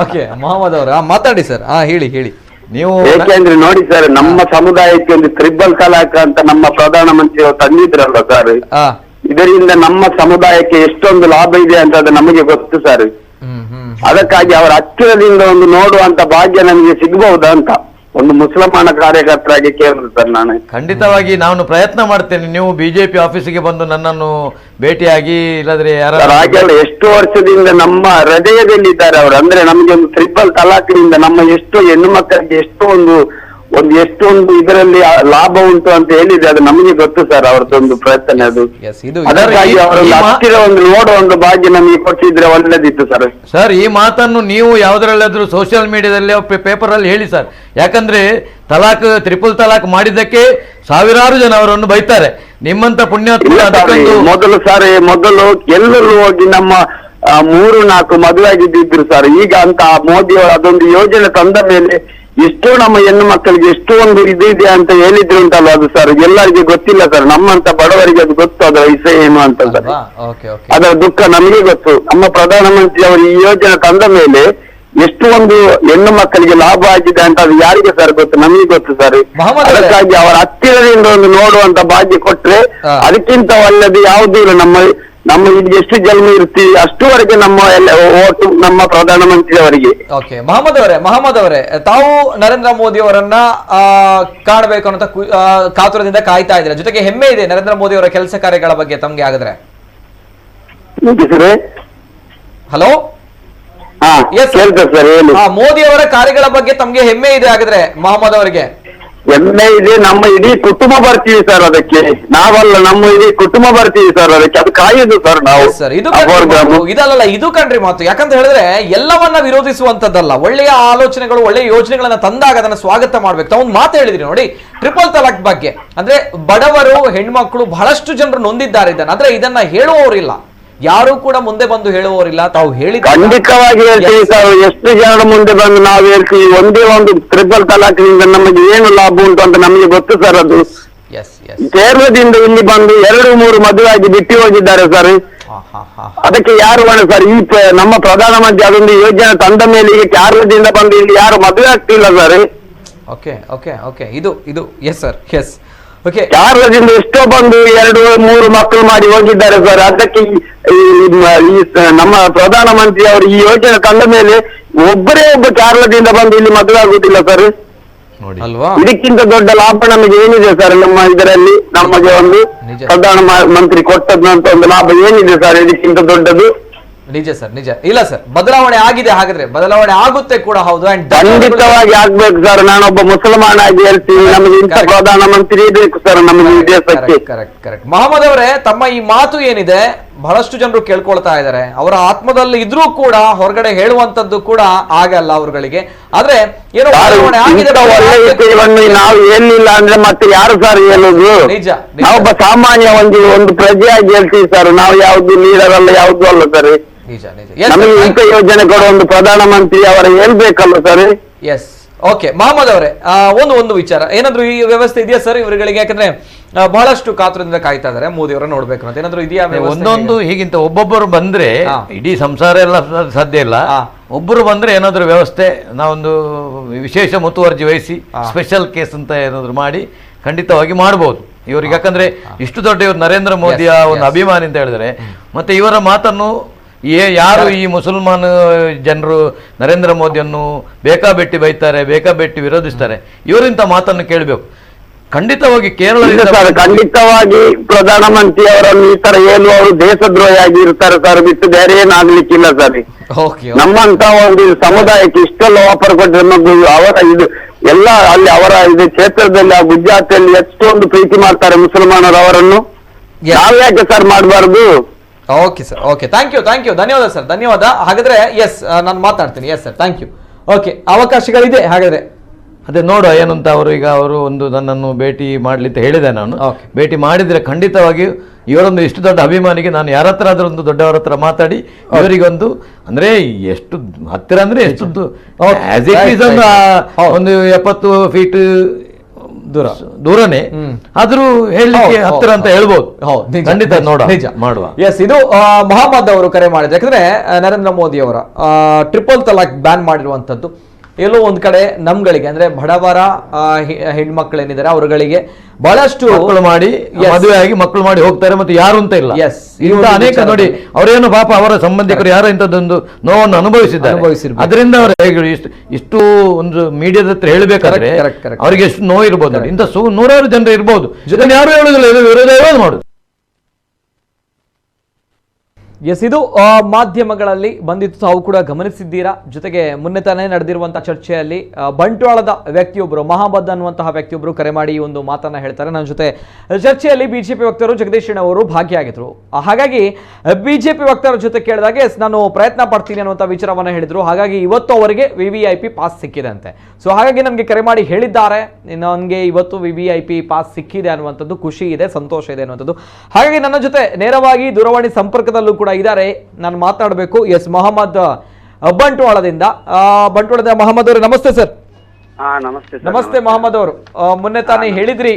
ಓಕೆ ಮೊಹಮ್ಮದ್ ಅವರ ಮಾತಾಡಿ ಸರ್. ಹೇಳಿ ಹೇಳಿ. ನೀವು ಏಕೆಂದ್ರೆ ನೋಡಿ ಸರ್, ನಮ್ಮ ಸಮುದಾಯಕ್ಕೆ ಒಂದು ತ್ರಿಬಲ್ ತಲಾಖ್ ಅಂತ ನಮ್ಮ ಪ್ರಧಾನಮಂತ್ರಿ ಅವರು ತಂದಿದ್ರಲ್ವ ಸರ್, ಆ, ಇದರಿಂದ ನಮ್ಮ ಸಮುದಾಯಕ್ಕೆ ಎಷ್ಟೊಂದು ಲಾಭ ಇದೆ ಅಂತ ಅದು ನಮಗೆ ಗೊತ್ತು ಸರ್. ಅದಕ್ಕಾಗಿ ಅವರ ಹತ್ತಿರದಿಂದ ಒಂದು ನೋಡುವಂತ ಭಾಗ್ಯ ನಮಗೆ ಸಿಗಬಹುದಾ ಅಂತ ಒಂದು ಮುಸಲ್ಮಾನ ಕಾರ್ಯಕರ್ತರಾಗಿ ಕೇಳಿದ್ರು ಸರ್ ನಾನು. ಖಂಡಿತವಾಗಿ ನಾನು ಪ್ರಯತ್ನ ಮಾಡ್ತೇನೆ. ನೀವು ಬಿಜೆಪಿ ಆಫೀಸಿಗೆ ಬಂದು ನನ್ನನ್ನು ಭೇಟಿಯಾಗಿ, ಇಲ್ಲದ್ರೆ ಸರ್ ಯಾರು ಹಾಗೆಲ್ಲ ಎಷ್ಟು ವರ್ಷದಿಂದ ನಮ್ಮ ಹೃದಯದಲ್ಲಿದ್ದಾರೆ ಅವರು. ಅಂದ್ರೆ ನಮ್ಗೆ ಒಂದು ಟ್ರಿಪಲ್ ತಲಾಖಿನಿಂದ ನಮ್ಮ ಎಷ್ಟು ಹೆಣ್ಣು ಮಕ್ಕಳಿಗೆ ಎಷ್ಟೊಂದು ಇದರಲ್ಲಿ ಲಾಭ ಉಂಟು ಅಂತ ಹೇಳಿದ್ರೆ ಅದು ನಮಗೆ ಗೊತ್ತು ಸರ್, ಅವ್ರದ್ದೊಂದು ಪ್ರಯತ್ನ ಅದು. ಎಸ್, ಇದು ಅದಕ್ಕಾಗಿ ಅವರೊಂದು ಹತ್ತಿರ ಒಂದು ನೋಡುವ ಒಂದು ಭಾಗ್ಯ ನಮಗೆ ಕೊಟ್ಟಿದ್ರೆ ಒಳ್ಳೇದಿತ್ತು ಸರ್. ಸರ್, ಈ ಮಾತನ್ನು ನೀವು ಯಾವುದರಲ್ಲಾದ್ರೂ ಸೋಷಿಯಲ್ ಮೀಡಿಯಾದಲ್ಲಿ ಪೇಪರ್ ಅಲ್ಲಿ ಹೇಳಿ ಸರ್. ಯಾಕಂದ್ರೆ ತ್ರಿಪಲ್ ತಲಾಕ್ ಮಾಡಿದ್ದಕ್ಕೆ ಸಾವಿರಾರು ಜನ ಅವರನ್ನು ಬೈತಾರೆ. ನಿಮ್ಮಂತ ಪುಣ್ಯಾತ್ಮ ಅದಕ್ಕೊಂದು ಮೊದಲು ಎಲ್ಲರೂ ಹೋಗಿ ನಮ್ಮ 3-4 ಮದುವೆ ಆಗಿದ್ದಿದ್ರು ಸರ್. ಈಗ ಅಂತ ಮೋದಿ ಅವರು ಅದೊಂದು ಯೋಜನೆ ತಂದ ಮೇಲೆ ಎಷ್ಟೋ ನಮ್ಮ ಹೆಣ್ಣು ಮಕ್ಕಳಿಗೆ ಎಷ್ಟೋ ಒಂದು ಇದೆ ಅಂತ ಹೇಳಿದ್ರು ಉಂಟಲ್ಲ ಅದು ಸರ್, ಎಲ್ಲರಿಗೆ ಗೊತ್ತಿಲ್ಲ ಸರ್. ನಮ್ಮಂತ ಬಡವರಿಗೆ ಅದು ಗೊತ್ತು, ಅದರ ವಿಷಯ ಏನು ಅಂತ ಸರ್. Okay okay. ಅದರ ದುಃಖ ನಮಗೆ ಗೊತ್ತು. ನಮ್ಮ ಪ್ರಧಾನಮಂತ್ರಿ ಅವರು ಈ ಯೋಜನೆ ತಂದ ಮೇಲೆ ಎಷ್ಟು ಒಂದು ಹೆಣ್ಣು ಮಕ್ಕಳಿಗೆ ಲಾಭ ಆಗಿದೆ ಅಂತ ಅದು ಯಾರಿಗೆ ಸರ್ ಗೊತ್ತು? ನಮಗೆ ಗೊತ್ತು ಸರ್. ಮೊಹಮ್ಮದ್ ಅವರೇ, ಅದಕ್ಕಾಗಿ ಅವರ ಹತ್ತಿರದಿಂದ ಒಂದು ನೋಡುವಂತ ಭಾಗ್ಯ ಕೊಟ್ರೆ ಅದಕ್ಕಿಂತ ಒಳ್ಳೆದು ಯಾವುದೂ ಇಲ್ಲ. ನಮ್ಮ ಇಲ್ಲಿ ಎಷ್ಟು ಜನ್ಮ ಇರ್ತೀವಿ ಅಷ್ಟುವರೆಗೆ ನಮ್ಮ ಓಟು ನಮ್ಮ ಪ್ರಧಾನಮಂತ್ರಿ ಅವರಿಗೆ. ಓಕೆ ಮೊಹಮ್ಮದ್ ಅವರೇ, ತಾವು ನರೇಂದ್ರ ಮೋದಿ ಅವರನ್ನ ಕಾಣಬೇಕು ಅನ್ನೋ ಕಾತುರದಿಂದ ಕಾಯ್ತಾ ಇದ್ದೀರಾ. ಜೊತೆಗೆ ಹೆಮ್ಮೆ ಇದೆ ನರೇಂದ್ರ ಮೋದಿ ಅವರ ಕೆಲಸ ಕಾರ್ಯಗಳ ಬಗ್ಗೆ ತಮ್ಗೆ. ಆಗಿದ್ರೆ ಹಲೋ, ಕೇಳ್ತಾರೆ ಸರ್, ಹೇಳಿ. ಮೋದಿ ಅವರ ಕಾರ್ಯಗಳ ಬಗ್ಗೆ ತಮ್ಗೆ ಹೆಮ್ಮೆ ಇದೆ ಆಗಿದ್ರೆ ಮೊಹಮ್ಮದ್ ಅವರಿಗೆ? ಹೆಮ್ಮೆ ಇದೆ. ನಮ್ಮ ಇಡೀ ಕುಟುಂಬ ಬರ್ತೀವಿ ಸರ್ ಅದಕ್ಕೆ, ನಾವಲ್ಲ, ನಮ್ಮ ಇಡೀ ಕುಟುಂಬ ಬರ್ತೀವಿ ಸರ್ ಅದಕ್ಕೆ. ಅದು ಕಾಯುದು ಸರ್ ನಾವು. ಸರ್ ಇದಲ್ಲ, ಇದು ಕಣ್ರಿ ಮಾತು. ಯಾಕಂತ ಹೇಳಿದ್ರೆ ಎಲ್ಲವನ್ನ ವಿರೋಧಿಸುವಂತದ್ದಲ್ಲ. ಒಳ್ಳೆಯ ಆಲೋಚನೆಗಳು, ಒಳ್ಳೆಯ ಯೋಜನೆಗಳನ್ನ ತಂದಾಗ ಅದನ್ನ ಸ್ವಾಗತ ಮಾಡ್ಬೇಕು. ತಾವು ಒಂದು ಮಾತು ಹೇಳಿದ್ರಿ ನೋಡಿ, ಟ್ರಿಪಲ್ ತಲಾಕ್ ಬಗ್ಗೆ. ಅಂದ್ರೆ ಬಡವರು, ಹೆಣ್ಮಕ್ಳು, ಬಹಳಷ್ಟು ಜನರು ನೊಂದಿದ್ದಾರೆ ಇದನ್ನ. ಆದ್ರೆ ಇದನ್ನ ಹೇಳುವವರಿಲ್ಲ, ಯಾರು ಕೂಡ ಮುಂದೆ ಬಂದು ಹೇಳುವವರಿಲ್ಲ. ತಾವು ಹೇಳಿ ಖಂಡಿತವಾಗಿ ಹೇಳ್ತೀವಿ ಸರ್. ಎಷ್ಟು ಜನ ಮುಂದೆ ಬಂದು ನಾವು ಹೇಳ್ತೀವಿ. ಒಂದೇ ಒಂದು ಟ್ರಿಪಲ್ ತಲಾಖಿನಿಂದ ನಮಗೆ ಏನು ಲಾಭ ಉಂಟು ಅಂತ ನಮಗೆ ಗೊತ್ತು ಸರ್. ಅದು ಕೇರಳದಿಂದ ಇಲ್ಲಿ ಬಂದು 2-3 ಮದುವೆ ಆಗಿ ಬಿಟ್ಟು ಹೋಗಿದ್ದಾರೆ ಸರ್. ಅದಕ್ಕೆ ಯಾರು ಹೊಣೆ ಸರ್? ಈ ನಮ್ಮ ಪ್ರಧಾನಮಂತ್ರಿ ಅದೊಂದು ಯೋಜನೆ ತಂದ ಮೇಲೆ ಈಗ ಕೇರಳದಿಂದ ಬಂದು ಇಲ್ಲಿ ಯಾರು ಮದುವೆ ಆಗ್ತಿಲ್ಲ ಸರ್. ಓಕೆ ಓಕೆ ಓಕೆ, ಇದು ಎಸ್ ಸರ್, ಎಸ್. ಓಕೆ, ಕೇರಳದಿಂದ ಎಷ್ಟೋ ಬಂದು 2-3 ಮಕ್ಕಳು ಮಾಡಿ ಹೋಗಿದ್ದಾರೆ ಸರ್. ಅದಕ್ಕೆ ನಮ್ಮ ಪ್ರಧಾನಮಂತ್ರಿ ಅವರು ಈ ಯೋಜನೆ ತಂದ ಮೇಲೆ ಒಬ್ಬರೇ ಒಬ್ಬ ಕೇರಳದಿಂದ ಬಂದು ಇಲ್ಲಿ ಮದುವೆ ಆಗುದಿಲ್ಲ ಸರ್. ಅಲ್ವಾ? ಇದಕ್ಕಿಂತ ದೊಡ್ಡ ಲಾಭ ನಮಗೆ ಏನಿದೆ ಸರ್? ನಮ್ಮ ಇದರಲ್ಲಿ ನಮಗೆ ಒಂದು ಪ್ರಧಾನ ಮಂತ್ರಿ ಕೊಟ್ಟದಂತ ಒಂದು ಲಾಭ ಏನಿದೆ ಸರ್ ಇದಕ್ಕಿಂತ ದೊಡ್ಡದು? ನಿಜ ಸರ್, ನಿಜ. ಇಲ್ಲ ಸರ್, ಬದಲಾವಣೆ ಆಗಿದೆ. ಹಾಗಾದ್ರೆ ಬದಲಾವಣೆ ಆಗುತ್ತೆ ಕೂಡ. ಹೌದು, ಖಂಡಿತವಾಗಿ ಆಗ್ಬೇಕು ಸರ್. ನಾನೊಬ್ಬ ಮುಸಲ್ಮಾನ ಆಗಿ ಹೇಳ್ತೀನಿ, ನಮಗೆ ಇಂಥ ಪ್ರಧಾನಮಂತ್ರಿ ಬೇಕು ಸರ್ ನಮ್ಮ ಈ ದೇಶಕ್ಕೆ. ಕರೆಕ್ಟ್. ಮೊಹಮ್ಮದ್ ಅವರೇ, ತಮ್ಮ ಈ ಮಾತು ಏನಿದೆ ಬಹಳಷ್ಟು ಜನರು ಕೇಳ್ಕೊಳ್ತಾ ಇದ್ದಾರೆ. ಅವರ ಆತ್ಮದಲ್ಲಿ ಇದ್ರೂ ಕೂಡ ಹೊರಗಡೆ ಹೇಳುವಂತದ್ದು ಕೂಡ ಆಗಲ್ಲ ಅವರುಗಳಿಗೆ. ಆದ್ರೆ ಏನೋ ಬದಲಾವಣೆ ಆಗಿದೆ. ಒಳ್ಳೆ ವಿಷಯವನ್ನು ನಾವು ಏನಿಲ್ಲ ಅಂದ್ರೆ ಮತ್ತೆ ಯಾರು ಸರ್ ಹೇಳುದು? ನಿಜ. ನಾವೊಬ್ಬ ಸಾಮಾನ್ಯ ಒಂದು ಪ್ರಜೆಯಾಗಿ ಹೇಳ್ತೀವಿ ಸರ್. ನಾವು ಯಾವ್ದು ಲೀಡರ್ ಅಲ್ಲ, ಯಾವ್ದು ಅಲ್ಲ ಸರ್. ನಿಜ ನಿಜ. ನಮಗೆ ಇಂಥ ಯೋಜನೆ ಕೊಡೋ ಒಂದು ಪ್ರಧಾನಮಂತ್ರಿ ಅವರ ಹೇಳ್ಬೇಕಲ್ಲ ಸರ್. ಎಸ್. ಓಕೆ ಮೊಹಮ್ಮದ್ ಅವರೇ, ಒಂದು ವಿಚಾರ ಏನಾದ್ರು ಈ ವ್ಯವಸ್ಥೆ ಇದೆಯಾ ಸರ್ ಇವರುಗಳಿಗೆ? ಯಾಕಂದ್ರೆ ಬಹಳಷ್ಟು ಕಾತುರದಿಂದ ಕಾಯ್ತಾ ಇದಾರೆ ಮೋದಿ ಅವರ ನೋಡ್ಬೇಕು ಅಂತ. ಏನಾದ್ರು ಇದೆಯಾ? ಒಂದೊಂದು ಹೀಗಿಂತ ಒಬ್ಬೊಬ್ಬರು ಬಂದ್ರೆ ಇಡೀ ಸಂಸಾರ ಎಲ್ಲ ಸಾಧ್ಯ ಇಲ್ಲ. ಒಬ್ಬರು ಬಂದ್ರೆ ಏನಾದ್ರು ವ್ಯವಸ್ಥೆ, ನಾವೊಂದು ವಿಶೇಷ ಮುತುವರ್ಜಿ ವಹಿಸಿ ಸ್ಪೆಷಲ್ ಕೇಸ್ ಅಂತ ಏನಾದ್ರು ಮಾಡಿ ಖಂಡಿತವಾಗಿ ಮಾಡಬಹುದು ಇವರಿಗೆ. ಯಾಕಂದ್ರೆ ಇಷ್ಟು ದೊಡ್ಡ ಇವರು ನರೇಂದ್ರ ಮೋದಿಯ ಒಂದು ಅಭಿಮಾನಿ ಅಂತ ಹೇಳಿದ್ರೆ, ಮತ್ತೆ ಇವರ ಮಾತನ್ನು ಯಾರು ಈ ಮುಸಲ್ಮಾನ ಜನರು ನರೇಂದ್ರ ಮೋದಿಯನ್ನು ಬೇಕಾಬಿಟ್ಟಿ ಬೈತಾರೆ, ಬೇಕಾಬಿಟ್ಟಿ ವಿರೋಧಿಸ್ತಾರೆ, ಇವರಿಂತ ಮಾತನ್ನು ಕೇಳಬೇಕು. ಖಂಡಿತವಾಗಿ ಕೇರಳದಿಂದ ಖಂಡಿತವಾಗಿ ಪ್ರಧಾನಮಂತ್ರಿ ಅವರನ್ನು ಈ ತರ ಹೇಳುವವರು ದೇಶದ್ರೋಹಿಯಾಗಿ ಇರ್ತಾರೆ ಸರ್, ಬಿಟ್ಟು ಬೇರೆ ಏನಾಗ್ಲಿಕ್ಕಿಲ್ಲ ಸರ್. ನಮ್ಮಂತ ಒಂದು ಸಮುದಾಯಕ್ಕೆ ಇಷ್ಟೆಲ್ಲ ಆಫರ್ ಕೊಟ್ಟರೆ ಅವರ ಇದು ಎಲ್ಲ ಅಲ್ಲಿ ಅವರ ಇದು ಕ್ಷೇತ್ರದಲ್ಲಿ ಆ ಗುಜರಾತಿಯಲ್ಲಿ ಎಷ್ಟೊಂದು ಪ್ರೀತಿ ಮಾಡ್ತಾರೆ ಮುಸಲ್ಮಾನರು ಅವರನ್ನು. ನಾವ್ಯಾಕೆ ಸರ್ ಮಾಡಬಾರ್ದು? Okay sir, okay, thank you, ಧನ್ಯವಾದ ಸರ್, ಧನ್ಯವಾದ. ಹಾಗಾದ್ರೆ ಎಸ್, ನಾನು ಮಾತಾಡ್ತೀನಿ. Yes sir, thank you. Okay, ಅವಕಾಶಗಳಿದೆ ಹಾಗಾದ್ರೆ. ಅದೇ ನೋಡುವ ಏನಂತ. ಅವರು ಒಂದು ನನ್ನನ್ನು ಭೇಟಿ ಮಾಡ್ಲಿಂತ ಹೇಳಿದೆ. ನಾನು ಭೇಟಿ ಮಾಡಿದ್ರೆ ಖಂಡಿತವಾಗಿ ಇವರೊಂದು ಇಷ್ಟು ದೊಡ್ಡ ಅಭಿಮಾನಿಗೆ ನಾನು ಯಾರ ಹತ್ರ ಆದ್ರೂ ಒಂದು ದೊಡ್ಡವರ ಹತ್ರ ಮಾತಾಡಿ ಇವರಿಗೊಂದು ಅಂದ್ರೆ ಎಷ್ಟು ಹತ್ತಿರ ಅಂದ್ರೆ ಎಷ್ಟು ಒಂದು 70 ಫೀಟ್ ದೂರನೇ, ಆದ್ರೂ ಹೇಳಲಿಕ್ಕೆ ಹತ್ತಿರ ಅಂತ ಹೇಳ್ಬೋದು. ಖಂಡಿತ ನೋಡ ಮಾಡುವ. ಎಸ್, ಇದು ಮೊಹಮ್ಮದ್ ಅವರು ಕರೆ ಮಾಡಿದ್ರು. ಯಾಕಂದ್ರೆ ನರೇಂದ್ರ ಮೋದಿ ಅವರ ಟ್ರಿಪಲ್ ತಲಾಕ್ ಬ್ಯಾನ್ ಮಾಡಿರುವಂತದ್ದು ಎಲ್ಲೋ ಒಂದ್ ಕಡೆ ನಮ್ಗಳಿಗೆ ಅಂದ್ರೆ ಬಡವರ ಹೆಣ್ಮಕ್ಳೇನಿದ್ದಾರೆ ಅವರುಗಳಿಗೆ ಬಹಳಷ್ಟು ಮಕ್ಕಳು ಮಾಡಿ ಮದುವೆ ಆಗಿ ಮಕ್ಕಳು ಮಾಡಿ ಹೋಗ್ತಾರೆ, ಮತ್ತೆ ಯಾರು ಅಂತ ಇಲ್ಲ. ಇಂಥ ಅನೇಕ ನೋಡಿ, ಅವರೇನು ಪಾಪ ಅವರ ಸಂಬಂಧಿಕರು ಯಾರೋ ಇಂಥದ್ದೊಂದು ನೋವನ್ನು ಅನುಭವಿಸಿದ್ದಾರೆ. ಅದರಿಂದ ಅವರು ಇಷ್ಟು ಒಂದು ಮೀಡಿಯಾದ ಹತ್ರ ಹೇಳ್ಬೇಕಾದ್ರೆ ಅವರಿಗೆ ಎಷ್ಟು ನೋವು ಇರ್ಬೋದು. ಇಂಥ ನೂರಾರು ಜನರು ಇರ್ಬೋದು, ಜೊತೆ ಯಾರು ಹೇಳುದಿಲ್ಲ, ವಿರೋಧ ಮಾಡುದು. ಎಸ್, ಇದು ಮಾಧ್ಯಮಗಳಲ್ಲಿ ಬಂದಿತ್ತು, ತಾವು ಕೂಡ ಗಮನಿಸಿದ್ದೀರಾ. ಜೊತೆಗೆ ಮೊನ್ನೆ ತಾನೇ ನಡೆದಿರುವಂತಹ ಚರ್ಚೆಯಲ್ಲಿ ಬಂಟ್ವಾಳದ ವ್ಯಕ್ತಿಯೊಬ್ಬರು, ಮಹಾಬದ್ ಅನ್ನುವಂತಹ ವ್ಯಕ್ತಿಯೊಬ್ಬರು ಕರೆ ಮಾಡಿ ಈ ಒಂದು ಮಾತನ್ನ ಹೇಳ್ತಾರೆ. ನನ್ನ ಜೊತೆ ಚರ್ಚೆಯಲ್ಲಿ ಬಿಜೆಪಿ ವಕ್ತಾರರು ಜಗದೀಶ್ ಅವರು ಭಾಗಿಯಾಗಿದ್ರು. ಹಾಗಾಗಿ ಬಿಜೆಪಿ ವಕ್ತಾರರ ಜೊತೆ ಕೇಳಿದಾಗ ಎಸ್ ನಾನು ಪ್ರಯತ್ನ ಪಡ್ತೀನಿ ಅನ್ನುವಂಥ ವಿಚಾರವನ್ನು ಹೇಳಿದ್ರು. ಹಾಗಾಗಿ ಇವತ್ತು ಅವರಿಗೆ VVIP ಪಾಸ್ ಸಿಕ್ಕಿದೆ ಅಂತೆ. ಸೊ ಹಾಗಾಗಿ ನಮಗೆ ಕರೆ ಮಾಡಿ ಹೇಳಿದ್ದಾರೆ, ನನಗೆ ಇವತ್ತು VVIP ಪಾಸ್ ಸಿಕ್ಕಿದೆ ಅನ್ನುವಂಥದ್ದು ಖುಷಿ ಇದೆ, ಸಂತೋಷ ಇದೆ ಅನ್ನುವಂಥದ್ದು. ಹಾಗಾಗಿ ನನ್ನ ಜೊತೆ ನೇರವಾಗಿ ದೂರವಾಣಿ ಸಂಪರ್ಕದಲ್ಲೂ ಕೂಡ ಇದ್ದಾರೆ, ನಾನು ಮಾತಾಡಬೇಕು. ಎಸ್, ಮೊಹಮ್ಮದ್ ಬಂಟ್ವಾಳದಿಂದ ಮೊಹಮ್ಮದ್ ಅವರು, ನಮಸ್ತೆ ಸರ್. ನಮಸ್ತೆ ಮೊಹಮ್ಮದ್ ಅವರು. ಮೊನ್ನೆ ತಾನೇ ಹೇಳಿದ್ರಿ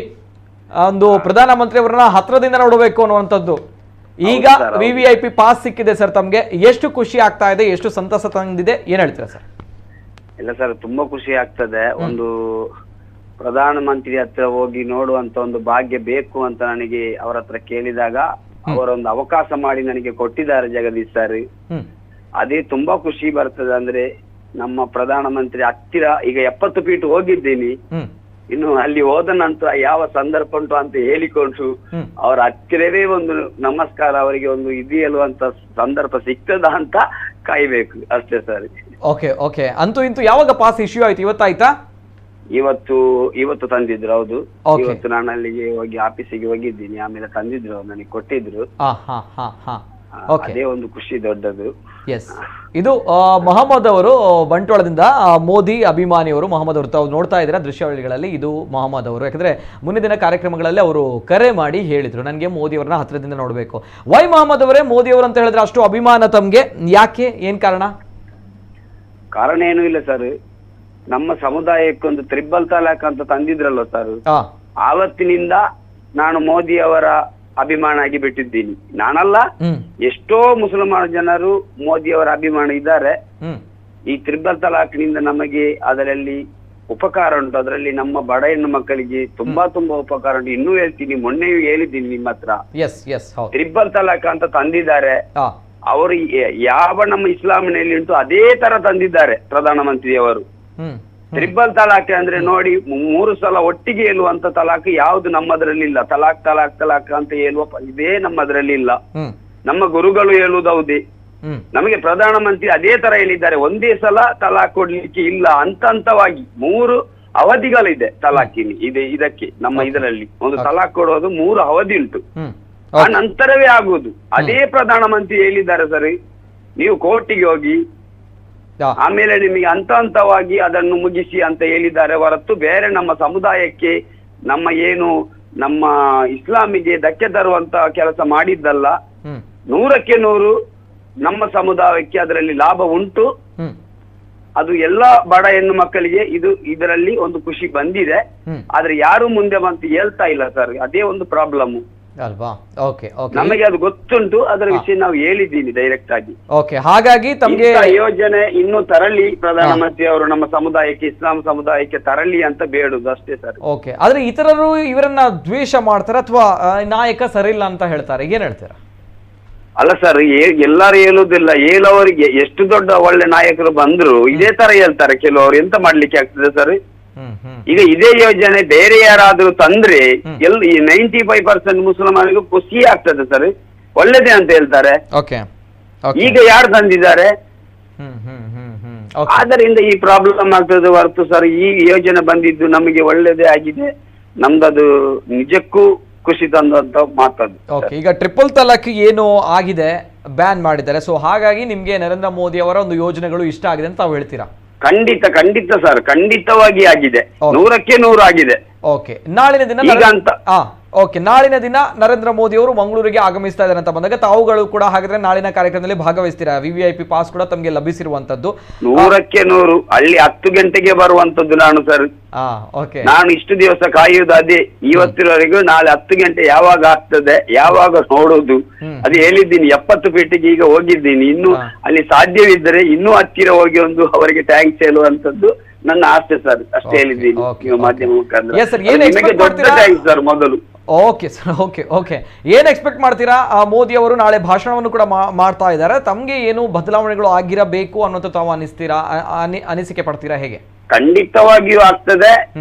ಒಂದು ಪ್ರಧಾನಮಂತ್ರಿ ಅವರನ್ನ ಹತ್ರದಿಂದ ನೋಡಬೇಕು ಅನ್ನುವಂಥದ್ದು. ಈಗ VVIP ಪಾಸ್ ಸಿಕ್ಕಿದೆ ಸರ್, ತಮ್ಗೆ ಎಷ್ಟು ಖುಷಿ ಆಗ್ತಾ ಇದೆ, ಎಷ್ಟು ಸಂತಸ ತಂದಿದೆ, ಏನ್ ಹೇಳ್ತೀರಾ ಸರ್? ಇಲ್ಲ ಸರ್, ತುಂಬಾ ಖುಷಿ ಆಗ್ತದೆ. ಒಂದು ಪ್ರಧಾನಮಂತ್ರಿ ಹತ್ರ ಹೋಗಿ ನೋಡುವಂತ ಒಂದು ಭಾಗ್ಯ ಬೇಕು ಅಂತ ನನಗೆ ಅವರ ಹತ್ರ ಕೇಳಿದಾಗ ಅವರೊಂದು ಅವಕಾಶ ಮಾಡಿ ನನಗೆ ಕೊಟ್ಟಿದ್ದಾರೆ ಜಗದೀಶ್ ಸರ್. ಅದೇ ತುಂಬಾ ಖುಷಿ ಬರ್ತದೆ. ಅಂದ್ರೆ ನಮ್ಮ ಪ್ರಧಾನಮಂತ್ರಿ ಹತ್ತಿರ ಈಗ 70 ಫೀಟ್ ಹೋಗಿದ್ದೀನಿ, ಇನ್ನು ಅಲ್ಲಿ ಹೋದ ನಂತರ ಯಾವ ಸಂದರ್ಭ ಉಂಟು ಅಂತ ಹೇಳಿಕೊಂಡು ಅವರ ಹತ್ತಿರವೇ ಒಂದು ನಮಸ್ಕಾರ ಅವರಿಗೆ ಒಂದು ಇದೆಯಲ್ವಂತ ಸಂದರ್ಭ ಸಿಗ್ತದ ಅಂತ ಕಾಯ್ಬೇಕು ಅಷ್ಟೇ ಸರ್. ಓಕೆ ಓಕೆ, ಅಂತೂ ಇಂತೂ ಯಾವಾಗ ಪಾಸ್ ಇಶ್ಯೂ ಆಯ್ತು? ಇವತ್ತಾಯ್ತಾ? ಇವತ್ತು ತಂದಿದ್ರು. ಹೌದು, ಇವತ್ತು ನಾನು ಅಲ್ಲಿಗೆ ಹೋಗಿ ಆಫೀಸಿಗೆ ಹೋಗಿದ್ದೀನಿ, ಆಮೇಲೆ ತಂದಿದ್ರು, ನನಗೆ ಕೊಟ್ಟಿದ್ರು. ಅದೇ ಒಂದು ಖುಷಿ ದೊಡ್ಡದು. ಎಸ್, ಇದು ಮೊಹಮ್ಮದ್ ಅವರು ಬಂಟ್ವಾಳದಿಂದ ಮೋದಿ ಅಭಿಮಾನಿಯವರು. ಮೊಹಮ್ಮದ್ ಅವರು ತಾವು ನೋಡ್ತಾ ಇದ್ದೀರಾ ದೃಶ್ಯಾವಳಿಗಳಲ್ಲಿ, ಇದು ಮೊಹಮ್ಮದ್ ಅವರು. ಯಾಕಂದ್ರೆ ಮುಂದಿನ ದಿನ ಕಾರ್ಯಕ್ರಮಗಳಲ್ಲಿ ಅವರು ಕರೆ ಮಾಡಿ ಹೇಳಿದ್ರು, ನನಗೆ ಮೋದಿ ಅವರನ್ನ ಹತ್ರದಿಂದ ನೋಡಬೇಕು. ವೈ ಮೊಹಮ್ಮದ್ ಅವರೇ ಮೋದಿ ಅವರು ಅಂತ ಹೇಳಿದ್ರೆ ಅಷ್ಟು ಅಭಿಮಾನ ತಮ್ಗೆ? ಯಾಕೆ, ಏನ್ ಕಾರಣ? ಕಾರಣ ಏನೂ ಇಲ್ಲ ಸರ್, ನಮ್ಮ ಸಮುದಾಯಕ್ಕೊಂದು ತ್ರಿಬಲ್ ತಲಾಕ್ ಅಂತ ತಂದಿದ್ರಲ್ಲ ಸರ್, ಆವತ್ತಿನಿಂದ ನಾನು ಮೋದಿ ಅವರ ಅಭಿಮಾನ ಆಗಿ ಬಿಟ್ಟಿದ್ದೀನಿ. ನಾನಲ್ಲ, ಎಷ್ಟೋ ಮುಸಲ್ಮಾನ ಜನರು ಮೋದಿ ಅವರ ಅಭಿಮಾನ ಇದ್ದಾರೆ. ಈ ತ್ರಿಬಲ್ ತಲಾಕ್ನಿಂದ ನಮಗೆ ಅದರಲ್ಲಿ ಉಪಕಾರ ಉಂಟು, ಅದರಲ್ಲಿ ನಮ್ಮ ಬಡ ಹೆಣ್ಣು ಮಕ್ಕಳಿಗೆ ತುಂಬಾ ಉಪಕಾರ ಉಂಟು. ಇನ್ನೂ ಹೇಳ್ತೀನಿ, ಮೊನ್ನೆಯೂ ಹೇಳಿದ್ದೀನಿ ನಿಮ್ಮ ಹತ್ರ, ತ್ರಿಬಲ್ ತಲಾಕ್ ಅಂತ ತಂದಿದ್ದಾರೆ. ಅವರು ಯಾವ ನಮ್ಮ ಇಸ್ಲಾಮಿನಲ್ಲಿ ಉಂಟು ಅದೇ ತರ ತಂದಿದ್ದಾರೆ ಪ್ರಧಾನಮಂತ್ರಿಯವರು. ತ್ರಿಬಲ್ ತಲಾಕ್ ಅಂದ್ರೆ ನೋಡಿ, 3 ಸಲ ಒಟ್ಟಿಗೆ ಹೇಳುವಂತ ತಲಾಕ್ ಯಾವ್ದು ನಮ್ಮದ್ರಲ್ಲಿ ಇಲ್ಲ. ತಲಾಕ್ ತಲಾಕ್ ತಲಾಕ್ ಅಂತ ಹೇಳುವ ಇದೇ ನಮ್ಮದ್ರಲ್ಲಿ ಇಲ್ಲ. ನಮ್ಮ ಗುರುಗಳು ಹೇಳುವುದೌದೇ, ನಮಗೆ ಪ್ರಧಾನಮಂತ್ರಿ ಅದೇ ತರ ಹೇಳಿದ್ದಾರೆ, ಒಂದೇ ಸಲ ತಲಾಕ್ ಕೊಡ್ಲಿಕ್ಕೆ ಇಲ್ಲ, ಹಂತವಾಗಿ 3 ಅವಧಿಗಳಿದೆ ತಲಾಕಿನಿ. ಇದಕ್ಕೆ ನಮ್ಮ ಇದರಲ್ಲಿ ಒಂದು ತಲಾಕ್ ಕೊಡೋದು 3 ಅವಧಿ ಉಂಟು, ಆ ನಂತರವೇ ಆಗುವುದು. ಅದೇ ಪ್ರಧಾನಮಂತ್ರಿ ಹೇಳಿದ್ದಾರೆ ಸರ್, ನೀವು ಕೋರ್ಟಿಗೆ ಹೋಗಿ ಆಮೇಲೆ ನಿಮಗೆ ಹಂತವಾಗಿ ಅದನ್ನು ಮುಗಿಸಿ ಅಂತ ಹೇಳಿದ್ದಾರೆ ಹೊರತು ಬೇರೆ ನಮ್ಮ ಸಮುದಾಯಕ್ಕೆ, ನಮ್ಮ ಇಸ್ಲಾಮಿಗೆ ಧಕ್ಕೆ ತರುವಂತ ಕೆಲಸ ಮಾಡಿದ್ದಲ್ಲ. 100ಕ್ಕೆ 100 ನಮ್ಮ ಸಮುದಾಯಕ್ಕೆ ಅದರಲ್ಲಿ ಲಾಭ ಉಂಟು. ಅದು ಎಲ್ಲಾ ಬಡ ಹೆಣ್ಣು ಮಕ್ಕಳಿಗೆ ಇದರಲ್ಲಿ ಒಂದು ಖುಷಿ ಬಂದಿದೆ. ಆದ್ರೆ ಯಾರು ಮುಂದೆ ಬಂತು ಹೇಳ್ತಾ ಇಲ್ಲ ಸರ್, ಅದೇ ಒಂದು ಪ್ರಾಬ್ಲಮ್ ಅಲ್ವಾ? ಓಕೆ ಓಕೆ, ನಮಗೆ ಅದು ಗೊತ್ತುಂಟು, ಅದರ ವಿಷಯ ನಾವು ಹೇಳಿದ್ದೀನಿ ಡೈರೆಕ್ಟ್ ಆಗಿ. ಓಕೆ, ಹಾಗಾಗಿ ತಮಗೆ ಯೋಜನೆ ಇನ್ನೂ ತರಲಿ ಪ್ರಧಾನಮಂತ್ರಿ ಅವರು, ನಮ್ಮ ಸಮುದಾಯಕ್ಕೆ, ಇಸ್ಲಾಂ ಸಮುದಾಯಕ್ಕೆ ತರಲಿ ಅಂತ ಬೇಡುದು ಅಷ್ಟೇ ಸರ್. ಓಕೆ, ಆದ್ರೆ ಇತರರು ಇವರನ್ನ ದ್ವೇಷ ಮಾಡ್ತಾರೆ ಅಥವಾ ನಾಯಕ ಸರಿಯಿಲ್ಲ ಅಂತ ಹೇಳ್ತಾರೆ, ಏನ್ ಹೇಳ್ತೀರಾ? ಅಲ್ಲ ಸರ್, ಎಲ್ಲಾರು ಹೇಳುದಿಲ್ಲ, ಹೇಳೋರಿಗೆ ಎಷ್ಟು ದೊಡ್ಡ ಒಳ್ಳೆ ನಾಯಕರು ಬಂದ್ರು ಇದೇ ತರ ಹೇಳ್ತಾರೆ ಕೆಲವರು. ಎಂತ ಮಾಡ್ಲಿಕ್ಕೆ ಆಗ್ತದೆ ಸರ್? ಈಗ ಇದೇ ಯೋಜನೆ ಬೇರೆ ಯಾರಾದ್ರೂ ತಂದ್ರೆ 95% ಮುಸಲ್ಮಾನಿಗೂ ಖುಷಿ ಆಗ್ತದೆ ಸರ್, ಒಳ್ಳೇದೇ ಅಂತ ಹೇಳ್ತಾರೆ. ಈಗ ಯಾರು ತಂದಿದ್ದಾರೆ? ಆದ್ದರಿಂದ ಈ ಪ್ರಾಬ್ಲಮ್ ಆಗ್ತದೆ ಹೊರತು ಸರ್, ಈ ಯೋಜನೆ ಬಂದಿದ್ದು ನಮಗೆ ಒಳ್ಳೇದೇ ಆಗಿದೆ. ನಮ್ದದು ನಿಜಕ್ಕೂ ಖುಷಿ ತಂದಂತ ಮಾತದು. ಈಗ ಟ್ರಿಪಲ್ ತಲಾಕ್ ಏನು ಆಗಿದೆ, ಬ್ಯಾನ್ ಮಾಡಿದ್ದಾರೆ. ಸೊ ಹಾಗಾಗಿ ನಿಮ್ಗೆ ನರೇಂದ್ರ ಮೋದಿ ಅವರ ಒಂದು ಯೋಜನೆಗಳು ಇಷ್ಟ ಆಗಿದೆ ಅಂತ ತಾವು ಹೇಳ್ತೀರಾ? ಖಂಡಿತ ಸರ್, ಖಂಡಿತವಾಗಿ ಆಗಿದೆ, 100ಕ್ಕೆ 100 ಆಗಿದೆ. ಓಕೆ, ನಾಳಿನ ದಿನ ಈಗ ಅಂತ ಓಕೆ, ನಾಳಿನ ದಿನ ನರೇಂದ್ರ ಮೋದಿ ಅವರು ಮಂಗಳೂರಿಗೆ ಆಗಮಿಸ್ತಾ ಇದ್ದಾರೆ ಅಂತ ಬಂದಾಗ ತಾವುಗಳು ಕೂಡ ಹಾಗಾದ್ರೆ ನಾಳಿನ ಕಾರ್ಯಕ್ರಮದಲ್ಲಿ ಭಾಗವಹಿಸ್ತೀರಾ? VVIP ಪಾಸ್ ಕೂಡ ತಮಗೆ ಲಭಿಸಿರುವಂತದ್ದು 100ಕ್ಕೆ 100 ಅಲ್ಲಿ 10 ಗಂಟೆಗೆ ಬರುವಂತದ್ದು ನಾನು ಸರ್. ನಾನು ಇಷ್ಟು ದಿವಸ ಕಾಯುವುದು ಅದೇ, ಇವತ್ತಿನವರೆಗೂ ನಾಳೆ 10 ಗಂಟೆ ಯಾವಾಗ ಆಗ್ತದೆ, ಯಾವಾಗ ನೋಡುದು, ಅದು ಹೇಳಿದ್ದೀನಿ. 70 ಪೇಟೆಗೆ ಈಗ ಹೋಗಿದ್ದೀನಿ. ಇನ್ನು ಅಲ್ಲಿ ಸಾಧ್ಯವಿದ್ದರೆ ಇನ್ನೂ ಹತ್ತಿರ ಹೋಗಿ ಒಂದು ಅವರಿಗೆ ಥ್ಯಾಂಕ್ಸ್ ಹೇಳುವಂತದ್ದು ನನ್ನ ಆಸೆ ಸರ್. ಅಷ್ಟೇ ಹೇಳಿದ್ದೀನಿ ಮಾಧ್ಯಮ ಮುಖಾಂತರ. ದೊಡ್ಡ ಥ್ಯಾಂಕ್ಸ್ ಸರ್ ಮೊದಲು. Okay sir, okay. ಏನ್ ಎಕ್ಸ್ಪೆಕ್ಟ್ ಮಾಡ್ತೀರಾ? ಮೋದಿ ಅವರು ನಾಳೆ ಭಾಷಣವನ್ನು ಕೂಡ ಮಾಡ್ತಾ ಇದ್ದಾರೆ. ತಮ್ಗೆ ಏನು ಬದಲಾವಣೆಗಳು ಆಗಿರಬೇಕು ಅನ್ನೋದು ತಾವು ಅನಿಸಿಕೆ ಪಡ್ತೀರಾ? ಹೇಗೆ? ಖಂಡಿತವಾಗಿಯೂ ಆಗ್ತದೆ,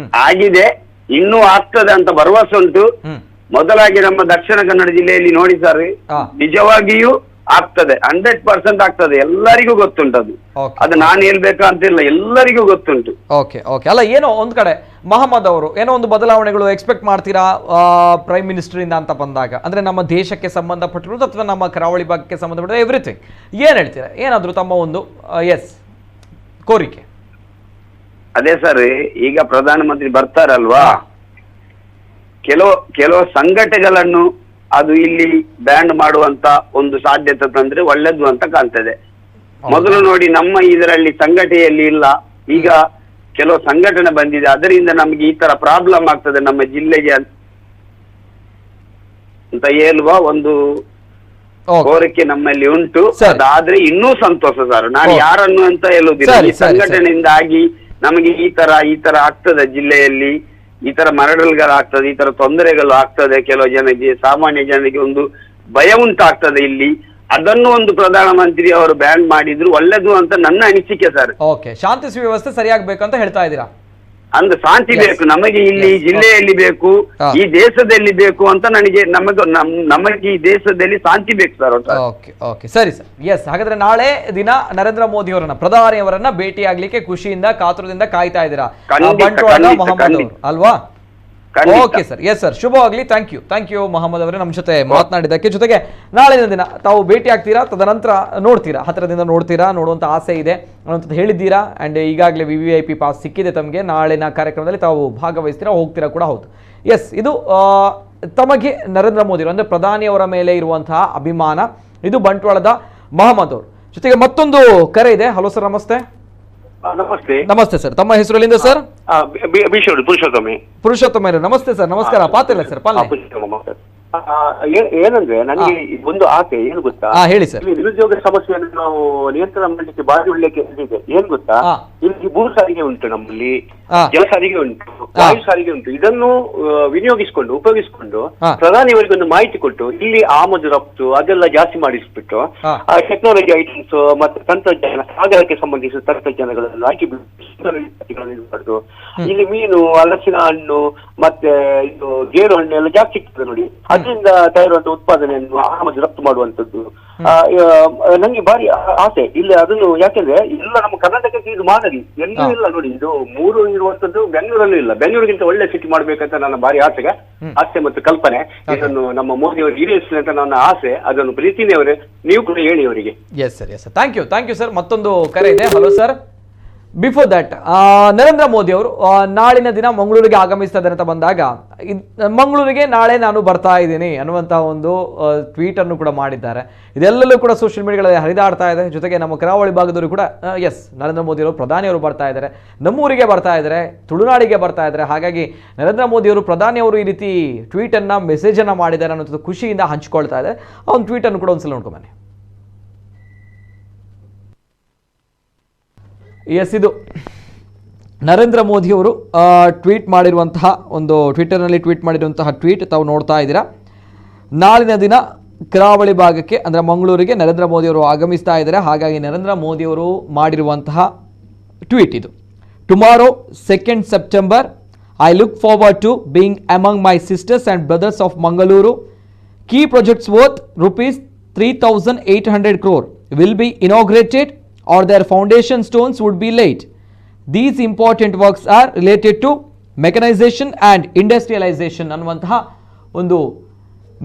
ಆಗಿದೆ, ಇನ್ನೂ ಆಗ್ತದೆ ಅಂತ ಭರವಸೆ ಉಂಟು. ಮೊದಲಾಗಿ ನಮ್ಮ ದಕ್ಷಿಣ ಕನ್ನಡ ಜಿಲ್ಲೆಯಲ್ಲಿ ನೋಡಿ ಸರ್, ನಿಜವಾಗಿಯೂ ಆಗ್ತದೆ, 100% ಆಗ್ತದೆ. ಎಲ್ಲರಿಗೂ ಗೊತ್ತುಂಟು ಅದು ನಾನು ಹೇಳ್ಬೇಕಾ ಅಂತಿಲ್ಲ, ಎಲ್ಲರಿಗೂ ಗೊತ್ತುಂಟು. ಓಕೆ. ಅಲ್ಲ, ಏನೋ ಒಂದ್ ಕಡೆ ಮಹಮ್ಮದ್ ಅವರು ಏನೋ ಒಂದು ಬದಲಾವಣೆಗಳು ಎಕ್ಸ್ಪೆಕ್ಟ್ ಮಾಡ್ತೀರಾ ಪ್ರೈಮ್ ಮಿನಿಸ್ಟರ್ ಇಂದ ಅಂತ ಬಂದಾಗ? ಅಂದ್ರೆ ನಮ್ಮ ದೇಶಕ್ಕೆ ಸಂಬಂಧಪಟ್ಟಿರೋದು ಅಥವಾ ನಮ್ಮ ಕರಾವಳಿ ಭಾಗಕ್ಕೆ ಸಂಬಂಧಪಟ್ಟ ಎವ್ರಿಥಿಂಗ್ ಏನ್ ಹೇಳ್ತೀರಾ? ಏನಾದ್ರು ತಮ್ಮ ಒಂದು ಕೋರಿಕೆ? ಅದೇ ಸರ್, ಈಗ ಪ್ರಧಾನಮಂತ್ರಿ ಬರ್ತಾರಲ್ವಾ, ಕೆಲವು ಸಂಘಟನೆಗಳನ್ನು ಅದು ಇಲ್ಲಿ ಬ್ಯಾನ್ ಮಾಡುವಂತ ಒಂದು ಸಾಧ್ಯತೆ ತಂದ್ರೆ ಒಳ್ಳೇದು ಅಂತ ಕಾಣ್ತದೆ. ಮೊದಲು ನೋಡಿ, ನಮ್ಮ ಇದರಲ್ಲಿ ಸಂಘಟನೆಯಲ್ಲಿ ಇಲ್ಲ, ಈಗ ಕೆಲವು ಸಂಘಟನೆ ಬಂದಿದೆ, ಅದರಿಂದ ನಮ್ಗೆ ಈ ತರ ಪ್ರಾಬ್ಲಮ್ ಆಗ್ತದೆ ನಮ್ಮ ಜಿಲ್ಲೆಗೆ ಅಂತ ಹೇಳುವ ಒಂದು ಕೋರಿಕೆ ನಮ್ಮಲ್ಲಿ ಉಂಟು. ಅದಾದ್ರೆ ಇನ್ನೂ ಸಂತೋಷ ಸರ್. ನಾನು ಯಾರನ್ನು ಅಂತ ಹೇಳುದಿಲ್ಲ, ಈ ಸಂಘಟನೆಯಿಂದಾಗಿ ನಮಗೆ ಈ ತರ ಆಗ್ತದೆ, ಜಿಲ್ಲೆಯಲ್ಲಿ ಈ ತರ ಮರಳುಗಳಾಗ್ತದೆ, ಈ ತರ ತೊಂದರೆಗಳು ಆಗ್ತದೆ, ಕೆಲವು ಜನಕ್ಕೆ, ಸಾಮಾನ್ಯ ಜನರಿಗೆ ಒಂದು ಭಯ ಉಂಟಾಗ್ತದೆ ಇಲ್ಲಿ. ಅದನ್ನು ಒಂದು ಪ್ರಧಾನಮಂತ್ರಿ ಅವರು ಬ್ಯಾನ್ ಮಾಡಿದ್ರು ಒಳ್ಳೇದು ಅಂತ ನನ್ನ ಅನಿಸಿಕೆ ಸರ್. ಓಕೆ, ಶಾಂತಿ ಸುವ್ಯವಸ್ಥೆ ಸರಿಯಾಗಬೇಕು ಅಂತ ಹೇಳ್ತಾ ಇದ್ದೀರಾ? ಅಂದ್ರೆ ಶಾಂತಿ ಬೇಕು ನಮಗೆ, ಇಲ್ಲಿ ಜಿಲ್ಲೆಯಲ್ಲಿ ಬೇಕು, ಈ ದೇಶದಲ್ಲಿ ಬೇಕು ಅಂತ ನಮಗೆ ಈ ದೇಶದಲ್ಲಿ ಶಾಂತಿ ಬೇಕು ಸರ್. ಓಕೆ, ಸರಿ ಸರ್. ಎಸ್, ಹಾಗಾದ್ರೆ ನಾಳೆ ದಿನ ನರೇಂದ್ರ ಮೋದಿ ಅವರನ್ನ, ಪ್ರಧಾನಿಯವರನ್ನ ಭೇಟಿ ಆಗ್ಲಿಕ್ಕೆ ಖುಷಿಯಿಂದ ಕಾತುರದಿಂದ ಕಾಯ್ತಾ ಇದ್ದೀರಾ ಬಂಟ್ವಾಳ ಮೊಹಮ್ಮದ್ ಅವರು ಅಲ್ವಾ? ಓಕೆ ಸರ್, ಎಸ್ ಸರ್, ಶುಭವಾಗ್ಲಿ. ಥ್ಯಾಂಕ್ ಯು ಮೊಹಮ್ಮದ್ ಅವರೇ ನಮ್ಮ ಜೊತೆ ಮಾತನಾಡಿದ್ದಕ್ಕೆ. ಜೊತೆಗೆ ನಾಳಿನ ದಿನ ತಾವು ಭೇಟಿ ಆಗ್ತೀರಾ, ತದನಂತರ ನೋಡ್ತೀರಾ, ಹತ್ತಿರದಿಂದ ನೋಡುವಂತ ಆಸೆ ಇದೆ ಅನ್ನೋಂಥದ್ದು ಹೇಳಿದ್ದೀರಾ. ಅಂಡ್ ಈಗಾಗಲೇ VVIP ಪಾಸ್ ಸಿಕ್ಕಿದೆ ತಮಗೆ. ನಾಳಿನ ಕಾರ್ಯಕ್ರಮದಲ್ಲಿ ತಾವು ಭಾಗವಹಿಸ್ತೀರಾ, ಹೋಗ್ತೀರಾ ಕೂಡ? ಹೌದು. ಎಸ್, ಇದು ತಮಗೆ ನರೇಂದ್ರ ಮೋದಿ ಅಂದ್ರೆ ಪ್ರಧಾನಿಯವರ ಮೇಲೆ ಇರುವಂತಹ ಅಭಿಮಾನ. ಇದು ಬಂಟ್ವಾಳದ ಮೊಹಮ್ಮದ್ ಅವರು. ಜೊತೆಗೆ ಮತ್ತೊಂದು ಕರೆ ಇದೆ. ಹಲೋ ಸರ್, ನಮಸ್ತೆ. ನಮಸ್ತೆ ಸರ್, ತಮ್ಮ ಹೆಸರು ಎಲ್ಲಿಂದ ಸರ್? ಪುರುಷೋತ್ತಮ. ನಮಸ್ತೆ ಸರ್, ನಮಸ್ಕಾರ. ಪಾತಿಲ್ಲ ಸರ್, ಏನಂದ್ರೆ ನನಗೆ ಒಂದು ಆಸೆ ಏನು ಗೊತ್ತಾ? ಹೇಳಿ ಸರ್. ನಿರುದ್ಯೋಗ ಸಮಸ್ಯೆಯನ್ನು ನಾವು ನಿಯಂತ್ರಣ ಮಾಡಲಿಕ್ಕೆ ಬಾರಿ ಒಳ್ಳೆಕೆ ಇದೆ. ಏನ್ ಗೊತ್ತಾ, ಇಲ್ಲಿ ಭೂ ಸಾರಿಗೆ ಉಂಟು, ನಮ್ಮಲ್ಲಿ ಜಲ ಸಾರಿಗೆ ಉಂಟು, ವಾಯು ಸಾರಿಗೆ ಉಂಟು. ಇದನ್ನು ಉಪಯೋಗಿಸಿಕೊಂಡು ಪ್ರಧಾನಿಯವರಿಗೆ ಒಂದು ಮಾಹಿತಿ ಕೊಟ್ಟು ಇಲ್ಲಿ ಆಮದು ರಫ್ತು ಅದೆಲ್ಲ ಜಾಸ್ತಿ ಮಾಡಿಸ್ಬಿಟ್ಟು ಟೆಕ್ನಾಲಜಿ ಐಟಮ್ಸ್ ಮತ್ತೆ ತಂತ್ರಜ್ಞಾನ, ಸಾಗರಕ್ಕೆ ಸಂಬಂಧಿಸಿದ ತಂತ್ರಜ್ಞಾನಗಳನ್ನು ಹಾಕಿ ಮಾಡಬಹುದು. ಇಲ್ಲಿ ಮೀನು, ಹಲಸಿನ ಹಣ್ಣು ಮತ್ತೆ ಇದು ಗೇರು ಹಣ್ಣು ಎಲ್ಲ ಜಾಸ್ತಿ ಸಿಗ್ತದೆ ನೋಡಿ. ಅದರಿಂದ ತಯಾರುವಂತ ಉತ್ಪಾದನೆಯನ್ನು ಆಮದು ರಫ್ತು ಮಾಡುವಂತದ್ದು ನಂಗೆ ಭಾರಿ ಆಸೆ ಇಲ್ಲಿ. ಅದನ್ನು ಯಾಕೆಂದ್ರೆ ಎಲ್ಲ ನಮ್ಮ ಕರ್ನಾಟಕಕ್ಕೆ ಇದು ಮಾದರಿ ಎಲ್ಲೂ ಇಲ್ಲ ನೋಡಿ. ಇದು 3 ಇರುವಂತದ್ದು ಬೆಂಗಳೂರಲ್ಲೂ ಇಲ್ಲ. ಬೆಂಗಳೂರಿಗಿಂತ ಒಳ್ಳೆ ಸಿಟಿ ಮಾಡ್ಬೇಕಂತ ನನ್ನ ಭಾರಿ ಆಸೆ ಮತ್ತು ಕಲ್ಪನೆ. ಇದನ್ನು ನಮ್ಮ ಮೋದಿ ಅವರು ಈಡೇರಿಸಲಿ ಅಂತ ನನ್ನ ಆಸೆ. ಅದನ್ನು ಪ್ರೀತಿನೇ ಅವರೇ, ನೀವು ಕೂಡ ಹೇಳಿ ಅವರಿಗೆ. Yes sir, yes, thank you sir. ಮತ್ತೊಂದು ಕರೆ ಇದೆ. Hello sir. Before that, Narendra Modi ಅವರು ನಾಳಿನ ದಿನ ಮಂಗಳೂರಿಗೆ ಆಗಮಿಸ್ತಾ ಇದ್ದಾರೆ ಅಂತ ಬಂದಾಗ, ಮಂಗಳೂರಿಗೆ ನಾಳೆ ನಾನು ಬರ್ತಾ ಇದ್ದೀನಿ ಅನ್ನುವಂತಹ ಒಂದು ಟ್ವೀಟ್ ಅನ್ನು ಕೂಡ ಮಾಡಿದ್ದಾರೆ. ಇದೆಲ್ಲಲ್ಲೂ ಕೂಡ ಸೋಷಿಯಲ್ ಮೀಡಿಯಾಗಳಲ್ಲಿ ಹರಿದಾಡ್ತಾ ಇದೆ. ಜೊತೆಗೆ ನಮ್ಮ ಕರಾವಳಿ ಭಾಗದವರು ಕೂಡ ಎಸ್, ನರೇಂದ್ರ ಮೋದಿ ಅವರು ಪ್ರಧಾನಿಯವರು ಬರ್ತಾ ಇದ್ದಾರೆ, ನಮ್ಮೂರಿಗೆ ಬರ್ತಾ ಇದ್ದಾರೆ, ತುಳುನಾಡಿಗೆ ಬರ್ತಾ ಇದ್ದಾರೆ. ಹಾಗಾಗಿ ನರೇಂದ್ರ ಮೋದಿ ಅವರು ಪ್ರಧಾನಿಯವರು ಈ ರೀತಿ ಟ್ವೀಟ್ ಅನ್ನ, ಮೆಸೇಜ್ ಅನ್ನ ಮಾಡಿದ್ದಾರೆ ಅನ್ನೋದು ಖುಷಿಯಿಂದ ಹಂಚ್ಕೊಳ್ತಾ ಇದೆ. ಆ ಒಂದು ಟ್ವೀಟ್ ಅನ್ನು ಕೂಡ ಒಂದ್ಸಲ ನೋಡ್ಕೊಂಬನ್ನಿ. ಎಸ್, ಇದು ನರೇಂದ್ರ ಮೋದಿಯವರು ಟ್ವೀಟ್ ಮಾಡಿರುವಂತಹ ಒಂದು ಟ್ವಿಟರ್ನಲ್ಲಿ ಟ್ವೀಟ್ ಮಾಡಿರುವಂತಹ ಟ್ವೀಟ್ ತಾವು ನೋಡ್ತಾ ಇದ್ದೀರಾ. ನಾಳಿನ ದಿನ ಕರಾವಳಿ ಭಾಗಕ್ಕೆ ಅಂದರೆ ಮಂಗಳೂರಿಗೆ ನರೇಂದ್ರ ಮೋದಿಯವರು ಆಗಮಿಸ್ತಾ ಇದ್ದಾರೆ. ಹಾಗಾಗಿ ನರೇಂದ್ರ ಮೋದಿಯವರು ಮಾಡಿರುವಂತಹ ಟ್ವೀಟ್ ಇದು. Tomorrow 2nd September, I look forward to being among my sisters and brothers of Mangaluru. Key projects worth rupees 3,800 crore will be inaugurated or their foundation stones would be laid. These important works are related to mechanization and industrialization ಅನ್ನುವಂತಹ ಒಂದು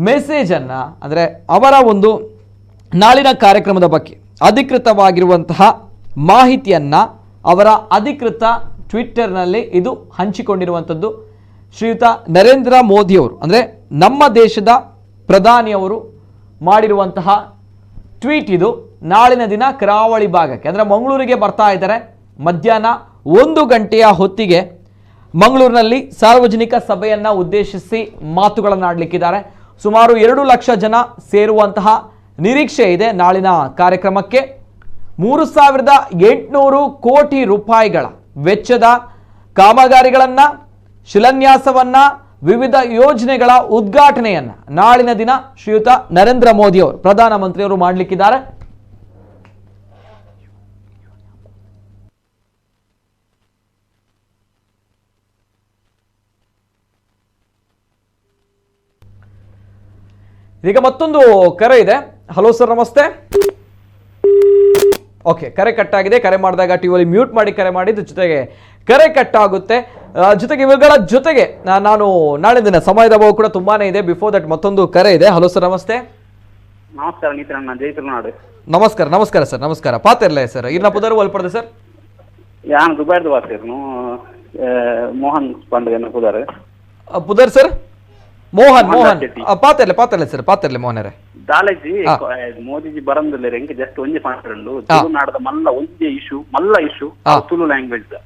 message ಅನ್ನ, ಅಂದರೆ ಅವರ ಒಂದು ನಾಳಿನ ಕಾರ್ಯಕ್ರಮದ ಬಗ್ಗೆ ಅಧಿಕೃತವಾಗಿರುವಂತಹ ಮಾಹಿತಿಯನ್ನ ಅವರ ಅಧಿಕೃತ ಟ್ವಿಟ್ಟರ್ನಲ್ಲಿ ಇದು ಹಂಚಿಕೊಂಡಿರುವಂಥದ್ದು. ಶ್ರೀಯುತ ನರೇಂದ್ರ ಮೋದಿಯವರು ಅಂದರೆ ನಮ್ಮ ದೇಶದ ಪ್ರಧಾನಿಯವರು ಮಾಡಿರುವಂತಹ ಟ್ವೀಟ್ ಇದು. ನಾಳಿನ ದಿನ ಕರಾವಳಿ ಭಾಗಕ್ಕೆ ಅಂದರೆ ಮಂಗಳೂರಿಗೆ ಬರ್ತಾ ಇದ್ದಾರೆ. ಮಧ್ಯಾಹ್ನ 1 ಗಂಟೆಯ ಹೊತ್ತಿಗೆ ಮಂಗಳೂರಿನಲ್ಲಿ ಸಾರ್ವಜನಿಕ ಸಭೆಯನ್ನು ಉದ್ದೇಶಿಸಿ ಮಾತುಗಳನ್ನಾಡಲಿಕ್ಕಿದ್ದಾರೆ. ಸುಮಾರು 2 ಲಕ್ಷ ಜನ ಸೇರುವಂತಹ ನಿರೀಕ್ಷೆ ಇದೆ ನಾಳಿನ ಕಾರ್ಯಕ್ರಮಕ್ಕೆ. 3800 ಕೋಟಿ ರೂಪಾಯಿಗಳ ವೆಚ್ಚದ ಕಾಮಗಾರಿಗಳನ್ನು, ಶಿಲಾನ್ಯಾಸವನ್ನು, ವಿವಿಧ ಯೋಜನೆಗಳ ಉದ್ಘಾಟನೆಯನ್ನು ನಾಳಿನ ದಿನ ಶ್ರೀಯುತ ನರೇಂದ್ರ ಮೋದಿ ಅವರು ಪ್ರಧಾನಮಂತ್ರಿಯವರು ಮಾಡಲಿಕ್ಕಿದ್ದಾರೆ. ಈಗ ಮತ್ತೊಂದು ಕರೆ ಇದೆ. ಹಲೋ ಸರ್, ನಮಸ್ತೆ. ಓಕೆ, ಕರೆ ಕಟ್ ಆಗಿದೆ. ಕರೆ ಮಾಡಿದಾಗ ಟಿವಿಯಲ್ಲಿ ಮ್ಯೂಟ್ ಮಾಡಿ ಕರೆ ಮಾಡಿದ ಜೊತೆಗೆ ಕರೆ ಕಟ್ ಆಗುತ್ತೆ. ಜೊತೆಗೆ ಇವುಗಳ ಜೊತೆಗೆ ನಾನು ನಾಳೆ ದಿನ ಸಮಯದ ಅಭಾವ ಕೂಡ ತುಂಬಾನೇ ಇದೆ. ಬಿಫೋರ್ ದಟ್ ಮತ್ತೊಂದು ಕರೆ ಇದೆ. ಹಲೋ ಸರ್, ನಮಸ್ತೆ. ನಮಸ್ಕಾರ ನೀತರಣ್ಣ, ಜೈ ತುಳುನಾಡು. ನಮಸ್ಕಾರ. ನಮಸ್ಕಾರ ಸರ್, ನಮಸ್ಕಾರ. ಪಾತಿರ್ಲೆ ಸರ್, ಇನ್ನ ಪುದರ್ ಒಲ್ಪಡ್ದೆ ಸರ್. ಯಾನ್ ದುಬೈದು ವಾಸಿರ್ನು ಮೋಹನ್ ಪಾಂಡಗನ ಪುದರ್ ಪುದರ್ ಸರ್. ಮೋಹನ್ ಪಾತಿರ್ಲೆ ಸರ್, ಪಾತಿರ್ಲೆ ಮೋಹನರೇ ದಾಲಜಿ ಮೋದಿಜಿ ಬರಂದಿಲ್ಲ ಎಂಕ್ ಜಸ್ಟ್ ಒಂಜಿ ಪಾಂಡ್ರಂಡು ತುಳುನಾಡದ ಮಲ್ಲ ಒಂಜಿ ಇಶ್ಯೂ ತುಳು ಲ್ಯಾಂಗ್ವೇಜ್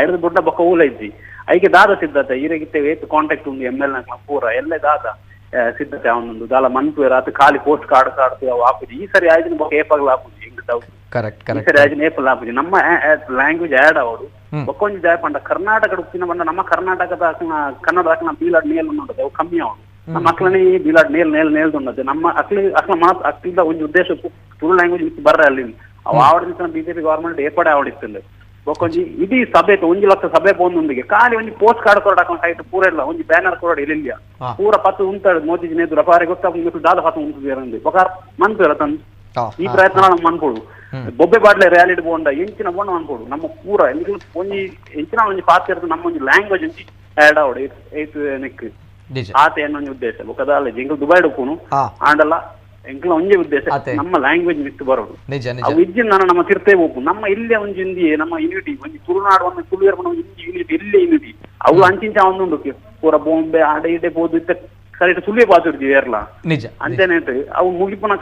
ಐದು ದೊಡ್ಡ ಬೊಕ್ಕ ಊಲ ಇಜ್ಜಿ ಐಕೆ ದಾದ ಸಿದ್ಧತೆ ಈರೆಗಿತ್ತೆ ಏತ್ ಕಾಂಟ್ಯಾಕ್ಟ್ ಉಂಡು ML ನ ಪೂರ ಎಲ್ಲ ದಾದ ಸಿದ್ಧತೆ ಅವನೊಂದು ದಾಲ ಮನ್ಪುರ ಆತ ಖಾಲಿ ಪೋಸ್ಟ್ ಕಾರ್ಡ್ ಅವು ಹಾಕುದು. ಈ ಸರಿ ಆಯ್ತು ಬೊಕ್ಕ ಏಪಾಗ್ಲ ಹಾಕುದು ಹೆಂಗ್ ಡೌಟ್. ಈ ಸರಿ ಆಯ್ತು ಏಪಲ್ ಹಾಕುದು. ನಮ್ಮ ಲ್ಯಾಂಗ್ವೇಜ್ ಆ್ಯಡ್ ಅವರು ಬೊಕ್ಕೊಂಜಿ ಜಾಯ ಪಂಡ ಕರ್ನಾಟಕ ಉಪ್ಪಿನ ಬಂದ ನಮ್ಮ ಕರ್ನಾಟಕದ ಕನ್ನಡ ಅಕ್ಲ ಬೀಲಾಡ್ ನೇಲ್ ನೋಡೋದು ಅವು ಕಮ್ಮಿ ಅವನು. ನಮ್ಮ ಅಕ್ಲನೇ ಬೀಲಾಡ್ ನೇಲ್ ಉಂಡದ್ದು ನಮ್ಮ ಅಕ್ಲ ಮಾತು ಅಕ್ಲಿಂದ ಒಂದು ಉದ್ದೇಶ ತುಳು ಲ್ಯಾಂಗ್ವೇಜ್ ಇತ್ತು ಬರ್ರೆ ಅಲ್ಲಿ ಅವು ಆವಡಿನ ಬಿಜೆಪಿ ಗವರ್ಮೆಂಟ್ ಏರ್ಪಾಡೆ ಆವಡಿಸ್ತಂಡೆ ಬೊಕ್ಕೊಂಜಿ ಇಡೀ ಸಭೆ 1 ಲಕ್ಷ ಸಭೆ ಬಂದೊಂದಿಗೆ ಖಾಲಿ ಒಂದು ಪೋಸ್ಟ್ ಕಾರ್ಡ್ ಕೊರಡು ಹಾಕೊಂಡು ಸೈಟ್ ಪೂರ ಇಲ್ಲ ಒಂದು ಬ್ಯಾನರ್ ಕೊರಡು ಇಲ್ಲ ಪೂರ 10 ಉಂಟಾడు ಮೋದಿಜಿ ನೇದ್ರು ಅಪಾರಿ ಗೊತ್ತಾಗ ದಾದ 10 ಉಂಟು ಬೊಕ ಮನ್ಪೇರ ತಂದು ಈ ಪ್ರಯತ್ನ ನಮ್ಗೆ ಮನ್ಕೊಡು. ಬೊಬ್ಬೆ ಬಾಡ್ಲೆ ರ್ಯಾಲಿಡ್ ಬೋಂಡ ಎಂಚಿನ ಬೋಂಡ ಮನ್ಕೊಡು ನಮ್ಮ ಪೂರ ಒಂಜಿ ಎಂಚಿನ ಒಂಜಿ ಪಾತ್ರ ಇರ್ತದೆ ನಮ್ಮ ಒಂದು ಲ್ಯಾಂಗ್ವೇಜ್ ಒಂಜಿ ಆ್ಯಡ್ ಆವಡು ಏತ್ ನೆಕ್ ಆತ ಏನೊಂದು ಉದ್ದೇಶ ಬೊಕದಾಲ ಎಂಕಲ್ ದುಬೈ ಡುಪ್ಪುನು ಆಂಡಲ್ಲ ಎಂಕಲ ಒಂಜಿ ಉದ್ದೇಶ ನಮ್ಮ ಲ್ಯಾಂಗ್ವೇಜ್ ಮಿತ್ತು ಬರೋಡು ಅವು ಇಜ್ಜಿನ ನಾನು ನಮ್ಮ ತಿರ್ತೇ ಹೋಗು ನಮ್ಮ ಇಲ್ಲೇ ಒಂಜಿ ಹಿಂದಿ ನಮ್ಮ ಯೂನಿಟಿ ಒಂಜಿ ತುಳುನಾಡು ಒಂದು ತುಳುವೇರ್ ಹಿಂದಿ ಯೂನಿಟಿ ಇಲ್ಲೇ ಯೂನಿಟಿ ಅವು ಅಂಚಿಂಚ ಒಂದು ಪೂರ ಬಾಂಬೆ ಆಡೆ ಇಡೆ ಬೋದು ಇತ್ತ ಸರಿಟ್ ಸುಳ್ಳೆ ಬಾತಿರ್ತೀವಿ ಏರ್ಲ ಅಂತೇನೇಟ್ ಅವು ಮುಗಿಪನ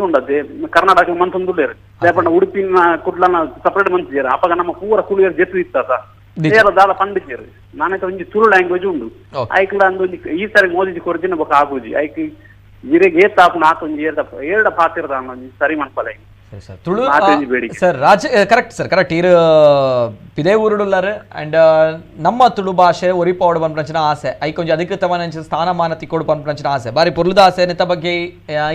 ಉಂಡದ್ದೆ ಕರ್ನಾಟಕ ಮಂತೊಂದುಳ್ಳೇರು ಲೇಪಣ್ಣ ಉಡುಪಿನ ಕುಡ್ಲನ ಸಪರೇಟ್ ಮಂತಿದ್ದಾರೆ ಅಪಗ ನಮ್ಮ ಪೂರ ಸುಳಿಯರ್ ಜೆತ್ತು ಇತ್ತ ಸೇರ ದಾದ ಪಂಡಿತರು ನಾನೈತೆ ಒಂಜಿ ತುಳು ಲ್ಯಾಂಗ್ವೇಜ್ ಉಂಡು ಐಕ್ಲ ಅಂದೊಂಜಿ ಈ ಸರಿ ಮೋದಿಜಿ ಕೊರ್ಜಿನ ಬೊಕ ಆಗುಜಿ ಐಕ್ ಇರೆಗೆ ಏತಾಪುನ ಆತೊಂಜಿ ಏರ್ದ ಪಾತಿರ್ದ ಸರಿ ಮನ್ಪಲ Tulu sir correct sir correct ಇರು ಪಿದೇ ಊರುಡುಲ್ಲಾರು ಅಂಡ್ ನಮ್ಮ ತುಳು ಭಾಷೆ ಒರಿಪಾವಡು ಪನ್ಪಂಚಿನ ಆಸೆ ಐಕೊಂಜಿ ಅಧಿಕೃತವಾದ ಸ್ಥಾನಮಾನ ತಿಕ್ಕೋಡು ಪನ್ಪಂಚಿನ ಆಸೆ ಬಾರಿ ಪೊರ್ಲುದ ಆಸೆ ನೆತ್ತ ಬಗ್ಗೆ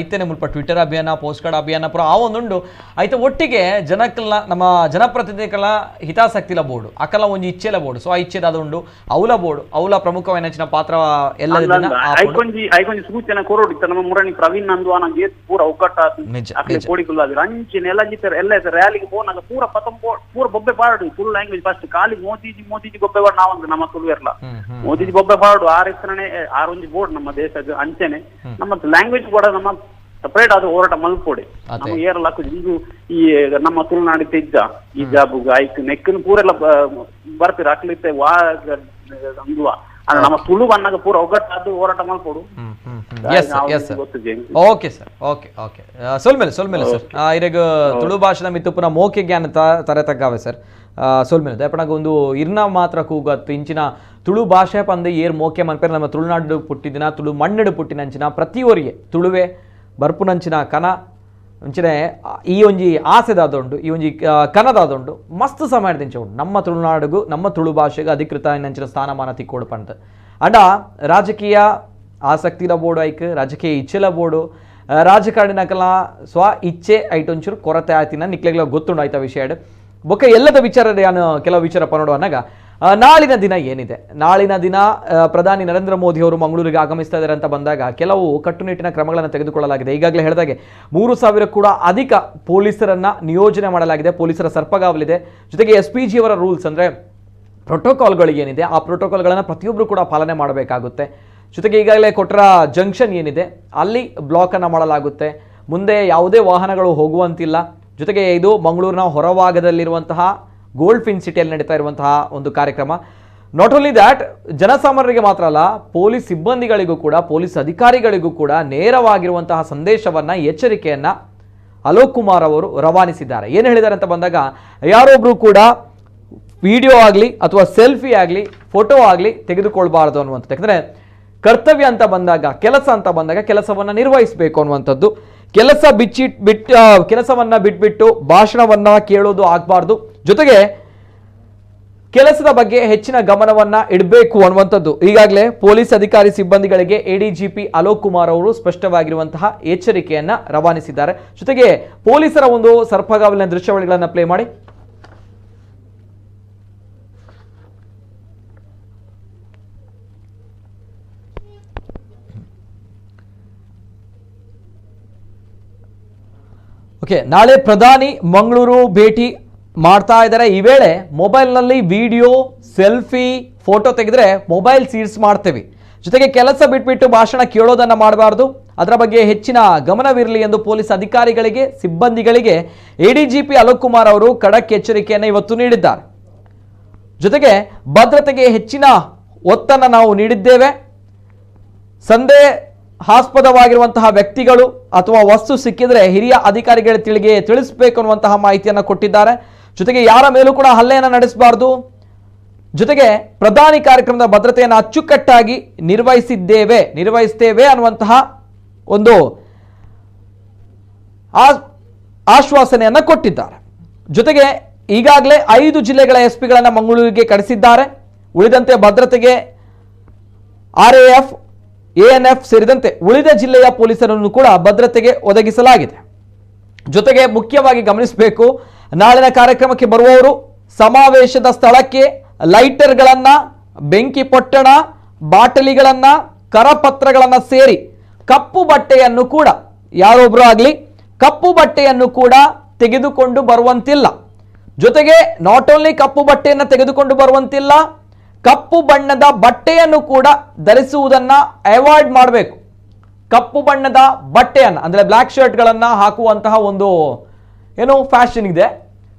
ಇತ್ತೇನೆ ಮುಲ್ಪ ಟ್ವಿಟರ್ ಅಭಿಯಾನ ಪೋಸ್ಟ್ ಕಾರ್ಡ್ ಅಭಿಯಾನ ಪುರ ಆ ಒಂದುಂಡು ಐತೆ ಒಟ್ಟಿಗೆ ಜನಕ್ಕಲ್ಲ ನಮ್ಮ ಜನಪ್ರತಿನಿಧಿಗಳ ಹಿತಾಸಕ್ತಿಲ ಬೋರ್ಡು ಅಕಲ ಒಂಜಿ ಇಚ್ಛೆಲ ಬೋರ್ಡು ಸೊ ಆ ಇಚ್ಛೆದ ಅದುಂಡು ಅವಲ ಬೋರ್ಡು ಅವಲ ಪ್ರಮುಖವಾದ ಪಾತ್ರ ಎಲ್ಲ ಐಕೊಂಜಿ ಸೂಚನೆ ಕೊರೋಡಿತ್ತ ನಮ್ಮ ಮುರಣಿ ಪ್ರವೀಣ್ ನಂದು ನನಗೆ ಪೂರ ಒಗ್ಗಟ್ಟಾದ ಕೋಡಿಕುಲ್ಲಾದ್ರು ಎಲ್ಲ ಜಿತ್ತಾರೆ ಎಲ್ಲ ರ್ಯಾಲಿಗೆ ಹೋನಾಗ ಪೂರ ಬೊಬ್ಬೆ ಪಾಡು ತುಳು ಲ್ಯಾಂಗ್ವೇಜ್ ಫಸ್ಟ್ ಖಾಲಿ ಮೋದಿಜಿ ಬೊಬ್ಬೆ ಪಾಡು ನಾವಂದ್ರೆ ನಮ್ಮ ತುಳು ಇರಲ್ಲ ಮೋದಿಜಿ ಬೊಬ್ಬೆ ಪಾಡು ಆರಿಸ್ತಾನೆ ಆರೊಂಜಿ ಬೋರ್ಡ್ ನಮ್ಮ ದೇಶದ ಅಂಚೆನೆ ನಮ್ಮ ಲ್ಯಾಂಗ್ವೇಜ್ ಕೂಡ ನಮ್ಮ ಸಪರೇಟ್ ಆದ ಹೋರಾಟ ಮಲ್ಪೋಡೆ ನಮ್ಮ ಏರಲ್ಲ ಇದು ಈ ನಮ್ಮ ತುಳುನಾಡಿ ತೆಜ್ಜ ಈ ಜಾಬುಗ ಆಯ್ತು ನೆಕ್ಕನ್ ಪೂರೆಲ್ಲ ಬರ್ತೀರ ಅಕ್ಲಿತ್ತೆ ವಾ ಅಂದುವ ನಮ್ಮ ತುಳು ಬಣ್ಣಗ ಪೂರ ಒಗ್ಗಟ್ಟಾದ ಹೋರಾಟ ಮಲ್ಪೋಡು. ಓಕೆ ಸರ್ ಓಕೆ ಓಕೆ ಸೊಲ್ಮೇಲೆ ಸರ್ ಇರೆಗ ತುಳು ಭಾಷೆದ ಮಿತ್ತು ಪುನಃ ಮೋಕೆ ಜ್ಞಾನ ತರ ತಗ್ಗಾವೆ ಸರ್ ಸೊಲ್ಮೇಲೆ ದಯಪಣಗ ಒಂದು ಇರ್ನ ಮಾತ್ರ ಕೂಗತ್ತು ಇಂಚಿನ ತುಳು ಭಾಷೆ ಪಂದು ಏರ್ ಮೋಕೆ ಮನ್ಪೇರು ನಮ್ಮ ತುಳುನಾಡು ಪುಟ್ಟಿದಿನ ತುಳು ಮಣ್ಣಡು ಪುಟ್ಟಿನಂಚಿನ ಪ್ರತಿಯೊರಿಗೆ ತುಳುವೆ ಬರ್ಪುನಂಚಿನ ಕನ ಅಂಚನೆ ಈ ಒಂಜಿ ಆಸೆದಾದುಂಡು ಈ ಒಂಜಿ ಕನದಾದುಂಡು ಮಸ್ತ್ ಸಮಯದಿಂಚ ಉಂಡು ನಮ್ಮ ತುಳುನಾಡಿಗೂ ನಮ್ಮ ತುಳು ಭಾಷೆಗೆ ಅಧಿಕೃತ ನಂಚಿನ ಸ್ಥಾನಮಾನ ತಿಕ್ಕೋಡು ಪಂತ ಅಂಡ ರಾಜಕೀಯ ಆಸಕ್ತಿಲ ಬೋರ್ಡು ಐಕ್ ರಾಜಕೀಯ ಇಚ್ಛೆಲ ಬೋರ್ಡು ರಾಜಕಾರಣಿನಕಲ ಸ್ವ ಇಚ್ಛೆ ಐಟೊಂಚೂರು ಕೊರತೆ ಆಯ್ತಿನ ನಿಕ್ಲೆಗ್ಲ ಗೊತ್ತುಂಡು ಆಯ್ತಾ ವಿಷಯ ಬೊಕ್ಕ ಎಲ್ಲದ ವಿಚಾರ ನಾನು ಕೆಲವು ವಿಚಾರ ಪನೋಡು ಅನ್ನಗ ನಾಳಿನ ದಿನ ಏನಿದೆ ನಾಳಿನ ದಿನ ಪ್ರಧಾನಿ ನರೇಂದ್ರ ಮೋದಿ ಅವರು ಮಂಗಳೂರಿಗೆ ಆಗಮಿಸ್ತಾ ಇದ್ದಾರೆ ಅಂತ ಬಂದಾಗ ಕೆಲವು ಕಟ್ಟುನಿಟ್ಟಿನ ಕ್ರಮಗಳನ್ನು ತೆಗೆದುಕೊಳ್ಳಲಾಗಿದೆ. ಈಗಾಗಲೇ ಹೇಳಿದಾಗೆ 3,000 ಕೂಡ ಅಧಿಕ ಪೊಲೀಸರನ್ನ ನಿಯೋಜನೆ ಮಾಡಲಾಗಿದೆ. ಪೊಲೀಸರ ಸರ್ಪಗಾವಲಿದೆ. ಜೊತೆಗೆ SPG ಅವರ ರೂಲ್ಸ್ ಅಂದರೆ ಪ್ರೋಟೋಕಾಲ್ಗಳಿಗೇನಿದೆ ಆ ಪ್ರೋಟೋಕಾಲ್ಗಳನ್ನು ಪ್ರತಿಯೊಬ್ಬರು ಕೂಡ ಪಾಲನೆ ಮಾಡಬೇಕಾಗುತ್ತೆ. ಜೊತೆಗೆ ಈಗಾಗಲೇ ಕೊಟ್ರ ಜಂಕ್ಷನ್ ಏನಿದೆ ಅಲ್ಲಿ ಬ್ಲಾಕನ್ನು ಮಾಡಲಾಗುತ್ತೆ. ಮುಂದೆ ಯಾವುದೇ ವಾಹನಗಳು ಹೋಗುವಂತಿಲ್ಲ. ಜೊತೆಗೆ ಇದು ಮಂಗಳೂರಿನ ಹೊರಭಾಗದಲ್ಲಿರುವಂತಹ ಗೋಲ್ಡ್ ಫಿನ್ ಸಿಟಿಯಲ್ಲಿ ನಡೀತಾ ಇರುವಂತಹ ಒಂದು ಕಾರ್ಯಕ್ರಮ. ನಾಟ್ ಓನ್ಲಿ ದ್ಯಾಟ್, ಜನಸಾಮಾನ್ಯರಿಗೆ ಮಾತ್ರ ಅಲ್ಲ, ಪೊಲೀಸ್ ಸಿಬ್ಬಂದಿಗಳಿಗೂ ಕೂಡ, ಪೊಲೀಸ್ ಅಧಿಕಾರಿಗಳಿಗೂ ಕೂಡ ನೇರವಾಗಿರುವಂತಹ ಸಂದೇಶವನ್ನ, ಎಚ್ಚರಿಕೆಯನ್ನ ಅಲೋಕ್ ಕುಮಾರ್ ಅವರು ರವಾನಿಸಿದ್ದಾರೆ. ಏನು ಹೇಳಿದ್ದಾರೆ ಅಂತ ಬಂದಾಗ, ಯಾರೊಬ್ರು ಕೂಡ ವಿಡಿಯೋ ಆಗಲಿ ಅಥವಾ ಸೆಲ್ಫಿ ಆಗಲಿ ಫೋಟೋ ಆಗಲಿ ತೆಗೆದುಕೊಳ್ಬಾರ್ದು ಅನ್ನುವಂಥದ್ದು. ಯಾಕಂದರೆ ಕರ್ತವ್ಯ ಅಂತ ಬಂದಾಗ, ಕೆಲಸ ಅಂತ ಬಂದಾಗ ಕೆಲಸವನ್ನು ನಿರ್ವಹಿಸಬೇಕು ಅನ್ನುವಂಥದ್ದು. ಕೆಲಸವನ್ನ ಬಿಟ್ಬಿಟ್ಟು ಭಾಷಣವನ್ನ ಕೇಳೋದು ಆಗಬಾರ್ದು. ಜೊತೆಗೆ ಕೆಲಸದ ಬಗ್ಗೆ ಹೆಚ್ಚಿನ ಗಮನವನ್ನ ಇಡಬೇಕು ಅನ್ನುವಂಥದ್ದು ಈಗಾಗಲೇ ಪೊಲೀಸ್ ಅಧಿಕಾರಿ ಸಿಬ್ಬಂದಿಗಳಿಗೆ ಎಡಿಜಿಪಿ ಅಲೋಕ್ ಕುಮಾರ್ ಅವರು ಸ್ಪಷ್ಟವಾಗಿರುವಂತಹ ಎಚ್ಚರಿಕೆಯನ್ನ ರವಾನಿಸಿದ್ದಾರೆ. ಜೊತೆಗೆ ಪೊಲೀಸರ ಒಂದು ಸರ್ಪಗಾವಲಿನ ದೃಶ್ಯಾವಳಿಗಳನ್ನ ಪ್ಲೇ ಮಾಡಿ. ಓಕೆ, ನಾಳೆ ಪ್ರಧಾನಿ ಮಂಗಳೂರು ಭೇಟಿ ಮಾಡ್ತಾ ಇದ್ದಾರೆ. ಈ ವೇಳೆ ಮೊಬೈಲ್ನಲ್ಲಿ ವಿಡಿಯೋ, ಸೆಲ್ಫಿ, ಫೋಟೋ ತೆಗೆದ್ರೆ ಮೊಬೈಲ್ ಸೀಸ್ ಮಾಡ್ತೇವೆ. ಜೊತೆಗೆ ಕೆಲಸ ಬಿಟ್ಬಿಟ್ಟು ಭಾಷಣ ಕೇಳೋದನ್ನ ಮಾಡಬಾರ್ದು. ಅದರ ಬಗ್ಗೆ ಹೆಚ್ಚಿನ ಗಮನವಿರಲಿ ಎಂದು ಪೊಲೀಸ್ ಅಧಿಕಾರಿಗಳಿಗೆ, ಸಿಬ್ಬಂದಿಗಳಿಗೆ ಎಡಿಜಿಪಿ ಅಲೋಕ್ ಕುಮಾರ್ ಅವರು ಖಡಕ್ ಎಚ್ಚರಿಕೆಯನ್ನು ಇವತ್ತು ನೀಡಿದ್ದಾರೆ. ಜೊತೆಗೆ ಭದ್ರತೆಗೆ ಹೆಚ್ಚಿನ ಒತ್ತನ್ನು ನಾವು ನೀಡಿದ್ದೇವೆ. ಸಂದೇಹಾಸ್ಪದವಾಗಿರುವಂತಹ ವ್ಯಕ್ತಿಗಳು ಅಥವಾ ವಸ್ತು ಸಿಕ್ಕಿದ್ರೆ ಹಿರಿಯ ಅಧಿಕಾರಿಗಳಿಗೆ ತಿಳಿಸಬೇಕು ಅನ್ನುವಂತಹ ಮಾಹಿತಿಯನ್ನು ಕೊಟ್ಟಿದ್ದಾರೆ. ಜೊತೆಗೆ ಯಾರ ಮೇಲೂ ಕೂಡ ಹಲ್ಲೆಯನ್ನು ನಡೆಸಬಾರದು. ಜೊತೆಗೆ ಪ್ರಧಾನಿ ಕಾರ್ಯಕ್ರಮದ ಭದ್ರತೆಯನ್ನು ಅಚ್ಚುಕಟ್ಟಾಗಿ ನಿರ್ವಹಿಸ್ತೇವೆ ಅನ್ನುವಂತಹ ಒಂದು ಆಶ್ವಾಸನೆಯನ್ನು ಕೊಟ್ಟಿದ್ದಾರೆ. ಜೊತೆಗೆ ಈಗಾಗಲೇ 5 ಜಿಲ್ಲೆಗಳ ಎಸ್ಪಿಗಳನ್ನು ಮಂಗಳೂರಿಗೆ ಕಳಿಸಿದ್ದಾರೆ. ಉಳಿದಂತೆ ಭದ್ರತೆಗೆ RAF, ANF ಸೇರಿದಂತೆ ಉಳಿದ ಜಿಲ್ಲೆಯ ಪೊಲೀಸರನ್ನು ಕೂಡ ಭದ್ರತೆಗೆ ಒದಗಿಸಲಾಗಿದೆ. ಜೊತೆಗೆ ಮುಖ್ಯವಾಗಿ ಗಮನಿಸಬೇಕು, ನಾಳಿನ ಕಾರ್ಯಕ್ರಮಕ್ಕೆ ಬರುವವರು ಸಮಾವೇಶದ ಸ್ಥಳಕ್ಕೆ ಲೈಟರ್ಗಳನ್ನ, ಬೆಂಕಿ ಪೊಟ್ಟಣ, ಬಾಟಲಿಗಳನ್ನ, ಕರಪತ್ರಗಳನ್ನ ಸೇರಿ ಕಪ್ಪು ಬಟ್ಟೆಯನ್ನು ಕೂಡ, ಯಾರೊಬ್ರು ಆಗಲಿ ಕಪ್ಪು ಬಟ್ಟೆಯನ್ನು ಕೂಡ ತೆಗೆದುಕೊಂಡು ಬರುವಂತಿಲ್ಲ. ಜೊತೆಗೆ ನಾಟ್ ಓನ್ಲಿ ಕಪ್ಪು ಬಟ್ಟೆಯನ್ನು ತೆಗೆದುಕೊಂಡು ಬರುವಂತಿಲ್ಲ, ಕಪ್ಪು ಬಣ್ಣದ ಬಟ್ಟೆಯನ್ನು ಕೂಡ ಧರಿಸುವುದನ್ನ ಅವಾಯ್ಡ್ ಮಾಡಬೇಕು. ಕಪ್ಪು ಬಣ್ಣದ ಬಟ್ಟೆಯನ್ನು ಅಂದರೆ ಬ್ಲ್ಯಾಕ್ ಶರ್ಟ್ಗಳನ್ನು ಹಾಕುವಂತಹ ಒಂದು ಫ್ಯಾಷನ್ ಇದೆ,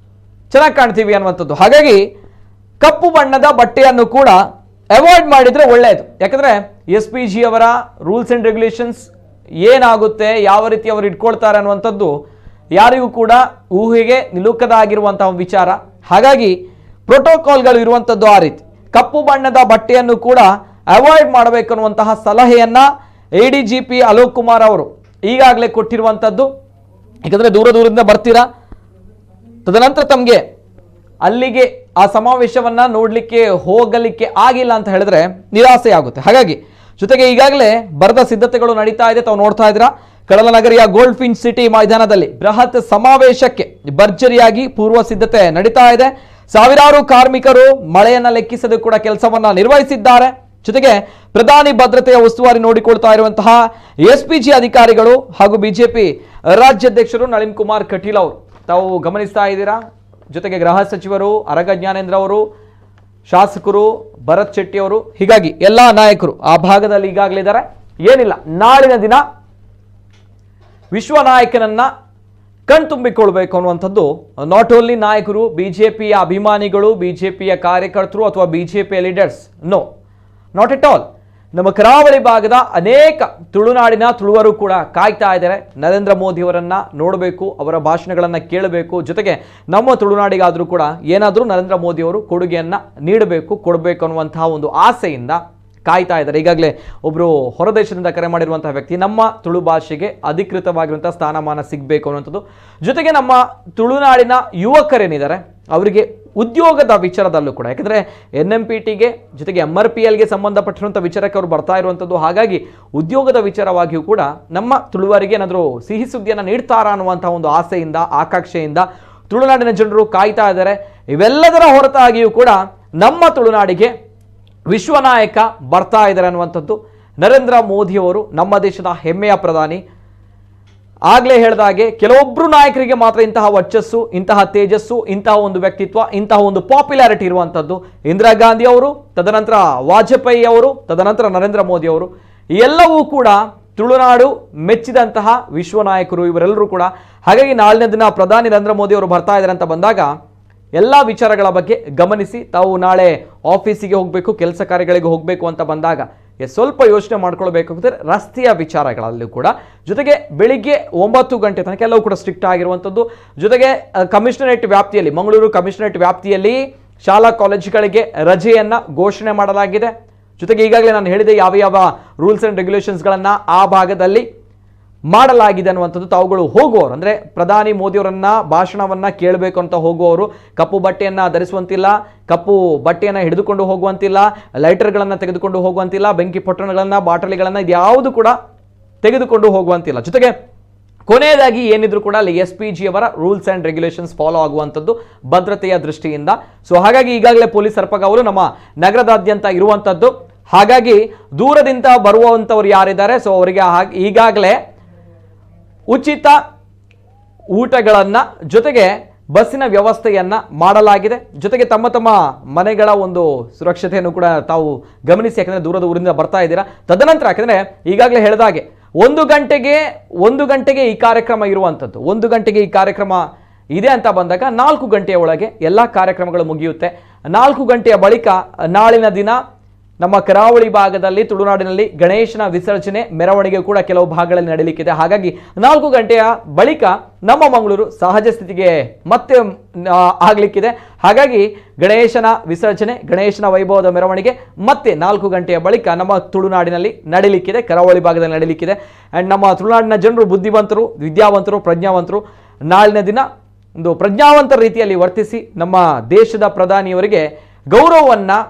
ಚೆನ್ನಾಗಿ ಕಾಣ್ತೀವಿ ಅನ್ನುವಂಥದ್ದು. ಹಾಗಾಗಿ ಕಪ್ಪು ಬಣ್ಣದ ಬಟ್ಟೆಯನ್ನು ಕೂಡ ಅವಾಯ್ಡ್ ಮಾಡಿದರೆ ಒಳ್ಳೆಯದು. ಯಾಕಂದರೆ SPG ಅವರ ರೂಲ್ಸ್ ಆ್ಯಂಡ್ ರೆಗ್ಯುಲೇಷನ್ಸ್ ಏನಾಗುತ್ತೆ, ಯಾವ ರೀತಿ ಅವರು ಇಟ್ಕೊಳ್ತಾರೆ ಅನ್ನುವಂಥದ್ದು ಯಾರಿಗೂ ಕೂಡ ಊಹೆಗೆ ನಿಲುಕದಾಗಿರುವಂತಹ ವಿಚಾರ. ಹಾಗಾಗಿ ಪ್ರೋಟೋಕಾಲ್ಗಳು ಇರುವಂಥದ್ದು ಆ ರೀತಿ. ಕಪ್ಪು ಬಣ್ಣದ ಬಟ್ಟೆಯನ್ನು ಕೂಡ ಅವಾಯ್ಡ್ ಮಾಡಬೇಕು ಅನ್ನುವಂತಹ ಸಲಹೆಯನ್ನ ಎಡಿಜಿಪಿ ಅಲೋಕ್ ಕುಮಾರ್ ಅವರು ಈಗಾಗಲೇ ಕೊಟ್ಟಿರುವಂಥದ್ದು. ಯಾಕಂದರೆ ದೂರದಿಂದ ಬರ್ತೀರಾ, ತದನಂತರ ತಮಗೆ ಅಲ್ಲಿಗೆ ಆ ಸಮಾವೇಶವನ್ನ ನೋಡಲಿಕ್ಕೆ ಹೋಗಲಿಕ್ಕೆ ಆಗಿಲ್ಲ ಅಂತ ಹೇಳಿದ್ರೆ ನಿರಾಸೆ ಆಗುತ್ತೆ. ಹಾಗಾಗಿ ಜೊತೆಗೆ ಈಗಾಗಲೇ ಬರದ ಸಿದ್ಧತೆಗಳು ನಡೀತಾ ಇದೆ. ತಾವು ನೋಡ್ತಾ ಇದ್ದೀರಾ, ಕಡಲನಗರಿಯ ಗೋಲ್ಡ್ ಫಿಂಚ್ ಸಿಟಿ ಮೈದಾನದಲ್ಲಿ ಬೃಹತ್ ಸಮಾವೇಶಕ್ಕೆ ಭರ್ಜರಿಯಾಗಿ ಪೂರ್ವ ಸಿದ್ಧತೆ ನಡೀತಾ ಇದೆ. ಸಾವಿರಾರು ಕಾರ್ಮಿಕರು ಮಳೆಯನ್ನ ಲೆಕ್ಕಿಸದೆ ಕೂಡ ಕೆಲಸವನ್ನ ನಿರ್ವಹಿಸಿದ್ದಾರೆ. ಜೊತೆಗೆ ಪ್ರಧಾನಿ ಭದ್ರತೆಯ ಉಸ್ತುವಾರಿ ನೋಡಿಕೊಳ್ತಾ ಇರುವಂತಹ SPG ಅಧಿಕಾರಿಗಳು ಹಾಗೂ ಬಿಜೆಪಿ ರಾಜ್ಯಾಧ್ಯಕ್ಷರು ನಳಿನ್ ಕುಮಾರ್ ಕಟೀಲ್ ಅವರು ತಾವು ಗಮನಿಸ್ತಾ ಇದ್ದೀರಾ. ಜೊತೆಗೆ ಗೃಹ ಸಚಿವರು ಅರಗ ಜ್ಞಾನೇಂದ್ರ ಅವರು, ಶಾಸಕರು ಭರತ್ ಶೆಟ್ಟಿ ಅವರು, ಹೀಗಾಗಿ ಎಲ್ಲಾ ನಾಯಕರು ಆ ಭಾಗದಲ್ಲಿ ಈಗಾಗಲೇ ಇದ್ದಾರೆ. ಏನಿಲ್ಲ, ನಾಳಿನ ದಿನ ವಿಶ್ವ ನಾಯಕನನ್ನ ಕಣ್ತುಂಬಿಕೊಳ್ಬೇಕು ಅನ್ನುವಂಥದ್ದು ನಾಟ್ ಓನ್ಲಿ ನಾಯಕರು, ಬಿಜೆಪಿಯ ಅಭಿಮಾನಿಗಳು, ಬಿಜೆಪಿಯ ಕಾರ್ಯಕರ್ತರು ಅಥವಾ ಬಿಜೆಪಿಯ leaders, no, not at all. ನಮ್ಮ ಕರಾವಳಿ ಭಾಗದ ಅನೇಕ ತುಳುನಾಡಿನ ತುಳುವರು ಕೂಡ ಕಾಯ್ತಾ ಇದ್ದಾರೆ. ನರೇಂದ್ರ ಮೋದಿ ಅವರನ್ನ ನೋಡಬೇಕು, ಅವರ ಭಾಷಣಗಳನ್ನು ಕೇಳಬೇಕು. ಜೊತೆಗೆ ನಮ್ಮ ತುಳುನಾಡಿಗಾದರೂ ಕೂಡ ಏನಾದರೂ ನರೇಂದ್ರ ಮೋದಿ ಅವರು ಕೊಡುಗೆಯನ್ನು ಕೊಡಬೇಕು ಅನ್ನುವಂತಹ ಒಂದು ಆಸೆಯಿಂದ ಕಾಯ್ತಾ ಇದ್ದಾರೆ. ಈಗಾಗಲೇ ಒಬ್ಬರು ಹೊರದೇಶದಿಂದ ಕರೆ ಮಾಡಿರುವಂತಹ ವ್ಯಕ್ತಿ, ನಮ್ಮ ತುಳು ಭಾಷೆಗೆ ಅಧಿಕೃತವಾಗಿರುವಂತಹ ಸ್ಥಾನಮಾನ ಸಿಗಬೇಕು ಅನ್ನುವಂಥದ್ದು. ಜೊತೆಗೆ ನಮ್ಮ ತುಳುನಾಡಿನ ಯುವಕರೇನಿದ್ದಾರೆ ಅವರಿಗೆ ಉದ್ಯೋಗದ ವಿಚಾರದಲ್ಲೂ ಕೂಡ, ಯಾಕಂದರೆ NMPTಗೆ ಜೊತೆಗೆ MRPLಗೆ ಸಂಬಂಧಪಟ್ಟಿರುವಂಥ ವಿಚಾರಕ್ಕೆ ಅವರು ಬರ್ತಾ ಇರುವಂಥದ್ದು. ಹಾಗಾಗಿ ಉದ್ಯೋಗದ ವಿಚಾರವಾಗಿಯೂ ಕೂಡ ನಮ್ಮ ತುಳುವರಿಗೆ ಏನಾದರೂ ಸಿಹಿ ಸುದ್ದಿಯನ್ನು ನೀಡ್ತಾರಾ ಅನ್ನುವಂಥ ಒಂದು ಆಸೆಯಿಂದ, ಆಕಾಂಕ್ಷೆಯಿಂದ ತುಳುನಾಡಿನ ಜನರು ಕಾಯ್ತಾ ಇದ್ದಾರೆ. ಇವೆಲ್ಲದರ ಹೊರತಾಗಿಯೂ ಕೂಡ ನಮ್ಮ ತುಳುನಾಡಿಗೆ ವಿಶ್ವನಾಯಕ ಬರ್ತಾ ಇದ್ದಾರೆ ಅನ್ನುವಂಥದ್ದು. ನರೇಂದ್ರ ಮೋದಿಯವರು ನಮ್ಮ ದೇಶದ ಹೆಮ್ಮೆಯ ಪ್ರಧಾನಿ. ಆಗಲೇ ಹೇಳಿದ ಹಾಗೆ ಕೆಲವೊಬ್ಬರು ನಾಯಕರಿಗೆ ಮಾತ್ರ ಇಂತಹ ವರ್ಚಸ್ಸು, ಇಂತಹ ತೇಜಸ್ಸು, ಇಂತಹ ಒಂದು ವ್ಯಕ್ತಿತ್ವ, ಇಂತಹ ಒಂದು ಪಾಪ್ಯುಲಾರಿಟಿ ಇರುವಂಥದ್ದು. ಇಂದಿರಾ ಗಾಂಧಿ ಅವರು, ತದನಂತರ ವಾಜಪೇಯಿ ಅವರು, ತದನಂತರ ನರೇಂದ್ರ ಮೋದಿ ಅವರು, ಎಲ್ಲವೂ ಕೂಡ ತುಳುನಾಡು ಮೆಚ್ಚಿದಂತಹ ವಿಶ್ವ ನಾಯಕರು ಇವರೆಲ್ಲರೂ ಕೂಡ. ಹಾಗಾಗಿ ನಾಳಿನ ದಿನ ಪ್ರಧಾನಿ ನರೇಂದ್ರ ಮೋದಿ ಅವರು ಬರ್ತಾ ಇದ್ದಾರೆ ಅಂತ ಬಂದಾಗ ಎಲ್ಲ ವಿಚಾರಗಳ ಬಗ್ಗೆ ಗಮನಿಸಿ ತಾವು ನಾಳೆ ಆಫೀಸಿಗೆ ಹೋಗಬೇಕು, ಕೆಲಸ ಕಾರ್ಯಗಳಿಗೆ ಹೋಗಬೇಕು ಅಂತ ಬಂದಾಗ ಸ್ವಲ್ಪ ಯೋಚನೆ ಮಾಡ್ಕೊಳ್ಬೇಕಾಗುತ್ತೆ ರಸ್ತೆಯ ವಿಚಾರಗಳಲ್ಲೂ ಕೂಡ. ಜೊತೆಗೆ ಬೆಳಿಗ್ಗೆ 9 ಗಂಟೆ ತನಕ ಎಲ್ಲವೂ ಕೂಡ ಸ್ಟ್ರಿಕ್ಟ್ ಆಗಿರುವಂಥದ್ದು. ಜೊತೆಗೆ ಕಮಿಷನರೇಟ್ ವ್ಯಾಪ್ತಿಯಲ್ಲಿ, ಮಂಗಳೂರು ಕಮಿಷನರೇಟ್ ವ್ಯಾಪ್ತಿಯಲ್ಲಿ ಶಾಲಾ ಕಾಲೇಜುಗಳಿಗೆ ರಜೆಯನ್ನು ಘೋಷಣೆ ಮಾಡಲಾಗಿದೆ. ಜೊತೆಗೆ ಈಗಾಗಲೇ ನಾನು ಹೇಳಿದೆ ಯಾವ ಯಾವ ರೂಲ್ಸ್ ಆ್ಯಂಡ್ ರೆಗ್ಯುಲೇಷನ್ಸ್ಗಳನ್ನು ಆ ಭಾಗದಲ್ಲಿ ಮಾಡಲಾಗಿದೆ ಅನ್ನುವಂಥದ್ದು. ತಾವುಗಳು ಹೋಗುವವರು ಅಂದರೆ ಪ್ರಧಾನಿ ಮೋದಿಯವರನ್ನ ಭಾಷಣವನ್ನು ಕೇಳಬೇಕು ಅಂತ ಹೋಗುವವರು ಕಪ್ಪು ಬಟ್ಟೆಯನ್ನು ಧರಿಸುವಂತಿಲ್ಲ, ಕಪ್ಪು ಬಟ್ಟೆಯನ್ನು ಹಿಡಿದುಕೊಂಡು ಹೋಗುವಂತಿಲ್ಲ, ಲೈಟರ್ಗಳನ್ನು ತೆಗೆದುಕೊಂಡು ಹೋಗುವಂತಿಲ್ಲ, ಬೆಂಕಿ ಪೊಟ್ಟಣಗಳನ್ನು, ಬಾಟಲಿಗಳನ್ನು ಇದ್ಯಾವುದು ಕೂಡ ತೆಗೆದುಕೊಂಡು ಹೋಗುವಂತಿಲ್ಲ. ಜೊತೆಗೆ ಕೊನೆಯದಾಗಿ ಏನಿದ್ರು ಕೂಡ ಅಲ್ಲಿ SPG ಅವರ ರೂಲ್ಸ್ ಆ್ಯಂಡ್ ರೆಗ್ಯುಲೇಷನ್ಸ್ ಫಾಲೋ ಆಗುವಂಥದ್ದು ಭದ್ರತೆಯ ದೃಷ್ಟಿಯಿಂದ. ಸೊ ಹಾಗಾಗಿ ಈಗಾಗಲೇ ಪೊಲೀಸ್ ಸರ್ಪಗಾವಲು ನಮ್ಮ ನಗರದಾದ್ಯಂತ ಇರುವಂಥದ್ದು. ಹಾಗಾಗಿ ದೂರದಿಂದ ಬರುವಂಥವ್ರು ಯಾರಿದ್ದಾರೆ ಸೊ ಅವರಿಗೆ ಈಗಾಗಲೇ ಉಚಿತ ಊಟಗಳನ್ನು ಜೊತೆಗೆ ಬಸ್ಸಿನ ವ್ಯವಸ್ಥೆಯನ್ನು ಮಾಡಲಾಗಿದೆ. ಜೊತೆಗೆ ತಮ್ಮ ತಮ್ಮ ಮನೆಗಳ ಒಂದು ಸುರಕ್ಷತೆಯನ್ನು ಕೂಡ ತಾವು ಗಮನಿಸಿ, ಯಾಕಂದರೆ ದೂರದ ಊರಿಂದ ಬರ್ತಾ ಇದ್ದೀರಾ. ತದನಂತರ ಯಾಕಂದರೆ ಈಗಾಗಲೇ ಹೇಳಿದಾಗೆ 1 ಗಂಟೆಗೆ ಈ ಕಾರ್ಯಕ್ರಮ ಇರುವಂಥದ್ದು. 1 ಗಂಟೆಗೆ ಈ ಕಾರ್ಯಕ್ರಮ ಇದೆ ಅಂತ ಬಂದಾಗ 4 ಗಂಟೆಯ ಒಳಗೆ ಎಲ್ಲ ಕಾರ್ಯಕ್ರಮಗಳು ಮುಗಿಯುತ್ತೆ. 4 ಗಂಟೆಯ ಬಳಿಕ ನಾಳಿನ ದಿನ ನಮ್ಮ ಕರಾವಳಿ ಭಾಗದಲ್ಲಿ, ತುಳುನಾಡಿನಲ್ಲಿ ಗಣೇಶನ ವಿಸರ್ಜನೆ ಮೆರವಣಿಗೆ ಕೂಡ ಕೆಲವು ಭಾಗಗಳಲ್ಲಿ ನಡೆಯಲಿಕ್ಕಿದೆ. ಹಾಗಾಗಿ 4 ಗಂಟೆಯ ಬಳಿಕ ನಮ್ಮ ಮಂಗಳೂರು ಸಹಜ ಸ್ಥಿತಿಗೆ ಮತ್ತೆ ಆಗಲಿಕ್ಕಿದೆ. ಹಾಗಾಗಿ ಗಣೇಶನ ವಿಸರ್ಜನೆ, ಗಣೇಶನ ವೈಭವದ ಮೆರವಣಿಗೆ ಮತ್ತೆ 4 ಗಂಟೆಯ ಬಳಿಕ ನಮ್ಮ ತುಳುನಾಡಿನಲ್ಲಿ ನಡೆಯಲಿಕ್ಕಿದೆ, ಕರಾವಳಿ ಭಾಗದಲ್ಲಿ ನಡೆಯಲಿಕ್ಕಿದೆ. ಆ್ಯಂಡ್ ನಮ್ಮ ತುಳುನಾಡಿನ ಜನರು ಬುದ್ಧಿವಂತರು, ವಿದ್ಯಾವಂತರು, ಪ್ರಜ್ಞಾವಂತರು. ನಾಳಿನ ದಿನ ಒಂದು ಪ್ರಜ್ಞಾವಂತರ ರೀತಿಯಲ್ಲಿ ವರ್ತಿಸಿ ನಮ್ಮ ದೇಶದ ಪ್ರಧಾನಿಯವರಿಗೆ ಗೌರವವನ್ನು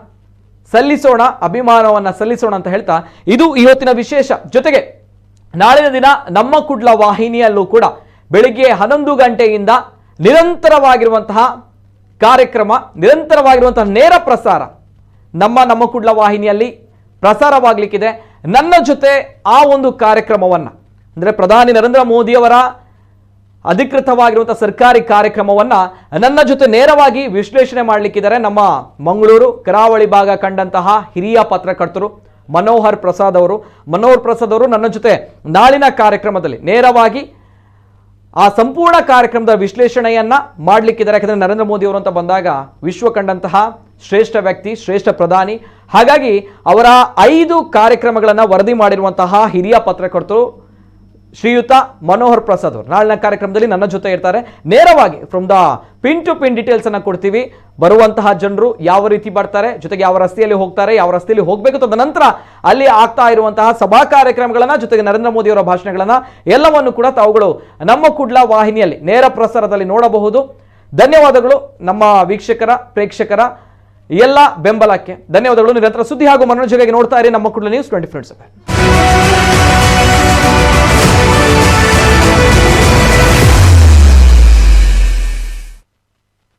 ಸಲ್ಲಿಸೋಣ, ಅಭಿಮಾನವನ್ನು ಸಲ್ಲಿಸೋಣ ಅಂತ ಹೇಳ್ತಾ ಇದು ಇವತ್ತಿನ ವಿಶೇಷ. ಜೊತೆಗೆ ನಾಳಿನ ದಿನ ನಮ್ಮ ಕುಡ್ಲ ವಾಹಿನಿಯಲ್ಲೂ ಕೂಡ ಬೆಳಿಗ್ಗೆ 11 ಗಂಟೆಯಿಂದ ನಿರಂತರವಾಗಿರುವಂತಹ ಕಾರ್ಯಕ್ರಮ, ನಿರಂತರವಾಗಿರುವಂತಹ ನೇರ ಪ್ರಸಾರ ನಮ್ಮ ಕುಡ್ಲ ವಾಹಿನಿಯಲ್ಲಿ ಪ್ರಸಾರವಾಗಲಿಕ್ಕಿದೆ. ನನ್ನ ಜೊತೆ ಆ ಒಂದು ಕಾರ್ಯಕ್ರಮವನ್ನು ಅಂದರೆ ಪ್ರಧಾನಿ ನರೇಂದ್ರ ಮೋದಿಯವರ ಅಧಿಕೃತವಾಗಿರುವಂತಹ ಸರ್ಕಾರಿ ಕಾರ್ಯಕ್ರಮವನ್ನು ನನ್ನ ಜೊತೆ ನೇರವಾಗಿ ವಿಶ್ಲೇಷಣೆ ಮಾಡಲಿಕ್ಕಿದ್ದಾರೆ ನಮ್ಮ ಮಂಗಳೂರು ಕರಾವಳಿ ಭಾಗ ಕಂಡಂತಹ ಹಿರಿಯ ಪತ್ರಕರ್ತರು ಮನೋಹರ್ ಪ್ರಸಾದ್ ಅವರು ನನ್ನ ಜೊತೆ ನಾಳಿನ ಕಾರ್ಯಕ್ರಮದಲ್ಲಿ ನೇರವಾಗಿ ಆ ಸಂಪೂರ್ಣ ಕಾರ್ಯಕ್ರಮದ ವಿಶ್ಲೇಷಣೆಯನ್ನ ಮಾಡಲಿಕ್ಕಿದ್ದಾರೆ. ಯಾಕಂದರೆ ನರೇಂದ್ರ ಮೋದಿ ಅವರು ಅಂತ ಬಂದಾಗ ವಿಶ್ವ ಕಂಡಂತಹ ಶ್ರೇಷ್ಠ ವ್ಯಕ್ತಿ, ಶ್ರೇಷ್ಠ ಪ್ರಧಾನಿ. ಹಾಗಾಗಿ ಅವರ 5 ಕಾರ್ಯಕ್ರಮಗಳನ್ನು ವರದಿ ಮಾಡಿರುವಂತಹ ಹಿರಿಯ ಪತ್ರಕರ್ತರು ಶ್ರೀಯುತ ಮನೋಹರ್ ಪ್ರಸಾದ್ ಅವರು ನಾಳಿನ ಕಾರ್ಯಕ್ರಮದಲ್ಲಿ ನನ್ನ ಜೊತೆ ಇರ್ತಾರೆ. ನೇರವಾಗಿ from the pin to pin details ಅನ್ನು ಕೊಡ್ತೀವಿ. ಬರುವಂತಹ ಜನರು ಯಾವ ರೀತಿ ಬರ್ತಾರೆ, ಜೊತೆಗೆ ಯಾವ ರಸ್ತೆಯಲ್ಲಿ ಹೋಗ್ತಾರೆ, ಯಾವ ರಸ್ತೆಯಲ್ಲಿ ಹೋಗಬೇಕು, ತದನಂತರ ಅಲ್ಲಿ ಆಗ್ತಾ ಇರುವಂತಹ ಸಭಾ ಕಾರ್ಯಕ್ರಮಗಳನ್ನ, ಜೊತೆಗೆ ನರೇಂದ್ರ ಮೋದಿ ಅವರ ಭಾಷಣಗಳನ್ನ ಎಲ್ಲವನ್ನು ಕೂಡ ತಾವುಗಳು ನಮ್ಮ ಕುಡ್ಲ ವಾಹಿನಿಯಲ್ಲಿ ನೇರ ಪ್ರಸಾರದಲ್ಲಿ ನೋಡಬಹುದು. ಧನ್ಯವಾದಗಳು ನಮ್ಮ ವೀಕ್ಷಕರ, ಪ್ರೇಕ್ಷಕರ ಎಲ್ಲ ಬೆಂಬಲಕ್ಕೆ ಧನ್ಯವಾದಗಳು. ನಿರಂತರ ಸುದ್ದಿ ಹಾಗೂ ಮನೋರಂಜನೆಗಾಗಿ ನೋಡ್ತಾ ಇರಿ ನಮ್ಮ ಕುಡ್ಲ ನ್ಯೂಸ್ 24/7.